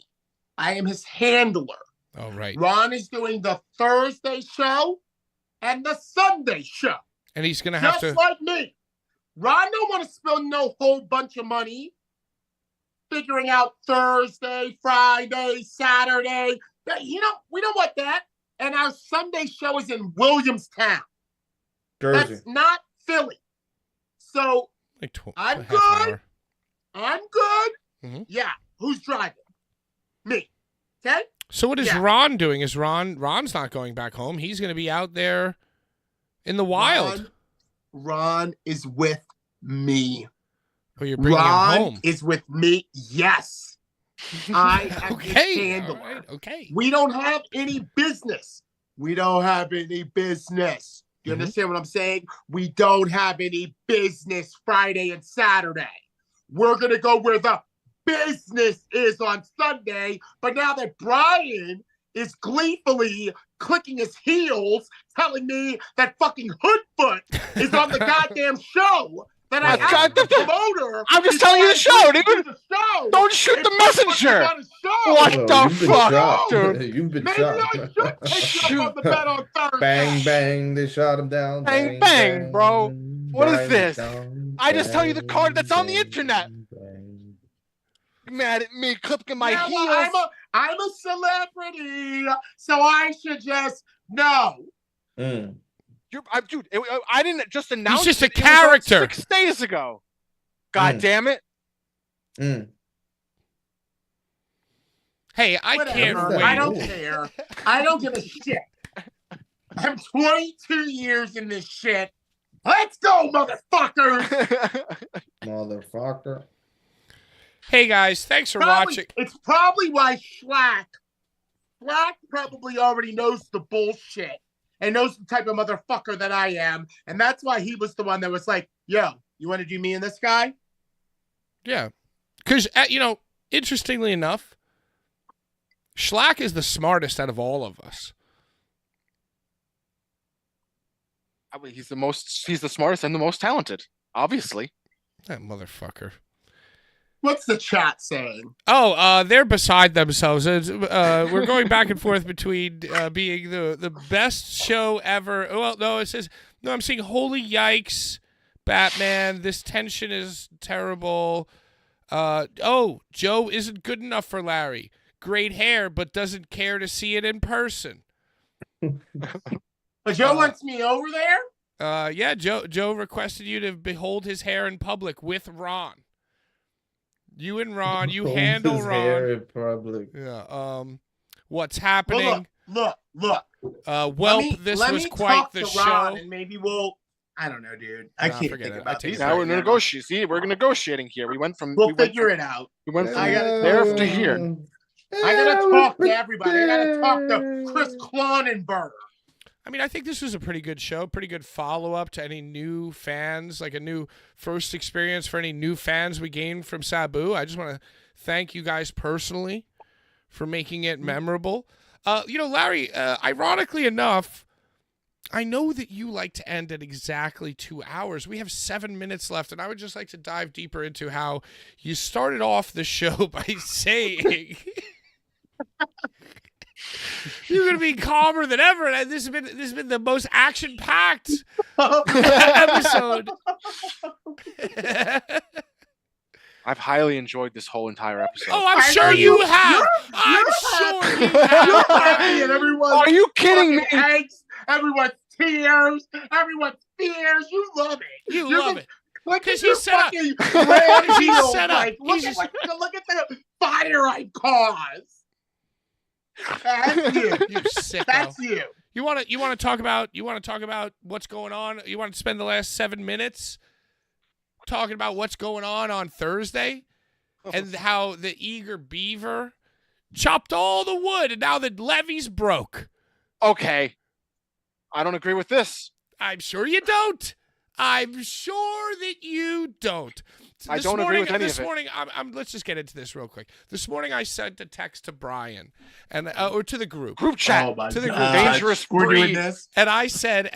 I am his handler. Oh, right. Ron is doing the Thursday show and the Sunday show. And he's going to have to... Just like me. Ron don't want to spend no whole bunch of money figuring out Thursday, Friday, Saturday. We don't want that. And our Sunday show is in Williamstown. Jersey. That's not Philly. So I'm good. I'm good. Mm-hmm. Yeah. Who's driving? Me. Okay? So what is Ron doing? Ron's not going back home. He's going to be out there in the wild. Ron is with me. Oh, you're bringing him home. Is with me. Yes. I am his handler. Right, okay. We don't have any business. You understand what I'm saying? We don't have any business Friday and Saturday. We're going to go where the business is on Sunday. But now that Brian is gleefully clicking his heels, telling me that fucking Hoodfoot is on the goddamn show, that I have the promoter. I'm just telling you the show, dude. Don't shoot the messenger. What the fuck, dude? You've been Maybe shot. I should take you up on the bed on Thursday. Bang, bang, they shot him down. Bang, bang, bro. What is this? I just tell you the card that's on the internet. You're mad at me clipping my heels. Well, I'm a celebrity, so I should just know. Dude, I didn't just announce. He's just a character. 6 days ago. God damn it. Hey, I can't wait. I don't care. I don't give a shit. I'm 22 years in this shit. Let's go, motherfuckers. Motherfucker. Hey, guys, thanks for watching. It's probably why Schlack probably already knows the bullshit and knows the type of motherfucker that I am. And that's why he was the one that was like, yo, you want to do me and this guy? Yeah. Because, interestingly enough, Schlack is the smartest out of all of us. I mean, he's the smartest and the most talented, obviously. That motherfucker. What's the chat saying? Oh, they're beside themselves. We're going back and forth between being the best show ever. Well, no, it says, no, I'm seeing holy yikes, Batman. This tension is terrible. Joe isn't good enough for Larry. Great hair, but doesn't care to see it in person. But Joe wants me over there? Yeah, Joe requested you to behold his hair in public with Ron. You and Ron, you handle Ron. Hair in public. Yeah. What's happening? Well, look. This was quite the show. Ron and maybe I don't know, dude. I can't think about this. Now we're negotiating. See, we're negotiating here. We'll figure it out. We went from there to here. I gotta talk to everybody. I gotta talk to Chris Cronenberg. I mean, I think this was a pretty good show, pretty good follow-up to any new fans, like a new first experience for any new fans we gained from Sabu. I just want to thank you guys personally for making it memorable. Larry, ironically enough, I know that you like to end at exactly 2 hours. We have 7 minutes left, and I would just like to dive deeper into how you started off the show by saying... You're gonna be calmer than ever, and this has been the most action-packed episode. I've highly enjoyed this whole entire episode. Oh, I'm sure you have. I'm sure you have. You're happy, and Are you kidding me? Eggs, everyone's tears, everyone's fears. You love it. You love it. Because he's set up. He's set up. Look at the fire I caused. That's you. You sicko. That's you. You want to talk about what's going on? You want to spend the last 7 minutes talking about what's going on Thursday and how the eager beaver chopped all the wood and now the levee's broke. Okay. I don't agree with this. I'm sure you don't. I'm sure that you don't. I don't agree with any of it. This morning, let's just get into this real quick. This morning, I sent a text to Brian or to the group chat to the group. Dangerous We're breed. doing this. and I said,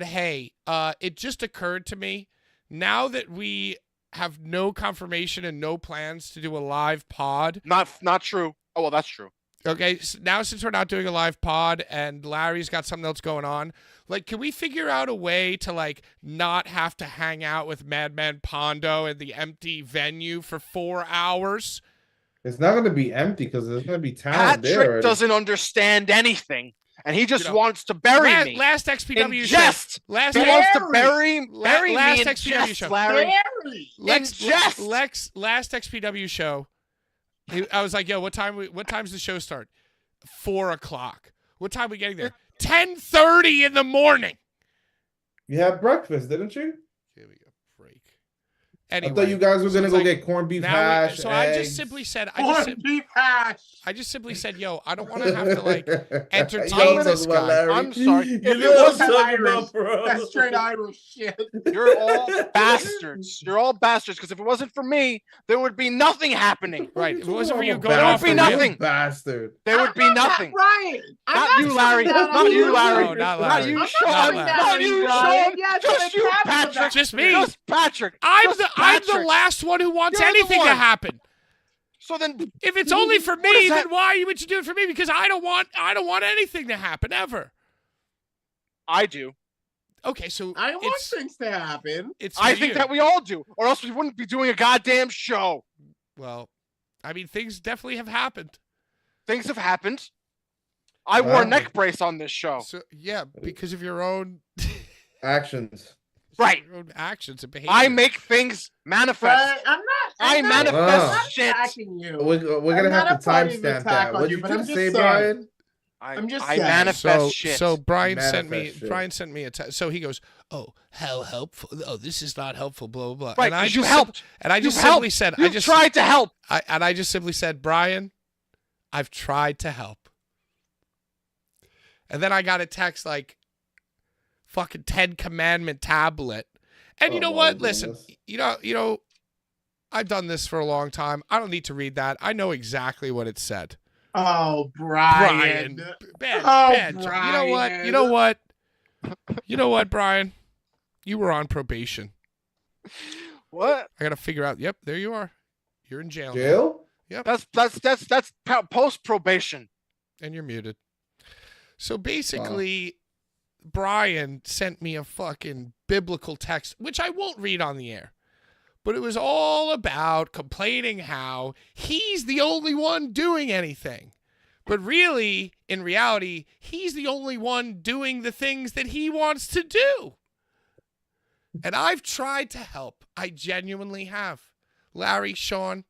hey, it just occurred to me now that we have no confirmation and no plans to do a live pod. Not true. Oh, well, that's true. Okay, so now since we're not doing a live pod and Larry's got something else going on, like, can we figure out a way to, like, not have to hang out with Madman Pondo at the empty venue for 4 hours? It's not going to be empty because there's going to be talent there. Patrick doesn't understand anything, and he just wants to bury me. Last XPW show. Jest. He wants to bury me last in XPW jest, show. Larry. Last XPW show. I was like, yo, what time's the show start? 4 o'clock. What time are we getting there? 10:30 in the morning. You had breakfast, didn't you? Give me a break. Anyway, I thought you guys were going to go get corned beef hash. So eggs. I just simply said, Beef hash. I just simply said, yo, I don't want to have to, like, entertain this guy. Larry. I'm sorry. You If know it what was I'm talking Irish, about, bro. that's straight Irish shit. You're all bastards. You're all bastards. Because if it wasn't for me, there would be nothing happening. Right. If it wasn't for you Bastard. going There off would be the nothing. Bastard. There would be nothing. Ryan. Not you, Larry. Not you, Larry. No, not Not Larry. you, Not Sean. Larry. Not you, Sean. Just you, Patrick. Just me. Just Patrick. I'm Just the Patrick. last one who wants You're the anything to one. happen. So then, If it's only for What me, is that? then why would you do it for me? Because I don't want anything to happen ever. I do. Okay, so I want things to happen. It's I for think you. that we all do, or else we wouldn't be doing a goddamn show. Well, I mean, things definitely have happened. Things have happened. I wore a neck brace on this show. So yeah, because of your own Actions. Right. your own actions and behavior. I make things manifest. But I'm not manifest shit. attacking you. We're going I'm to not have to a fighting timestamp attack that. on What you, did but you I'm say, just saying. Brian? I'm just I saying. manifest shit. So Brian sent Manifest me. shit. Brian sent me a text. So he goes, "Oh, how helpful! Oh, this is not helpful." Blah blah blah. Right, And I 'cause you just helped. And I You just helped. simply said, You "I just tried to help. I just simply said, Brian, I've tried to help." And then I got a text like, "Fucking 10 Commandment tablet." And you know what? Listen, you know, I've done this for a long time. I don't need to read that. I know exactly what it said. Oh, Brian. Bad, Oh, bad job. You know what? Brian. You know what? You know what, Brian? You were on probation. What? I got to figure out. Yep, there you are. You're in jail. now. Jail? Yep. That's post probation. And you're muted. So basically, Brian sent me a fucking biblical text, which I won't read on the air. But it was all about complaining how he's the only one doing anything. But really, in reality, he's the only one doing the things that he wants to do. And I've tried to help. I genuinely have. Larry, Sean,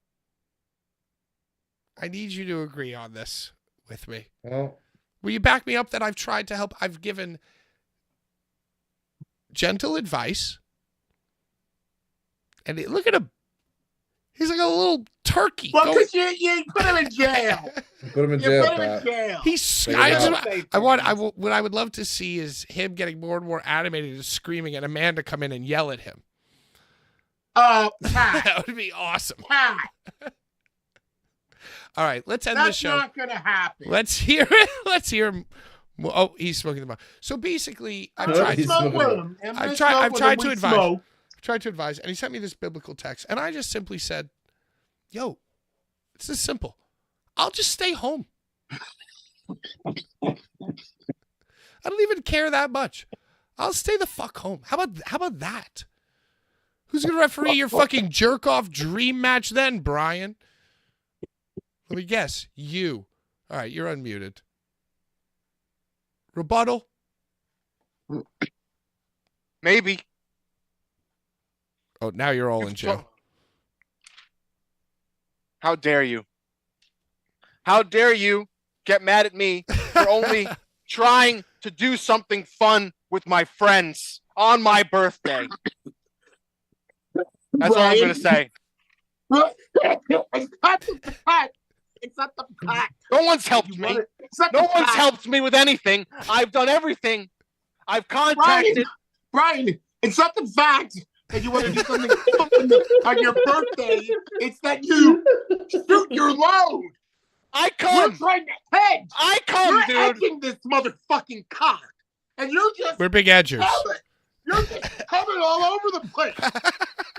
I need you to agree on this with me. Well, Will you back me up that I've tried to help? I've given gentle advice. And look at him. He's like a little turkey. Well, because you put him in jail. put him in You jail, put him in Pat. jail. He's. Figure I, it just, out. what I would love to see is him getting more and more animated and screaming, and Amanda come in and yell at him. Pat. That would be awesome. Pat. All right, let's end the That's show. not going to happen. Let's hear it. Let's hear him. Oh, he's smoking the mouth. So basically, I've tried. He's Smoke smoking with it. him. I've tried to advise. Tried to advise, and he sent me this biblical text, and I just simply said, "Yo, it's this simple. I'll just stay home. I don't even care that much. I'll stay the fuck home. How about that? Who's gonna referee your fucking jerk off dream match then, Brian? Let me guess. You. All right, you're unmuted. Rebuttal? Maybe. Oh, now you're all in jail. How dare you? How dare you get mad at me for only trying to do something fun with my friends on my birthday? That's all I'm going to say. It's not the pot. It's not the pot. No one's helped me. It's not No the one's pot. helped me with anything. I've done everything. I've contacted. Brian, It's not the fact that you want to do something on your birthday. It's that you shoot your load. I come. You're trying to hedge. I come, You're dude. edging this motherfucking cock, and you're just. We're big edgers. You're just coming all over the place.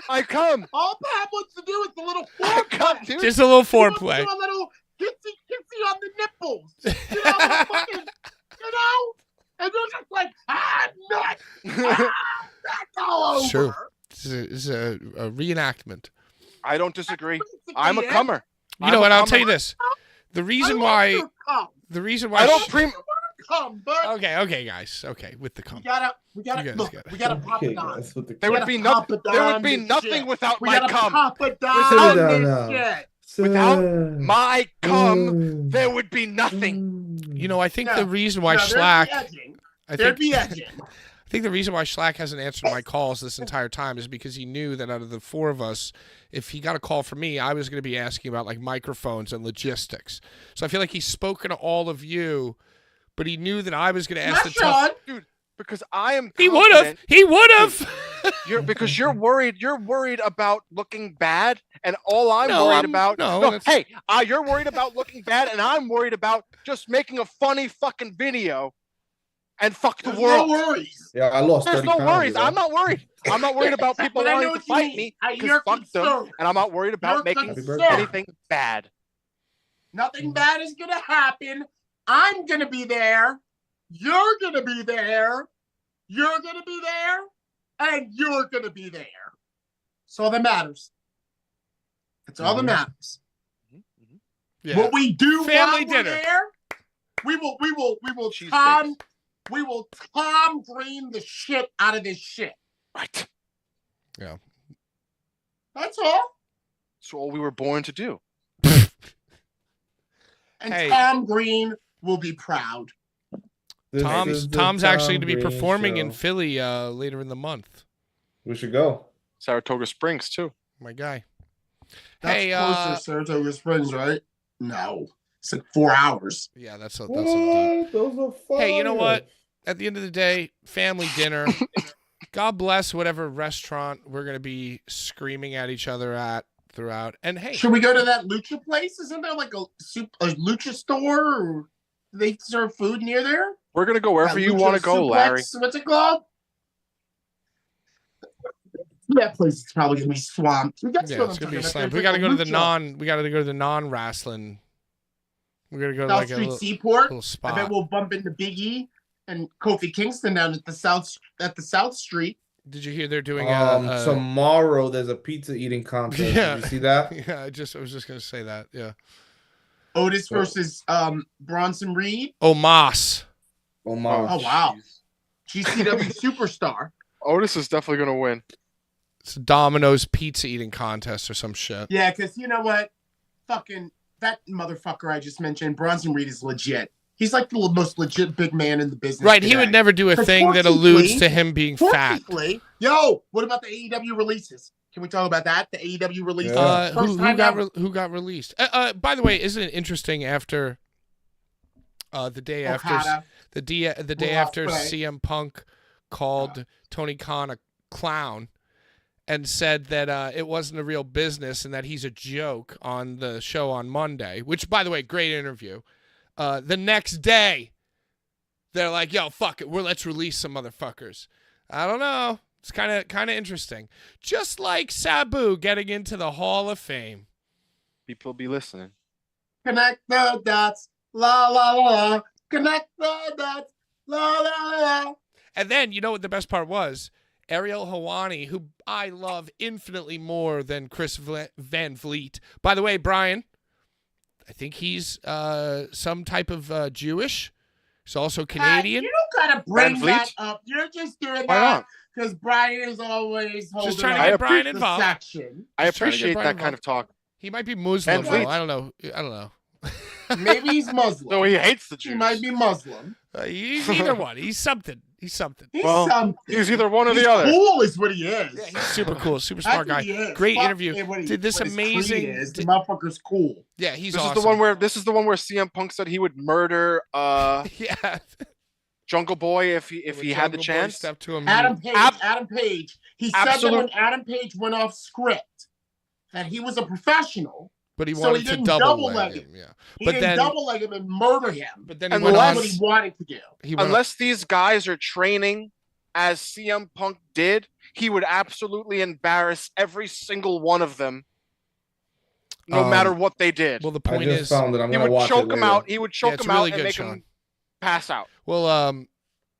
I come. All Pat wants to do is a little foreplay. Dude. Just a little He wants to foreplay. do a little kissy on the nipples. You know, fucking, and you're just like, nuts. That's all over. Sure. This is a reenactment. I don't disagree. I'm a comer. You know what? I'll tell you this. The reason why I don't come, but okay, guys. Okay, with the cum. we gotta pop it on. There would be nothing without my cum. Pop it on this shit. Without my cum, there would be nothing. You know, I think the reason why Schlack, there'd be edging. I think the reason why Schlack hasn't answered my calls this entire time is because he knew that out of the four of us, if he got a call from me, I was going to be asking about like microphones and logistics. So I feel like he's spoken to all of you, but he knew that I was going to ask the tough. Dude, because I am. He would have. He would have. Because you're worried. You're worried about looking bad, and all I'm worried about. Hey, you're worried about looking bad, and I'm worried about just making a funny fucking video. And fuck the world. No worries. Yeah, I lost. There's 30 no pounds, worries. you know? I'm not worried. I'm not worried about people wanting to fight me because fuck them. And I'm not worried about making anything bad. Nothing bad is gonna happen. I'm gonna be there. You're gonna be there. You're gonna be there, and you're gonna be there. That's all that matters. That's all that matters. Yeah. What we do Family while we're dinner. there, we will Tom Green the shit out of this shit. Right. Yeah. That's all. That's all we were born to do. And Tom Green will be proud. Tom's actually going to be performing in Philly later in the month. We should go. Saratoga Springs too. My guy. That's closer to Saratoga Springs, right? No. It's like 4 hours. Yeah, that's a deep. Those are fun. Hey, you know what? At the end of the day, family dinner. God bless whatever restaurant we're going to be screaming at each other at throughout. And hey, should we go to that lucha place? Isn't there like a lucha store? Or do they serve food near there? We're going to go wherever you want to go, Larry. What's it called? That place is probably going to be swamped. It's going to be slammed. We got to go to the non-wrestling. We're going to go to like a little spot. I bet we'll bump into Big E and Kofi Kingston down at the South Street. Did you hear they're doing tomorrow? There's a pizza eating contest. Yeah. Did you see that? Yeah, I was just gonna say that. Yeah. Otis versus Bronson Reed. Omos. Oh wow. GCW superstar. Otis is definitely gonna win. It's Domino's pizza eating contest or some shit. Yeah, because you know what? Fucking that motherfucker I just mentioned, Bronson Reed, is legit. He's like the most legit big man in the business. Right, today. He would never do a thing that alludes to him being fat. Yo, what about the AEW releases? Can we talk about that? The AEW releases. Who got released? By the way, isn't it interesting after the day after CM Punk called Tony Khan a clown and said that it wasn't a real business and that he's a joke on the show on Monday, which, by the way, great interview. The next day, they're like, "Yo, fuck it, let's release some motherfuckers." I don't know. It's kind of interesting. Just like Sabu getting into the Hall of Fame. People be listening. Connect the dots, la la la. Connect the dots, la la la. And then you know what the best part was? Ariel Helwani, who I love infinitely more than Chris Van Vliet. By the way, Brian, I think he's some type of Jewish. He's also Canadian. You don't gotta bring that up. You're just doing that because Brian is always holding just trying to get Brian involved. I appreciate that kind of talk. He might be Muslim, though. I don't know. Maybe he's Muslim. No, he hates the Jews. He might be Muslim. He's either one. He's something. He's either one or the other. Cool is what he is. Yeah, he's super cool, super smart guy. Great interview. Did this amazing. The motherfucker's cool. Yeah, he's awesome. This is the one where CM Punk said he would murder. Yeah. Jungle Boy if he had the chance. Step to him. Adam Page. He said that when Adam Page went off script that he was a professional. But he wanted to double leg him. Yeah. He didn't double leg him and murder him. But then that's what he wanted to do. Unless these guys are training as CM Punk did, he would absolutely embarrass every single one of them, no matter what they did. Well, the point is, he would choke him out. He would choke him out and make him pass out. Well,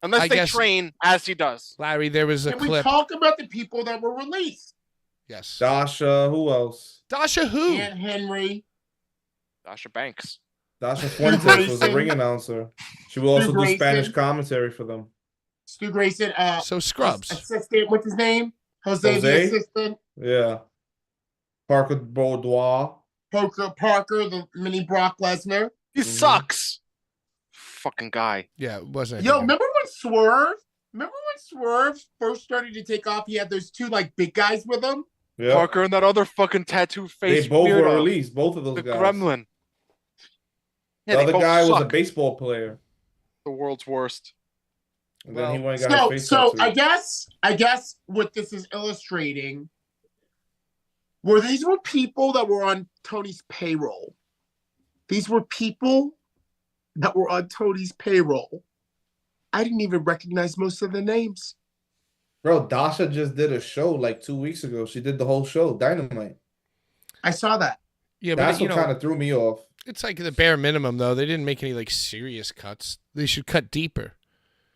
unless they train as he does. Larry, there was a Can clip. we talk about the people that were released? Yes. Dasha, who else? Dasha who? Aunt Henry. Dasha Banks. Dasha Fuentes was a ring announcer. She will also do Spanish commentary for them. Stu Grayson. So Scrubs. Assistant, what's his name? Jose? The assistant. Yeah. Parker Boudoir. Parker, the mini Brock Lesnar. He sucks. Fucking guy. Yeah, it wasn't. Yo, remember when Swerve first started to take off? He had those two like big guys with him. Yeah. Parker and that other fucking tattoo face. They both were released. Both of those guys. The Gremlin. Yeah, the other guy was a baseball player. The world's worst. And then he went and got his face so tattooed. I guess what this is illustrating these were people that were on Tony's payroll. These were people that were on Tony's payroll. I didn't even recognize most of the names. Bro, Dasha just did a show like 2 weeks ago. She did the whole show, Dynamite. I saw that. Yeah, that's what kind of threw me off. It's like the bare minimum, though. They didn't make any like serious cuts. They should cut deeper.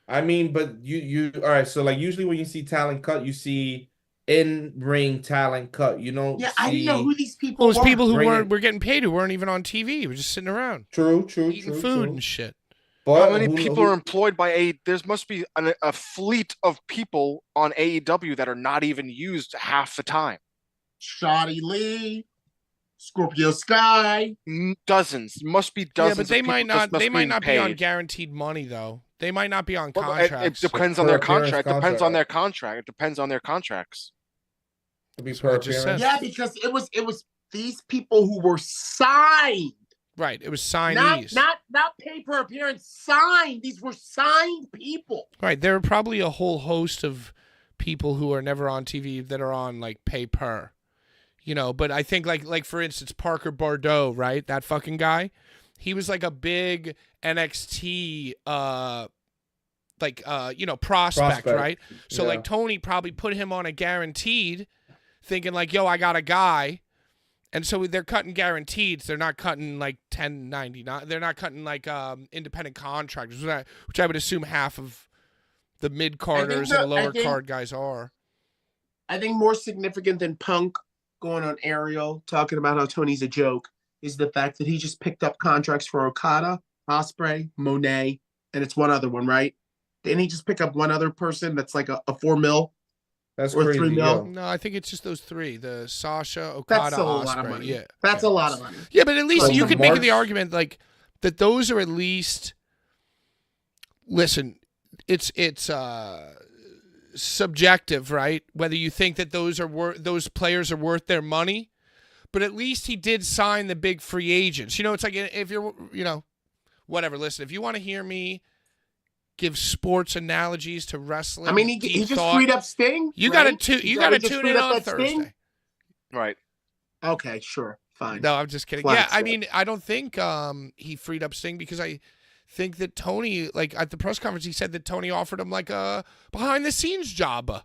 I mean, but you all right? So like usually when you see talent cut, you see in-ring talent cut. You don't. Yeah, I didn't know who these people were. Those people who were getting paid, who weren't even on TV, were just sitting around. True, eating food and shit. But how many people are employed by There must be a fleet of people on AEW that are not even used half the time. Shoddy Lee, Scorpio Sky, dozens. Must be dozens. Yeah, but they might not. They might not be on paid. guaranteed money though. They might not be on contracts. It depends on their contract. It depends on their contract. It depends on their contracts. Yeah, because it was these people who were signed. Right, it was signees. Not pay per appearance, signed. These were signed people. Right, there are probably a whole host of people who are never on TV that are on like pay per. You know, but I think like for instance Parker Bordeaux, right? That fucking guy. He was like a big NXT prospect, right? So like Tony probably put him on a guaranteed, thinking like, yo, I got a guy. And so they're cutting guaranteed. They're not cutting like 1099. They're not cutting like independent contractors, which I would assume half of the mid-carders and lower card guys are. I think more significant than Punk going on Ariel talking about how Tony's a joke is the fact that he just picked up contracts for Okada, Ospreay, Monet, and it's one other one, right? Didn't he just pick up one other person that's like a $4 million? That's or crazy. $3 million? No, I think it's just those three: the Sasha, Okada, that's a lot of money. Yeah, that's a lot of money. Yeah, but at least you could make the argument like that. Those are at least. Listen, it's subjective, right? Whether you think that those players are worth their money, but at least he did sign the big free agents. You know, it's like if you're, whatever. Listen, if you want to hear me give sports analogies to wrestling. I mean, he just freed up Sting. You got to tune in on Thursday. Sting? Right. Okay, sure. Fine. No, I'm just kidding. I mean, I don't think he freed up Sting because I think that Tony, like at the press conference, he said that Tony offered him like a behind the scenes job.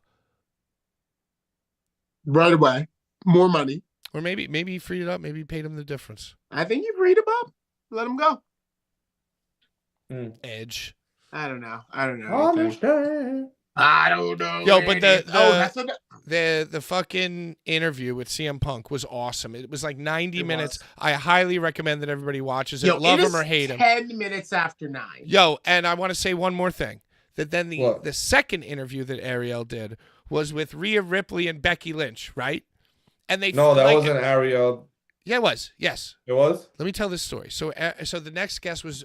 Right away. More money. Or maybe he freed it up. Maybe he paid him the difference. I think you freed him up. Let him go. Edge. I don't know. I don't know. Yo, but the fucking interview with CM Punk was awesome. It was like 90 minutes. I highly recommend that everybody watches it. Yo, love him or hate him. 10 minutes after 9. Yo, and I want to say one more thing. That then the second interview that Ariel did was with Rhea Ripley and Becky Lynch, right? And that wasn't Ariel. Yeah, it was. Yes, it was. Let me tell this story. So the next guest was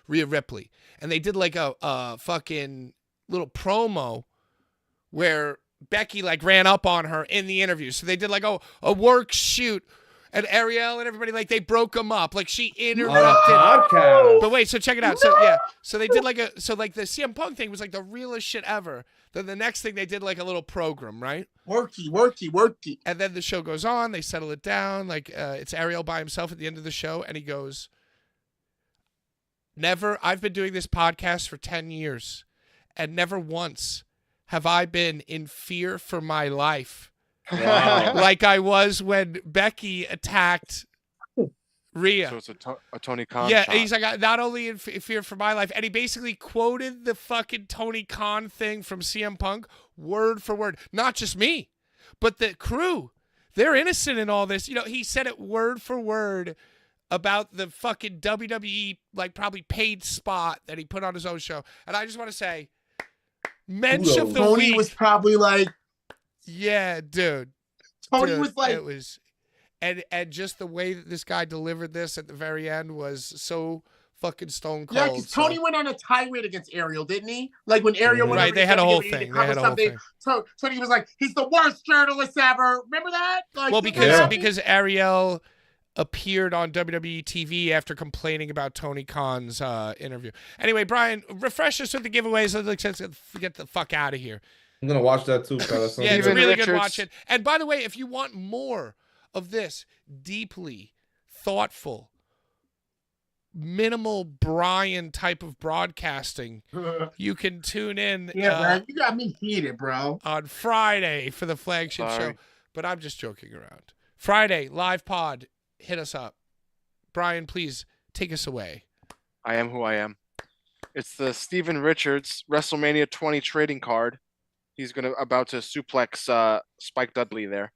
Rhea Ripley, and they did like a fucking little promo where Becky like ran up on her in the interview. So they did like a work shoot, And Ariel and everybody, like, they broke them up. Like, she interrupted. But wait, so check it out. So, yeah. So they did, like, the CM Punk thing was, like, the realest shit ever. Then the next thing, they did, like, a little program, right? Worky. And then the show goes on. They settle it down. Like, it's Ariel by himself at the end of the show. And he goes, I've been doing this podcast for 10 years. And never once have I been in fear for my life. Wow. Like I was when Becky attacked Rhea. So it's a Tony Khan Yeah, shot. he's like, not only in fear for my life, and he basically quoted the fucking Tony Khan thing from CM Punk word for word. Not just me, but the crew. They're innocent in all this. You know, he said it word for word about the fucking WWE, like, probably paid spot that he put on his own show. And I just want to say, mensch of the Tony week. was probably like, yeah, dude. Tony was like, it was, and just the way that this guy delivered this at the very end was so fucking stone cold. yeah, because Tony went on a tirade against Ariel, didn't he? Like when Ariel went right, over they to had a whole WWE to thing. They cover had a whole something, thing. Tony was like, he's the worst journalist ever. Remember that? Like, Well, because Ariel appeared on WWE TV after complaining about Tony Khan's interview. Anyway, Brian, refresh us with the giveaways. Let's get the fuck out of here. I'm gonna watch that too, fellas. Yeah, it's Steven really Richards. good. Watch it. And by the way, if you want more of this deeply thoughtful, minimal Brian type of broadcasting, you can tune in. Yeah, bro, you got me heated, bro. On Friday for the flagship show. But I'm just joking around. Friday, live pod. Hit us up. Brian, please take us away. I am who I am. It's the Steven Richards WrestleMania 20 trading card. He's about to suplex Spike Dudley there.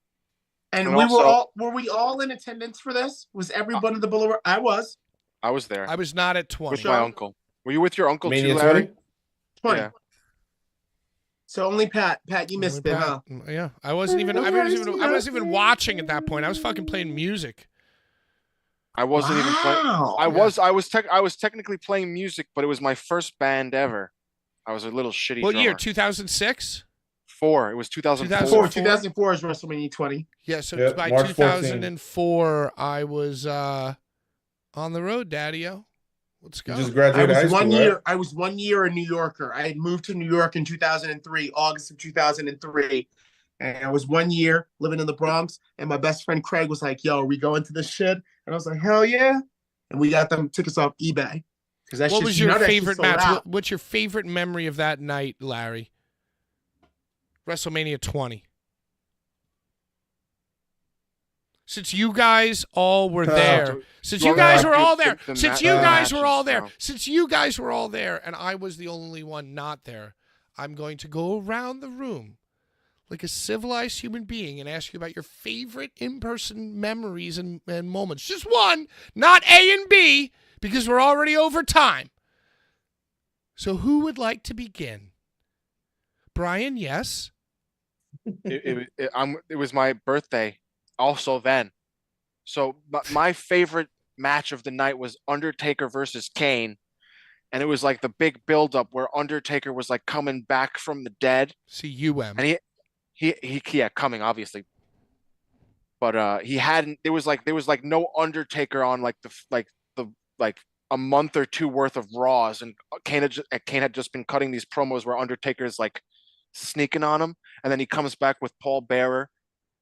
And were we all in attendance for this? Was everybody in the Boulevard? I was there. I was not at 20. With my uncle. Were you with your uncle Mania too, Larry? 20. Yeah. So only Pat, you missed it, huh? Yeah, I wasn't even watching at that point. I was fucking playing music. I wasn't even playing. I was technically playing music, but it was my first band ever. I was a little shitty What drummer. year? 2006? 4. It was 2004. 2004 is WrestleMania 20. Yeah, so Yep, by March 2004, I was on the road, Daddy-o. Let's go. You just graduated high school, right? I was 1 year a New Yorker. I had moved to New York in 2003, August of 2003. And I was 1 year living in the Bronx. And my best friend Craig was like, yo, are we going to this shit? And I was like, hell yeah. And we got them tickets off eBay. What was your favorite match? What's your favorite memory of that night, Larry? WrestleMania 20. Since you guys all were there. Since you guys were all there. Since you guys were all there. Since you guys were all there and I was the only one not there, I'm going to go around the room like a civilized human being and ask you about your favorite in-person memories and moments. Just one, not A and B, because we're already over time. So who would like to begin? Brian, yes? It was my birthday also then. So my favorite match of the night was Undertaker versus Kane. And it was like the big build-up where Undertaker was like coming back from the dead. C-U-M. And he coming obviously. But he hadn't. There was like no Undertaker on like a month or two worth of Raws, and Kane had just been cutting these promos where Undertaker's like sneaking on him, and then he comes back with Paul Bearer.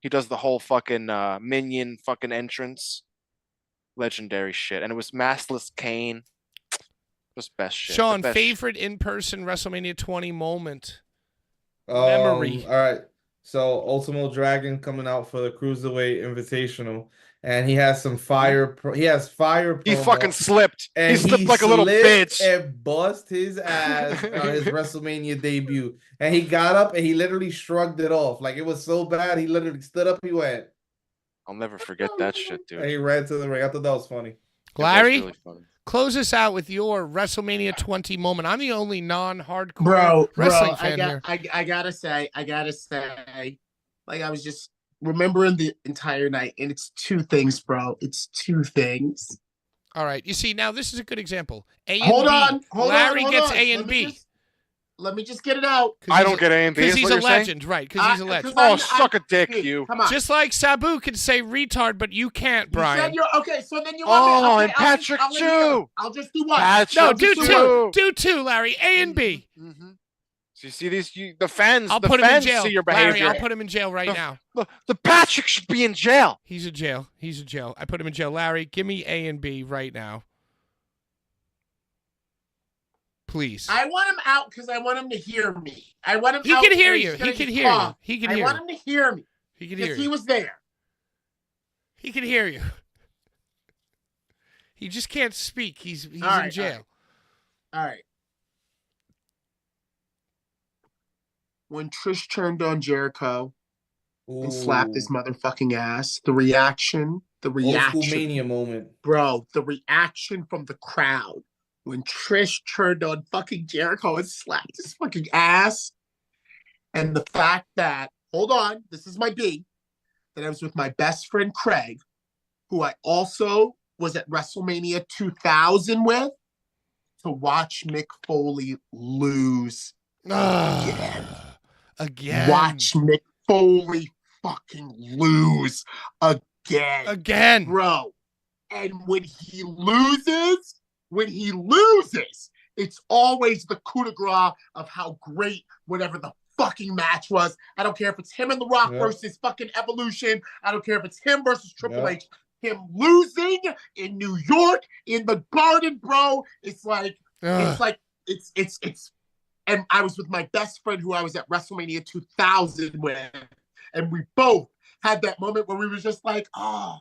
He does the whole fucking minion fucking entrance, legendary shit, and it was maskless Kane. Just best shit. Sean, favorite in-person WrestleMania 20 moment. Memory. All right. So Ultimo Dragon coming out for the Cruiserweight Invitational, and he has some fire. He has fire. He fucking slipped. And he slipped like a little bitch and bust his ass on his WrestleMania debut. And he got up and he literally shrugged it off. Like it was so bad. He literally stood up. He went. I'll never forget that shit, dude. And he ran to the ring. I thought that was funny. Larry, really funny. Close us out with your WrestleMania 20 moment. I'm the only non-hardcore wrestling fan here. I gotta say, like I was just remembering the entire night, and it's two things, bro. It's two things. All right. You see, now this is a good example. A and Hold B. on. Larry gets on. A and B. Let me just get it out. I don't get A and B. Because he's a legend, right? Because he's a legend. Oh, suck a dick, you. Come on. Just like Sabu can say retard, but you can't, Brian. Okay, so then you want me. Okay, and Patrick too. I'll just do one. No, do two. Do two, Larry. A and B. Mm-hmm. So you see these, the fans. I'll the put him in fans jail. see your behavior. Larry, I'll put him in jail right now. The Patrick should be in jail. He's in jail. He's in jail. I put him in jail. Larry, give me A and B right now. Please. I want him out because I want him to hear me. I want him He out. can hear you. He can hear you. He can hear you. I want him to hear me. He can hear you. He was there. He can hear you. He just can't speak. He's in jail. All right. When Trish turned on Jericho and slapped his motherfucking ass, the reaction. Old school mania moment. Bro, the reaction from the crowd when Trish turned on fucking Jericho and slapped his fucking ass. And the fact that, hold on, this is my B, that I was with my best friend Craig, who I also was at WrestleMania 2000 with, to watch Mick Foley lose again. Watch Mick Foley fucking lose again. Bro. And when he loses, it's always the coup de grace of how great whatever the fucking match was. I don't care if it's him and The Rock versus fucking Evolution. I don't care if it's him versus Triple H. Him losing in New York in the Garden, bro. It's like, it's. And I was with my best friend who I was at WrestleMania 2000 with, and we both had that moment where we were just like, oh,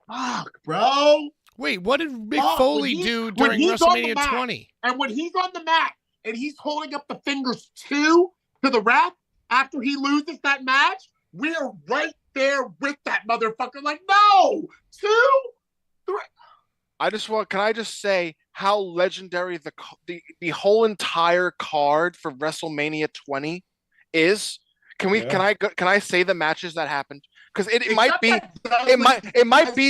fuck, bro. Wait, what did Mick Foley do during WrestleMania 20? And when he's on the mat and he's holding up the fingers to the ref after he loses that match, we're right there with that motherfucker. Like, no, 2, 3. Can I just say how legendary the whole entire card for WrestleMania 20 is? Can I say the matches that happened? Because it might be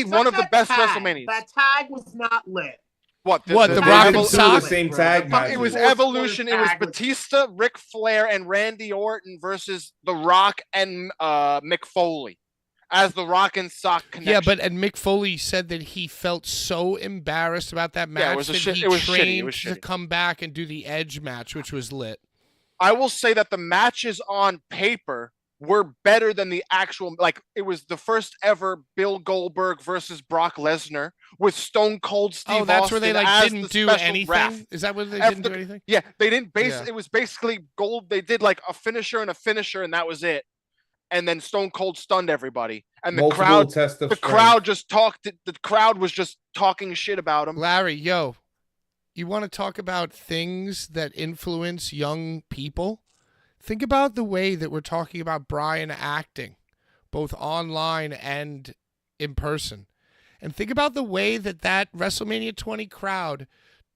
one of the best WrestleManias. That tag was not lit. What the Rock and Sock? The same tag match. It was Evolution. It was Batista, Ric Flair, and Randy Orton versus The Rock and Mick Foley as the Rock and Sock connection. Yeah, and Mick Foley said that he felt so embarrassed about that match that he trained to come back and do the Edge match, which was lit. I will say that the matches on paper were better than the actual, it was the first ever Bill Goldberg versus Brock Lesnar with Stone Cold Steve Austin. Oh, that's where they didn't do anything? Ref. Is that where they didn't do anything? Yeah, they didn't it was basically they did like a finisher, and that was it. And then Stone Cold stunned everybody. And the crowd was just talking shit about him. Larry, you want to talk about things that influence young people? Think about the way that we're talking about Brian acting, both online and in person. And think about the way that WrestleMania 20 crowd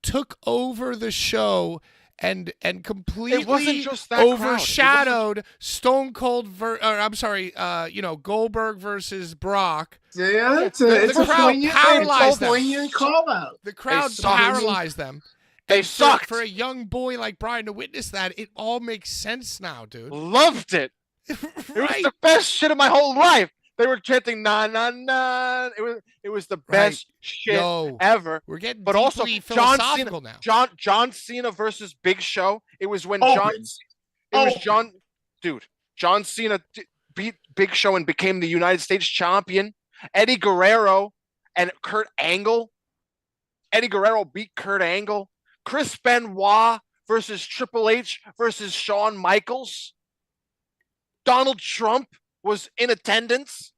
took over the show and completely overshadowed Stone Cold Goldberg versus Brock. Yeah, the crowd paralyzed them. The crowd paralyzed them. They sucked. For a young boy like Brian to witness that, it all makes sense now, dude. Loved it. Right? It was the best shit of my whole life. They were chanting "na na na." It was the best shit ever. We're getting but also philosophical now. John Cena versus Big Show. It was when John Cena beat Big Show and became the United States champion. Eddie Guerrero and Kurt Angle. Eddie Guerrero beat Kurt Angle. Chris Benoit versus Triple H versus Shawn Michaels. Donald Trump was in attendance.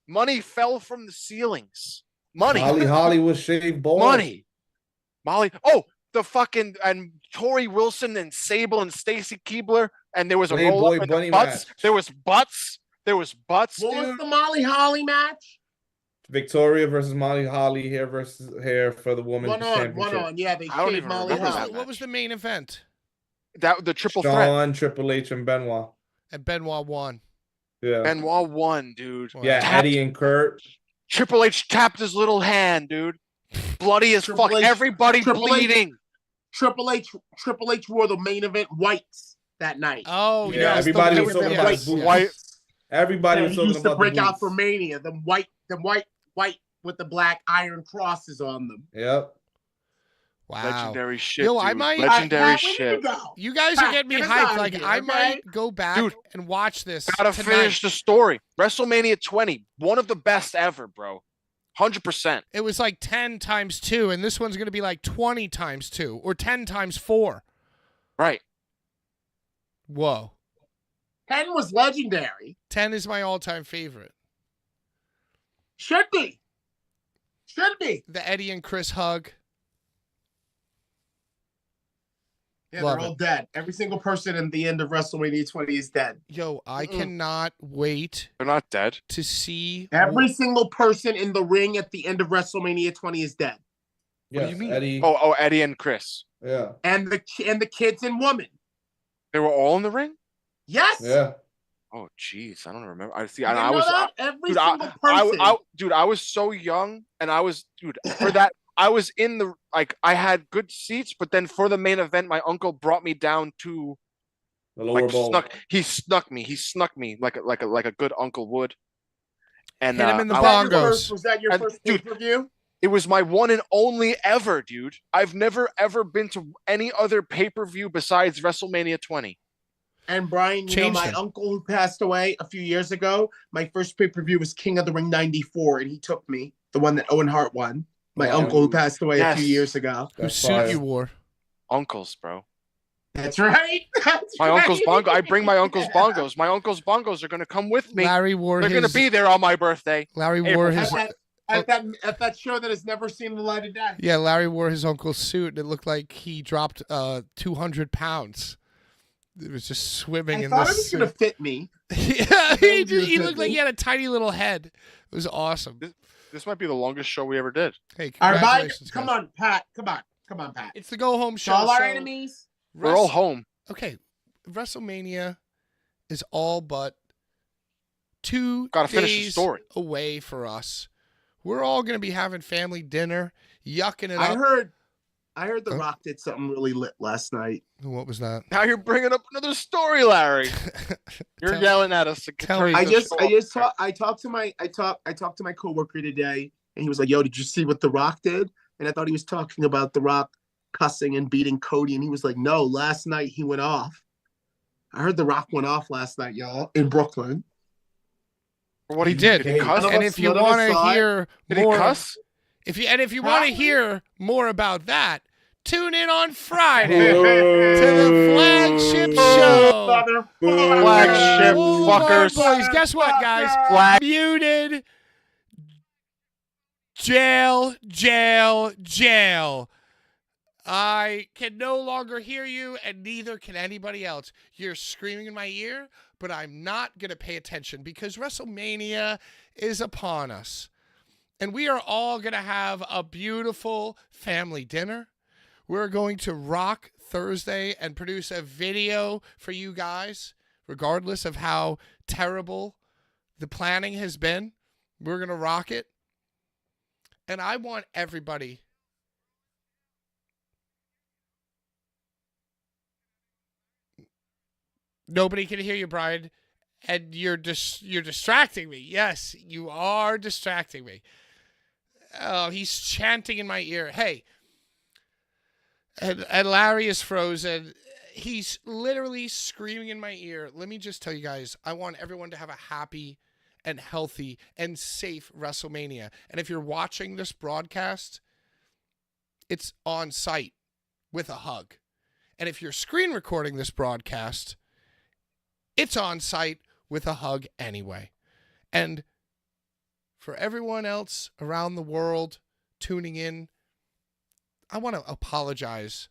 Money fell from the ceilings. Money. Holly was shaved bald. Money. Oh, the fucking and Tori Wilson and Sable and Stacy Keibler, and there was a roll up in the butts. There was butts. What was the Molly Holly match? Victoria versus Molly Holly, hair versus hair for the women's championship. One on. Yeah, they shaved Molly Holly. What was the main event? The triple threat. Shawn, Triple H, and Benoit. And Benoit won. Yeah. Benoit won, dude. Yeah, Eddie and Kurt. Triple H tapped his little hand, dude. Bloody as fuck. Everybody bleeding. Triple H wore the main event whites that night. Oh yeah, everybody was talking about his boots. White. Everybody was talking used to about break the out for boots. Mania. Them white with the black iron crosses on them. Yep. Wow. Legendary shit. Yo, dude. I might. Legendary Pat, where shit. did you go? You guys are Pat, getting me get us hyped. out of Like here, I okay? might go back Dude, and watch this. Gotta tonight. finish the story. WrestleMania 20, one of the best ever, bro. 100%. It was like 10 times 2, and this one's going to be like 20 times 2 or 10 times 4. Right. Whoa. 10 was legendary. 10 is my all-time favorite. Should be. The Eddie and Chris hug. Yeah, Love they're all it. dead. Every single person in the end of WrestleMania 20 is dead. Yo, I cannot wait They're not dead. to see Every single person in the ring at the end of WrestleMania 20 is dead. Yes, do you mean? Eddie. Oh, Eddie and Chris. Yeah. And the kids and woman. They were all in the ring? Yes. Yeah. Oh, jeez. I don't remember. I see. You I didn't know was. that? Every Dude, single person. dude, I was so young, and I was, dude, for that, I was in the, like, I had good seats, but then for the main event, my uncle brought me down to, The lower bowl. he snuck me like a good uncle would. And Hit him in the I- bongos. Was that your first dude, pay-per-view? It was my one and only ever, dude. I've never ever been to any other pay-per-view besides WrestleMania 20. And Brian, my uncle who passed away a few years ago, my first pay-per-view was King of the Ring 94, and he took me, the one that Owen Hart won. My uncle who passed away a few years ago. Whose suit you wore? Uncles, bro. That's right. My uncle's bongo. I bring my uncle's bongos. My uncle's bongos are gonna come with me. Larry wore They're his. gonna be there on my birthday. Larry wore his. At that show that has never seen the light of day. Yeah, Larry wore his uncle's suit, and it looked like he dropped 200 pounds. It was just swimming I in thought this it was suit. gonna fit me. Yeah, he looked like he had a tiny little head. It was awesome. This might be the longest show we ever did. Hey, All right, congratulations, come guys. on, Pat. Come on, Pat. It's the go home show. All our so enemies. We're all home. Okay, WrestleMania is all but 2 Gotta finish the days story. away for us. We're all gonna be having family dinner, yucking it I up. heard The Rock did something really lit last night. What was that? Now you're bringing up another story, Larry. You're yelling at us. To tell turn me. the I talked to my coworker today, and he was like, "Yo, did you see what The Rock did?" And I thought he was talking about The Rock cussing and beating Cody, and he was like, "No, last night he went off. I heard The Rock went off last night, y'all, in Brooklyn." What He did. Did he cuss? And if you want to hear Did he more, cuss? if you want to hear more about that, tune in on Friday to the flagship show. Flagship Boulevard fuckers. Bullies. Guess what, guys? Flag. Muted. Jail. I can no longer hear you, and neither can anybody else. You're screaming in my ear, but I'm not going to pay attention because WrestleMania is upon us. And we are all going to have a beautiful family dinner. We're going to rock Thursday and produce a video for you guys, regardless of how terrible the planning has been. We're going to rock it. And I want everybody. Nobody can hear you, Brian, and you're distracting me. Yes, you are distracting me. Oh, he's chanting in my ear. Hey, and Larry is frozen. He's literally screaming in my ear. Let me just tell you guys, I want everyone to have a happy and healthy and safe WrestleMania. And if you're watching this broadcast, it's on site with a hug. And if you're screen recording this broadcast, it's on site with a hug anyway. And for everyone else around the world tuning in, I want to apologize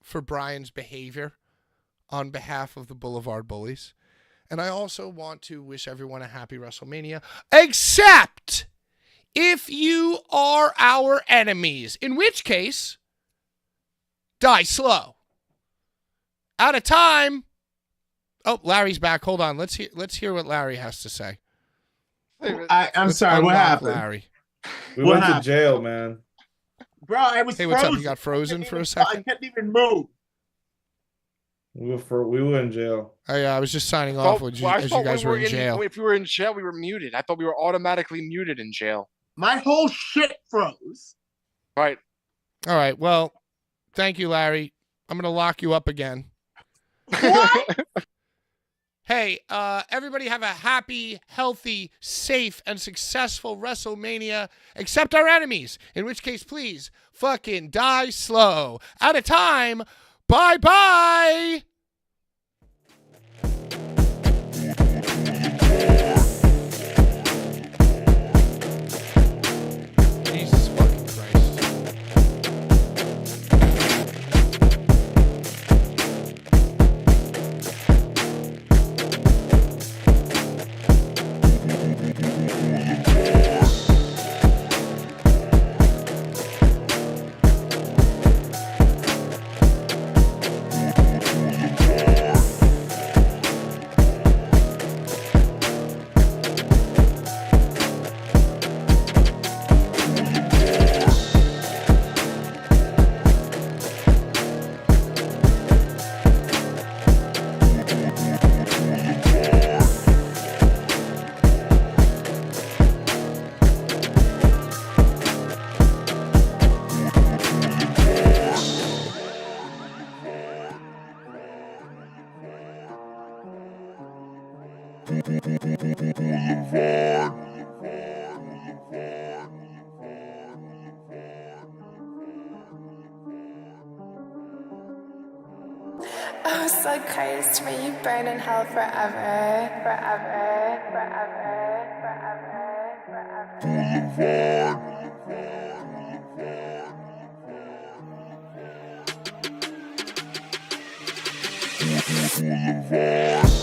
for Brian's behavior on behalf of the Blvd Bullies. And I also want to wish everyone a happy WrestleMania, except if you are our enemies, in which case, die slow. Out of time. Oh, Larry's back. Hold on. Let's hear what Larry has to say. I'm sorry. What happened? Larry. We went to jail, man. Bro, I was Hey, frozen. what's up? You got frozen for a second? I couldn't even move. We were in jail. I was just signing off as you guys were in jail. If we were in jail, we were muted. I thought we were automatically muted in jail. My whole shit froze. Right. All right. Well, thank you, Larry. I'm going to lock you up again. What? Hey, everybody have a happy, healthy, safe, and successful WrestleMania, except our enemies, in which case, please, fucking die slow. Out of time. Bye-bye. Jesus fucking Christ. Oh, so cursed, may you burn in hell forever, forever, forever, forever, forever. Boulevard.